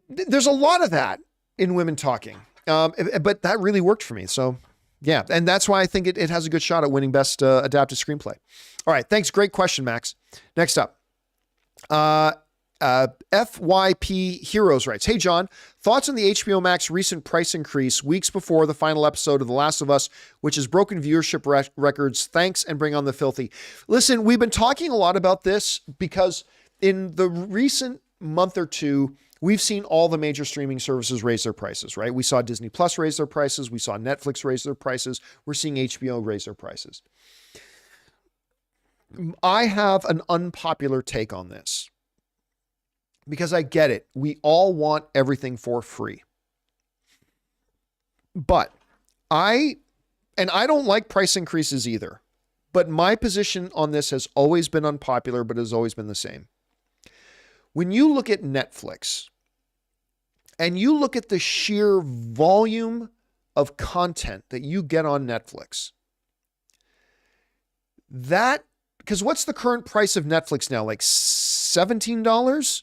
There's a lot of that in women talking. But that really worked for me. So yeah. And that's why I think it has a good shot at winning Best Adapted Screenplay. All right. Thanks. Great question, Max. Next up. FYP Heroes writes, hey, John, thoughts on the HBO Max recent price increase weeks before the final episode of The Last of Us, which has broken viewership records. Thanks, and bring on the filthy. Listen, we've been talking a lot about this because in the recent month or two, we've seen all the major streaming services raise their prices, right? We saw Disney Plus raise their prices. We saw Netflix raise their prices. We're seeing HBO raise their prices. I have an unpopular take on this. Because I get it. We all want everything for free. But I don't like price increases either. But my position on this has always been unpopular, but has always been the same. When you look at Netflix and you look at the sheer volume of content that you get on Netflix, because what's the current price of Netflix now? Like $17?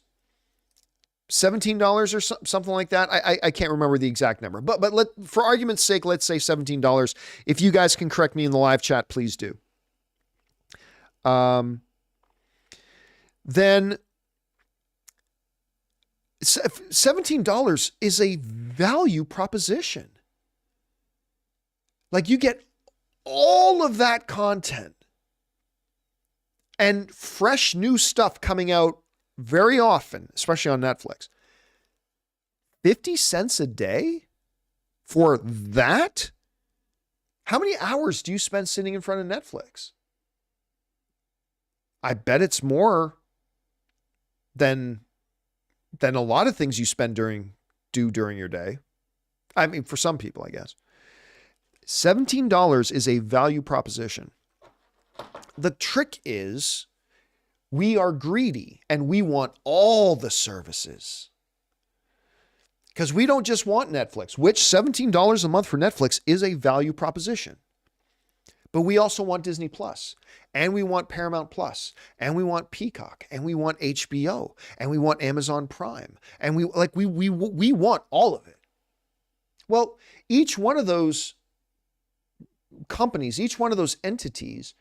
$17 or something like that. I can't remember the exact number, but for argument's sake, let's say $17. If you guys can correct me in the live chat, please do. Then $17 is a value proposition. Like you get all of that content and fresh new stuff coming out very often, especially on Netflix. 50 cents a day for that? How many hours do you spend sitting in front of Netflix? I bet it's more than a lot of things you do during your day. I mean, for some people, I guess. $17 is a value proposition. The trick is we are greedy and we want all the services. Because we don't just want Netflix, which $17 a month for Netflix is a value proposition. But we also want Disney Plus, and we want Paramount Plus, and we want Peacock, and we want HBO, and we want Amazon Prime, and we want all of it. Well, each one of those companies, each one of those entities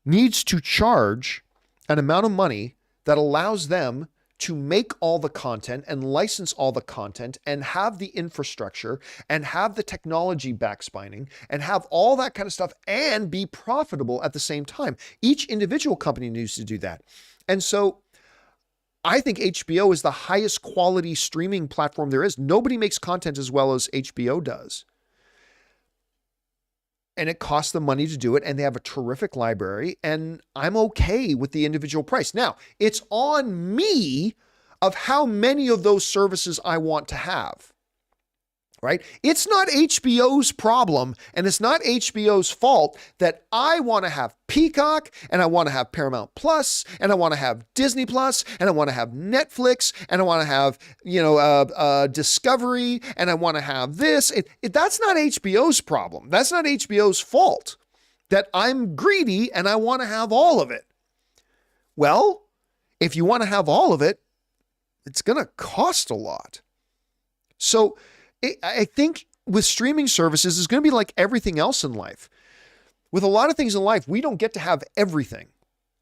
needs to charge an amount of money that allows them to make all the content and license all the content and have the infrastructure and have the technology backspining and have all that kind of stuff and be profitable at the same time. Each individual company needs to do that. And so I think HBO is the highest quality streaming platform there is. Nobody makes content as well as HBO does. And it costs them money to do it, and they have a terrific library, and I'm okay with the individual price. Now, it's on me of how many of those services I want to have, right? It's not HBO's problem, and it's not HBO's fault that I want to have Peacock, and I want to have Paramount Plus, and I want to have Disney Plus, and I want to have Netflix, and I want to have, Discovery, and I want to have this. That's not HBO's problem. That's not HBO's fault that I'm greedy and I want to have all of it. Well, if you want to have all of it, it's going to cost a lot. So I think with streaming services, it's going to be like everything else in life. With a lot of things in life, we don't get to have everything.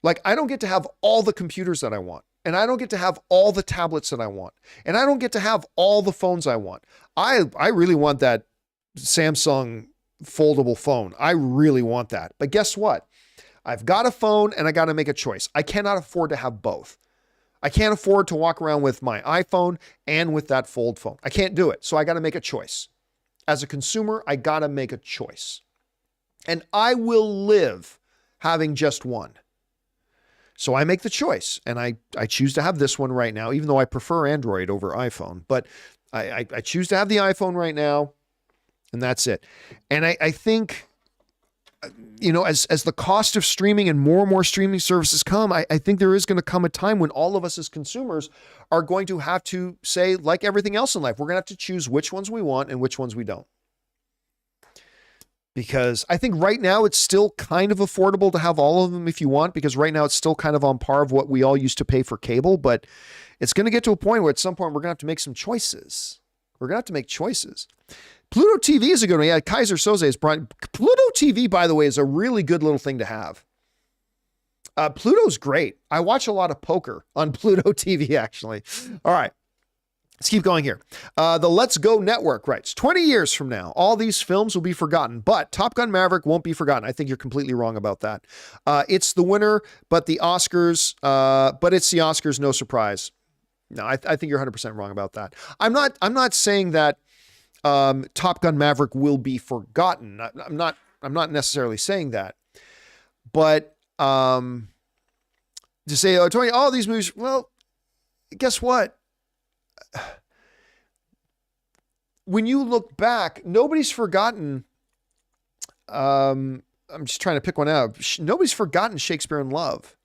Like, I don't get to have all the computers that I want, and I don't get to have all the tablets that I want, and I don't get to have all the phones I want. I really want that Samsung foldable phone. I really want that. But guess what? I've got a phone and I got to make a choice. I cannot afford to have both. I can't afford to walk around with my iPhone and with that fold phone. I can't do it. So I got to make a choice. As a consumer, I got to make a choice. And I will live having just one. So I make the choice, and I choose to have this one right now, even though I prefer Android over iPhone. But I choose to have the iPhone right now, and that's it. And I think, as the cost of streaming and more streaming services come, I think there is going to come a time when all of us as consumers are going to have to say, like everything else in life, we're going to have to choose which ones we want and which ones we don't. Because I think right now it's still kind of affordable to have all of them if you want, because right now it's still kind of on par of what we all used to pay for cable, but it's going to get to a point where at some point we're going to have to make some choices. We're going to have to make choices. Pluto TV is a good one. Yeah, Kaiser Soze is Brian. Pluto TV, by the way, is a really good little thing to have. Pluto's great. I watch a lot of poker on Pluto TV, actually. All right. Let's keep going here. The Let's Go Network writes, 20 years from now, all these films will be forgotten, but Top Gun Maverick won't be forgotten. I think you're completely wrong about that. It's the winner, but it's the Oscars, no surprise. No, I think you're 100% wrong about that. I'm not saying that Top Gun Maverick will be forgotten. I'm not necessarily saying that, but to say, Tony, all these movies, well, guess what? When you look back, nobody's forgotten. I'm just trying to pick one out. Nobody's forgotten Shakespeare in Love.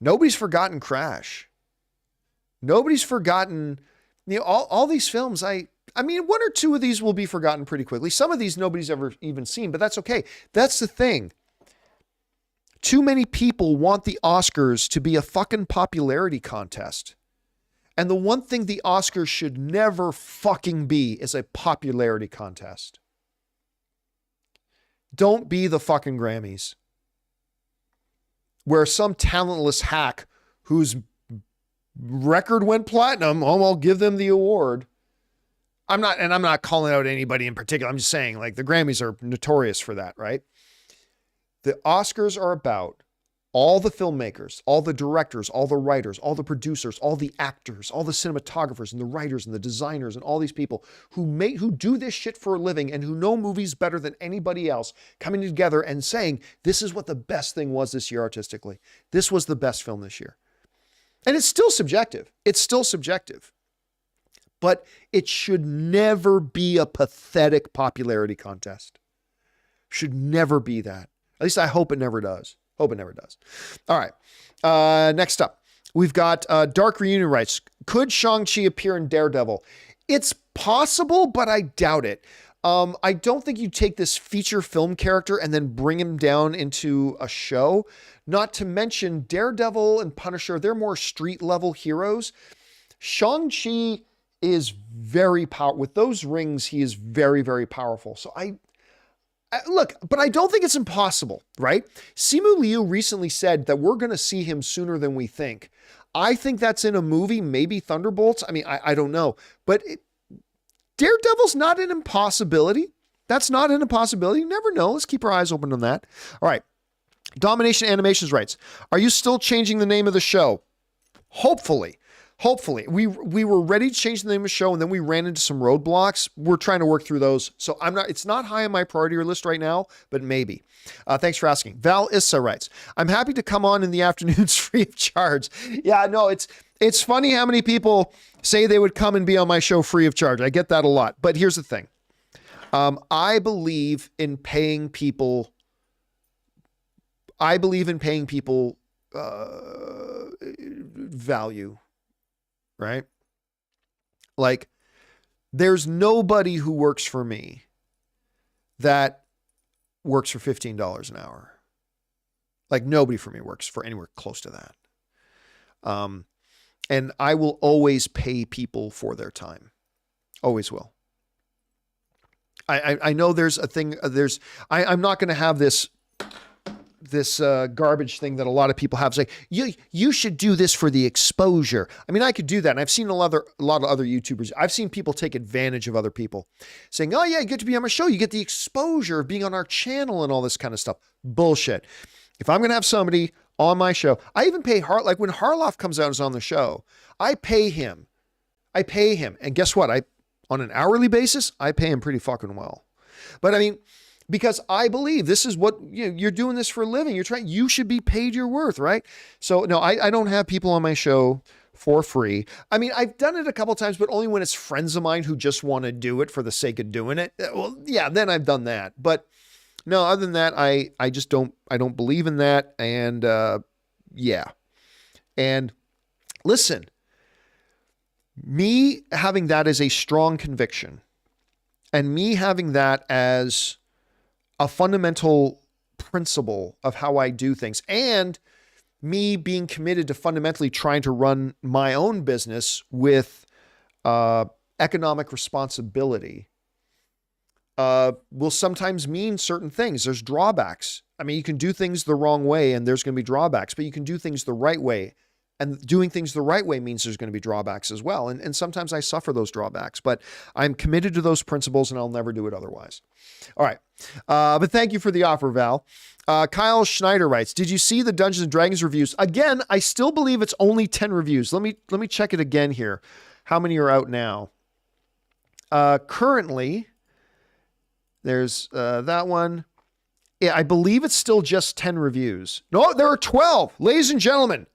Nobody's forgotten Crash. Nobody's forgotten, all these films. I mean, one or two of these will be forgotten pretty quickly. Some of these nobody's ever even seen, but that's okay. That's the thing. Too many people want the Oscars to be a fucking popularity contest. And the one thing the Oscars should never fucking be is a popularity contest. Don't be the fucking Grammys, where some talentless hack whose record went platinum, I'll give them the award. I'm not calling out anybody in particular. I'm just saying, like, the Grammys are notorious for that, right? The Oscars are about all the filmmakers, all the directors, all the writers, all the producers, all the actors, all the cinematographers and the writers and the designers and all these people who do this shit for a living and who know movies better than anybody else, coming together and saying, this is what the best thing was this year artistically. This was the best film this year. And it's still subjective. It's still subjective. But it should never be a pathetic popularity contest. Should never be that. At least I hope it never does. Hope it never does. All right. Next up, we've got Dark Reunion writes, could Shang-Chi appear in Daredevil? It's possible, but I doubt it. I don't think you take this feature film character and then bring him down into a show. Not to mention Daredevil and Punisher, they're more street level heroes. Shang-Chi is very powerful. With those rings, he is very, very powerful. So look, but I don't think it's impossible, right? Simu Liu recently said that we're going to see him sooner than we think. I think that's in a movie, maybe Thunderbolts. I mean, I don't know, but Daredevil's not an impossibility. That's not an impossibility. You never know. Let's keep our eyes open on that. All right. Domination Animations writes, are you still changing the name of the show? Hopefully, we were ready to change the name of the show, and then we ran into some roadblocks. We're trying to work through those. So it's not high on my priority list right now, but maybe. Thanks for asking. Val Issa writes, I'm happy to come on in the afternoons free of charge. Yeah, no, it's funny how many people say they would come and be on my show free of charge. I get that a lot. But here's the thing. I believe in paying people. Value, right? Like, there's nobody who works for me that works for $15 an hour. Like, nobody for me works for anywhere close to that. And I will always pay people for their time. Always will. I know there's a thing, I'm not going to have this garbage thing that a lot of people have. It's like, you should do this for the exposure. I mean, I could do that. And I've seen a lot of other YouTubers. I've seen people take advantage of other people saying, oh yeah, you get to be on my show. You get the exposure of being on our channel and all this kind of stuff. Bullshit. If I'm going to have somebody on my show, I even pay like when Harloff comes out and is on the show, I pay him. And guess what? On an hourly basis, I pay him pretty fucking well. But I mean, because I believe this is what you're doing this for a living. You should be paid your worth, right? So no, I don't have people on my show for free. I mean, I've done it a couple times, but only when it's friends of mine who just want to do it for the sake of doing it. Well, yeah, then I've done that. But no, other than that, I just don't believe in that. And yeah. And listen, me having that as a strong conviction and me having that as a fundamental principle of how I do things, and me being committed to fundamentally trying to run my own business with economic responsibility, will sometimes mean certain things. There's drawbacks. I mean, you can do things the wrong way and there's going to be drawbacks, but you can do things the right way. And doing things the right way means there's going to be drawbacks as well. And sometimes I suffer those drawbacks, but I'm committed to those principles and I'll never do it otherwise. All right. But thank you for the offer, Val. Kyle Schneider writes, did you see the Dungeons and Dragons reviews? Again, I still believe it's only 10 reviews. Let me check it again here. How many are out now? Currently, there's that one. Yeah, I believe it's still just 10 reviews. No, there are 12. Ladies and gentlemen,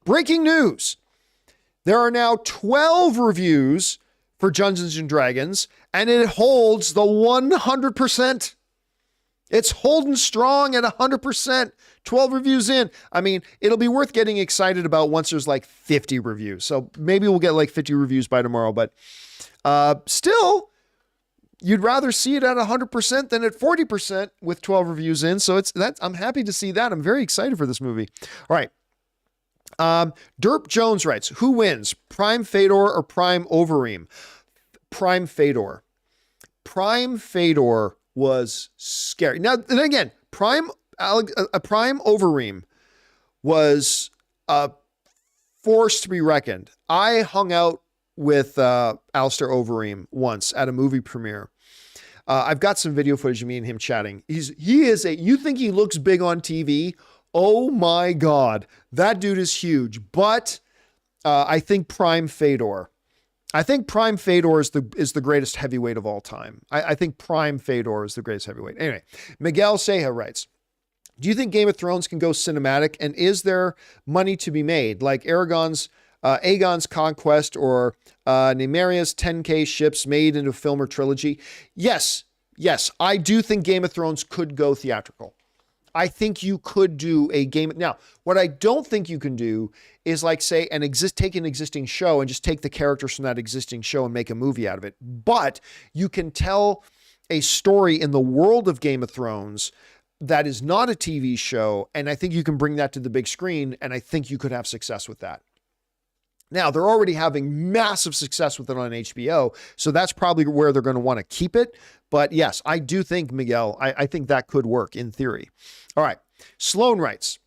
breaking news. There are now 12 reviews for Dungeons and Dragons, and it holds the 100%. It's holding strong at 100%. 12 reviews in. I mean, it'll be worth getting excited about once there's like 50 reviews. So maybe we'll get like 50 reviews by tomorrow, but still, you'd rather see it at 100% than at 40% with 12 reviews in. So I'm happy to see that. I'm very excited for this movie. All right. Derp Jones writes, who wins, Prime Fedor or Prime Overeem? Prime Fedor. Prime Fedor was scary. Now, and again, Prime Overeem was a force to be reckoned. I hung out with Alistair Overeem once at a movie premiere. I've got some video footage of me and him chatting. You think he looks big on TV? Oh my God, that dude is huge. But I think Prime Fedor is the greatest heavyweight of all time. I think Prime Fedor is the greatest heavyweight. Anyway, Miguel Ceja writes, do you think Game of Thrones can go cinematic? And is there money to be made? Like Aegon's Conquest or Nymeриa's 10K ships made into a film or trilogy? Yes. I do think Game of Thrones could go theatrical. I think you could do a game. Now, what I don't think you can do is like say take an existing show and just take the characters from that existing show and make a movie out of it. But you can tell a story in the world of Game of Thrones that is not a TV show. And I think you can bring that to the big screen. And I think you could have success with that. Now, they're already having massive success with it on HBO, so that's probably where they're going to want to keep it. But yes, I do think, Miguel, I think that could work in theory. All right. Sloan writes,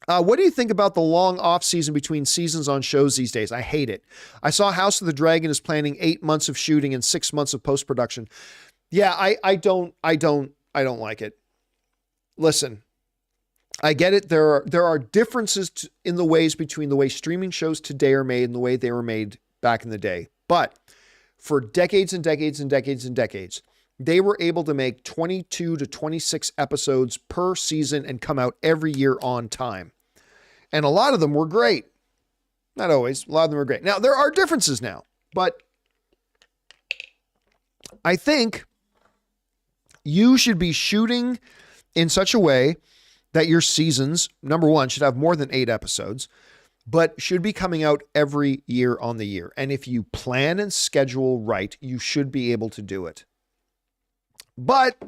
what do you think about the long off season between seasons on shows these days? I hate it. I saw House of the Dragon is planning 8 months of shooting and 6 months of post-production. Yeah, I don't like it. Listen, I get it. There are differences in the ways between the way streaming shows today are made and the way they were made back in the day. But for decades and decades and decades and decades, they were able to make 22 to 26 episodes per season and come out every year on time. And a lot of them were great. Not always. A lot of them were great. Now, there are differences now, but I think you should be shooting in such a way that your seasons, number one, should have more than 8 episodes, but should be coming out every year on the year. And if you plan and schedule right, you should be able to do it. But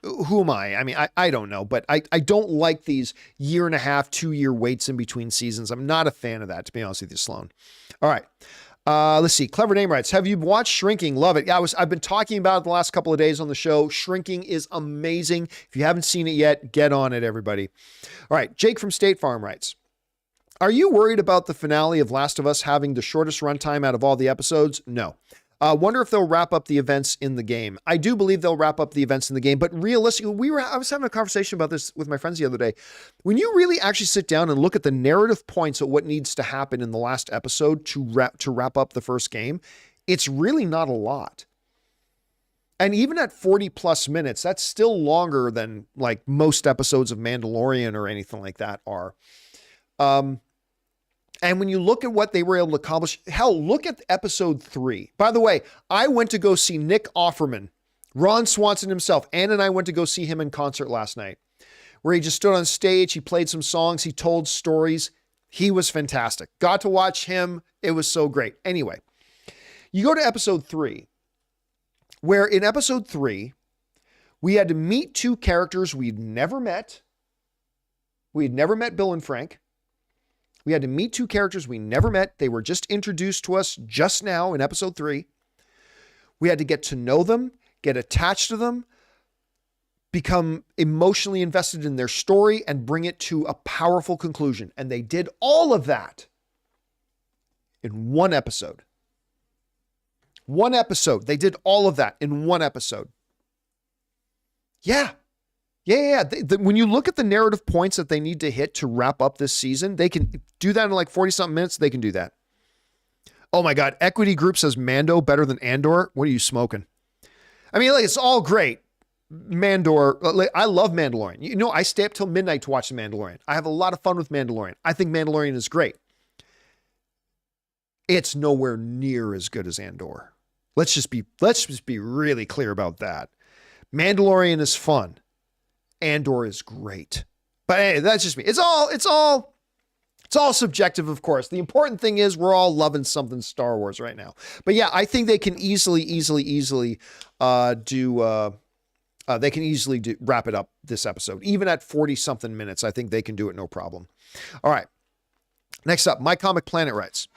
who am I? I mean, I don't know, but I don't like these 1.5 to 2-year waits in between seasons. I'm not a fan of that, to be honest with you, Sloan. All right. Let's see. Clever Name writes, have you watched Shrinking? Love it. Yeah, I've been talking about it the last couple of days on the show. Shrinking is amazing. If you haven't seen it yet, get on it, everybody. All right. Jake from State Farm writes, are you worried about the finale of Last of Us having the shortest runtime out of all the episodes? No. Wonder if they'll wrap up the events in the game. I do believe they'll wrap up the events in the game, but realistically, I was having a conversation about this with my friends the other day. When you really actually sit down and look at the narrative points of what needs to happen in the last episode to wrap up the first game, it's really not a lot. And even at 40 plus minutes, that's still longer than like most episodes of Mandalorian or anything like that are. And when you look at what they were able to accomplish, hell, look at episode 3. By the way, I went to go see Nick Offerman, Ron Swanson himself. Ann and I went to go see him in concert last night, where he just stood on stage. He played some songs. He told stories. He was fantastic. Got to watch him. It was so great. Anyway, you go to episode 3, where in episode 3, we had to meet 2 characters we'd never met. We had never met Bill and Frank. We had to meet 2 characters we never met. They were just introduced to us just now in episode 3. We had to get to know them, get attached to them, become emotionally invested in their story, and bring it to a powerful conclusion. And they did all of that in 1 episode. 1 episode. They did all of that in 1 episode. Yeah. Yeah. When you look at the narrative points that they need to hit to wrap up this season, they can do that in like 40-something minutes. They can do that. Oh my God. Equity Group says Mando better than Andor. What are you smoking? I mean, like, it's all great. Mandor. I love Mandalorian. You know, I stay up till midnight to watch The Mandalorian. I have a lot of fun with Mandalorian. I think Mandalorian is great. It's nowhere near as good as Andor. Let's just be really clear about that. Mandalorian is fun. Andor is great. But hey, that's just me. It's all subjective, of course. The important thing is we're all loving something Star Wars right now. But yeah, I think they can easily wrap it up this episode. Even at 40-something minutes, I think they can do it no problem. All right. Next up, My Comic Planet writes,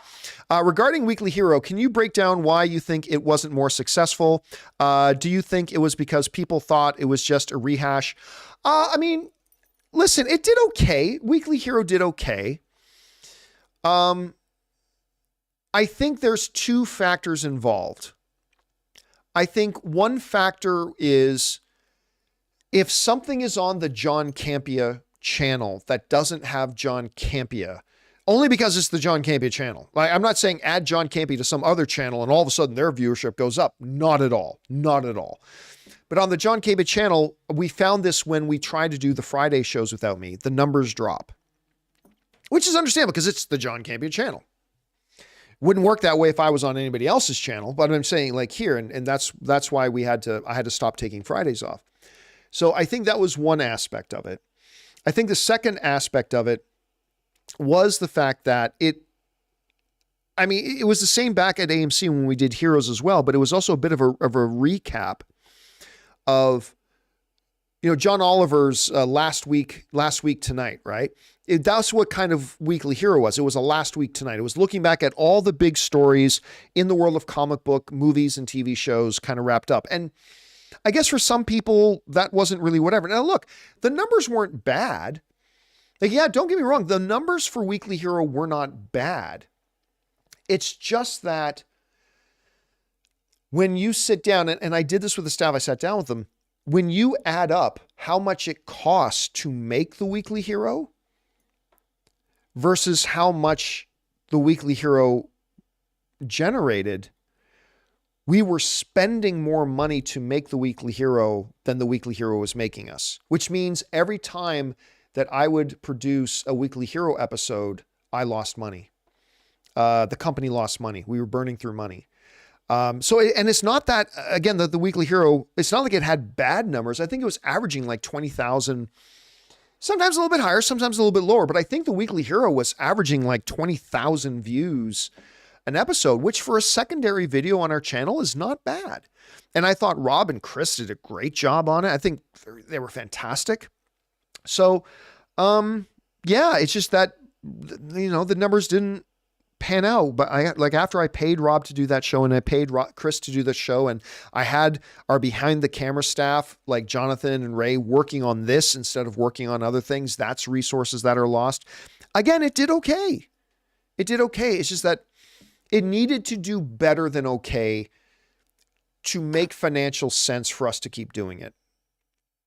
regarding Weekly Hero, can you break down why you think it wasn't more successful? Do you think it was because people thought it was just a rehash? I mean, listen, it did okay. Weekly Hero did okay. I think there's 2 factors involved. I think one factor is if something is on the John Campea channel that doesn't have John Campea, only because it's the John Campea channel. Like, I'm not saying add John Campea to some other channel and all of a sudden their viewership goes up. Not at all. Not at all. But on the John Campea channel, we found this when we tried to do the Friday shows without me. The numbers drop, which is understandable because it's the John Campea channel. Wouldn't work that way if I was on anybody else's channel, but I'm saying like here, and that's why I had to stop taking Fridays off. So I think that was one aspect of it. I think the second aspect of it was the fact that it was the same back at AMC when we did Heroes as well, but it was also a bit of a recap of, John Oliver's last week tonight, right? That's what kind of Weekly Hero was. It was a last week tonight. It was looking back at all the big stories in the world of comic book movies and TV shows kind of wrapped up. And I guess for some people that wasn't really whatever. Now look, the numbers weren't bad. Like, yeah, don't get me wrong. The numbers for Weekly Hero were not bad. It's just that when you sit down, and I did this with the staff, I sat down with them. when you add up how much it costs to make the Weekly Hero versus how much the Weekly Hero generated, we were spending more money to make the Weekly Hero than the Weekly Hero was making us, which means every time that I would produce a Weekly Hero episode, I lost money. The company lost money. We were burning through money. And it's not that, again, the Weekly Hero, it's not like it had bad numbers. I think it was averaging like 20,000, sometimes a little bit higher, sometimes a little bit lower, but I think the Weekly Hero was averaging like 20,000 views an episode, which for a secondary video on our channel is not bad. And I thought Rob and Chris did a great job on it. I think they were fantastic. So, yeah, it's just that, the numbers didn't pan out, but after I paid Rob to do that show and I paid Chris to do the show, and I had our behind the camera staff like Jonathan and Ray working on this instead of working on other things, that's resources that are lost. Again, it did okay. It did okay. It's just that it needed to do better than okay to make financial sense for us to keep doing it,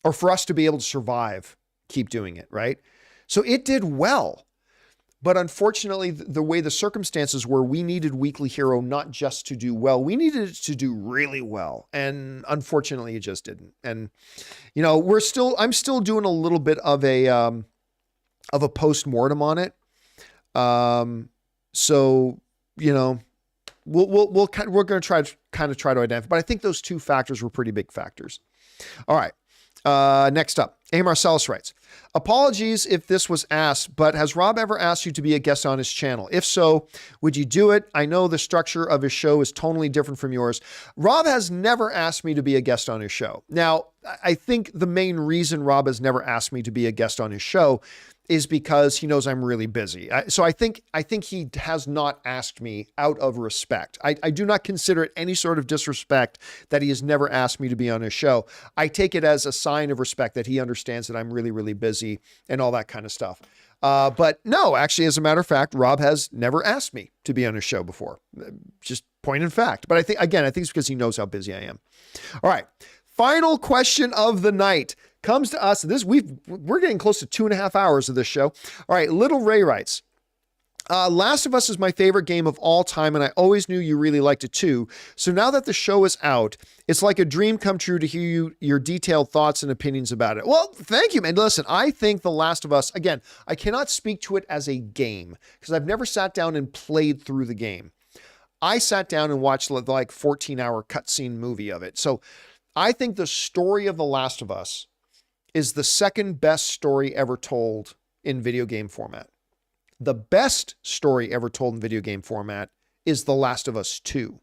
or for us to be able to survive, keep doing it, right? So it did well. But unfortunately, the way the circumstances were, we needed Weekly Hero not just to do well, we needed it to do really well. And unfortunately, it just didn't. And, I'm still doing a little bit of a post-mortem on it. So, we're going to try to identify, but I think those two factors were pretty big factors. All right. Next up, A. Marcellus writes, apologies if this was asked, but has Rob ever asked you to be a guest on his channel? If so, would you do it? I know the structure of his show is totally different from yours. Rob has never asked me to be a guest on his show. Now, I think the main reason Rob has never asked me to be a guest on his show is because he knows I'm really busy. So I think he has not asked me out of respect. I do not consider it any sort of disrespect that he has never asked me to be on his show. I take it as a sign of respect that he understands that I'm really, really busy and all that kind of stuff. But no, actually, as a matter of fact, Rob has never asked me to be on his show before. Just point in fact. But I think it's because he knows how busy I am. All right. Final question of the night comes to us. We're getting close to 2.5 hours of this show. All right. Little Ray writes, Last of Us is my favorite game of all time, and I always knew you really liked it too. So now that the show is out, it's like a dream come true to hear your detailed thoughts and opinions about it. Well, thank you, man. Listen, I think The Last of Us, again, I cannot speak to it as a game because I've never sat down and played through the game. I sat down and watched like 14-hour cutscene movie of it. So I think the story of The Last of Us is the second best story ever told in video game format. The best story ever told in video game format is The Last of Us 2.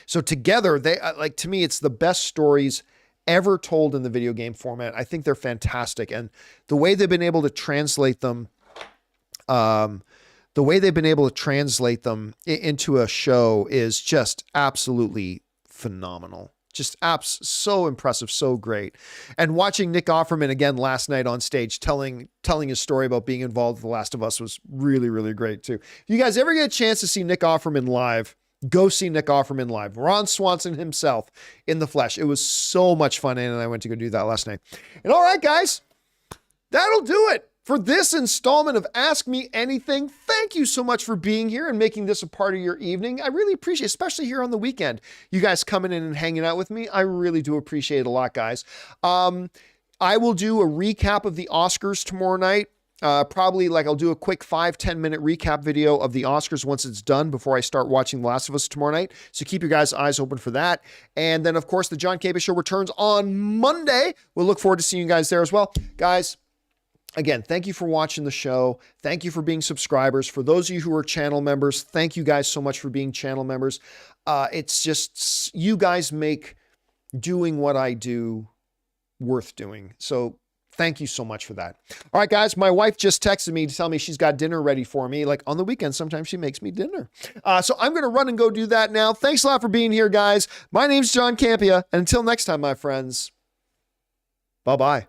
So together, to me, it's the best stories ever told in the video game format. I think they're fantastic. And the way they've been able to translate them, into a show is just absolutely phenomenal. Just so impressive, so great. And watching Nick Offerman again last night on stage telling his story about being involved with The Last of Us was really, really great too. If you guys ever get a chance to see Nick Offerman live, go see Nick Offerman live. Ron Swanson himself in the flesh. It was so much fun, and I went to go do that last night. And all right, guys, that'll do it for this installment of Ask Me Anything. Thank you so much for being here and making this a part of your evening. I really appreciate it, especially here on the weekend. You guys coming in and hanging out with me. I really do appreciate it a lot, guys. I will do a recap of the Oscars tomorrow night. Probably I'll do a quick 5-10 minute recap video of the Oscars once it's done before I start watching The Last of Us tomorrow night. So keep your guys' eyes open for that. And then, of course, the John Campea Show returns on Monday. We'll look forward to seeing you guys there as well. Guys, again, thank you for watching the show. Thank you for being subscribers. For those of you who are channel members, thank you guys so much for being channel members. It's just, you guys make doing what I do worth doing. So thank you so much for that. All right, guys, my wife just texted me to tell me she's got dinner ready for me. Like on the weekend, sometimes she makes me dinner. So I'm going to run and go do that now. Thanks a lot for being here, guys. My name's John Campea. And until next time, my friends, bye-bye.